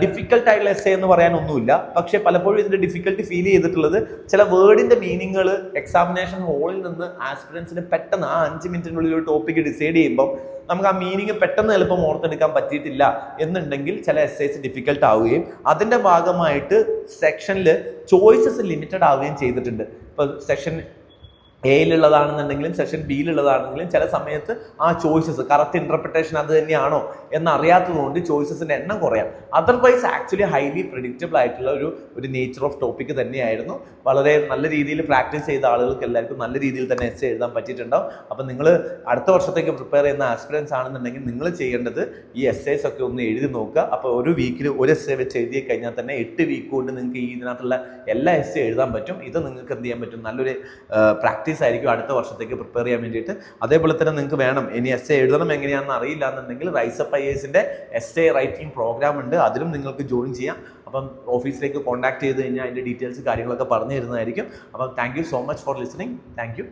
[SPEAKER 1] ഡിഫിക്കൽട്ട് ആയിട്ടുള്ള എസ്സേ എന്ന് പറയാനൊന്നുമില്ല. പക്ഷേ പലപ്പോഴും ഇതിൻ്റെ ഡിഫിക്കൽട്ടി ഫീൽ ചെയ്തിട്ടുള്ളത് ചില വേർഡിൻ്റെ മീനിങ്ങുകൾ എക്സാമിനേഷൻ ഹോളിൽ നിന്ന് ആസ്പിറൻസിന് പെട്ടെന്ന് ആ 5 മിനിറ്റിനുള്ളിൽ ഒരു ടോപ്പിക്ക് ഡിസൈഡ് ചെയ്യുമ്പോൾ നമുക്ക് ആ മീനിങ് പെട്ടെന്ന് എളുപ്പം ഓർത്തെടുക്കാൻ പറ്റിയിട്ടില്ല എന്നുണ്ടെങ്കിൽ ചില എസ്സേസ് ഡിഫിക്കൽട്ട് ആവുകയും അതിൻ്റെ ഭാഗമായിട്ട് സെക്ഷനിൽ ചോയ്സസ് ലിമിറ്റഡ് ആവുകയും ചെയ്തിട്ടുണ്ട്. ഇപ്പോൾ സെക്ഷൻ എയിലുള്ളതാണെന്നുണ്ടെങ്കിലും സെക്ഷൻ ബിയിലുള്ളതാണെങ്കിലും ചില സമയത്ത് ആ ചോയ്സസ് കറക്റ്റ് ഇന്റർപ്രിട്ടേഷൻ അത് തന്നെയാണോ എന്നറിയാത്തതുകൊണ്ട് ചോയ്സസിന്റെ എണ്ണം കുറയാം. അതർവൈസ് ആക്ച്വലി ഹൈലി പ്രെഡിക്റ്റബിൾ ആയിട്ടുള്ള ഒരു നേച്ചർ ഓഫ് ടോപ്പിക് തന്നെയായിരുന്നു. വളരെ നല്ല രീതിയിൽ പ്രാക്ടീസ് ചെയ്ത ആളുകൾക്ക് എല്ലാവർക്കും നല്ല രീതിയിൽ തന്നെ എസ്സേ എഴുതാൻ പറ്റിയിട്ടുണ്ടാവും. അപ്പം നിങ്ങൾ അടുത്ത വർഷത്തേക്ക് പ്രിപ്പയർ ചെയ്യുന്ന ആസ്പിറൻസ് ആണെന്നുണ്ടെങ്കിൽ നിങ്ങൾ ചെയ്യേണ്ടത് ഈ എസ്സേസ് ഒക്കെ ഒന്ന് എഴുതി നോക്കുക. അപ്പോൾ ഒരു വീക്കിൽ ഒരു എസ്സേ വെച്ച് എഴുതി കഴിഞ്ഞാൽ തന്നെ 8 വീക്ക് കൊണ്ട് നിങ്ങൾക്ക് ഇതിനകത്തുള്ള എല്ലാ എസ്സേ എഴുതാൻ പറ്റും. ഇത് നിങ്ങൾക്ക് എന്ത് ചെയ്യാൻ പറ്റും, നല്ലൊരു പ്രാക്ടീസ് ആയിരിക്കും അടുത്ത വർഷത്തേക്ക് പ്രിപ്പയർ ചെയ്യാൻ വേണ്ടിയിട്ട്. അതേപോലെ തന്നെ നിങ്ങൾക്ക് വേണം ഇനി എസ്സേ എഴുതണം എങ്ങനെയാണെന്ന് അറിയില്ല എന്നുണ്ടെങ്കിൽ റൈസപ്പ് IASന്റെ എസ്സേ റൈറ്റിംഗ് പ്രോഗ്രാം ഉണ്ട്, അതിലും നിങ്ങൾക്ക് ജോയിൻ ചെയ്യാം. അപ്പം ഓഫീസിലേക്ക് കോൺടാക്ട് ചെയ്ത് കഴിഞ്ഞാൽ അതിൻ്റെ ഡീറ്റെയിൽസ് കാര്യങ്ങളൊക്കെ പറഞ്ഞു തരുന്നതായിരിക്കും. അപ്പം thank you so much for listening. Thank you.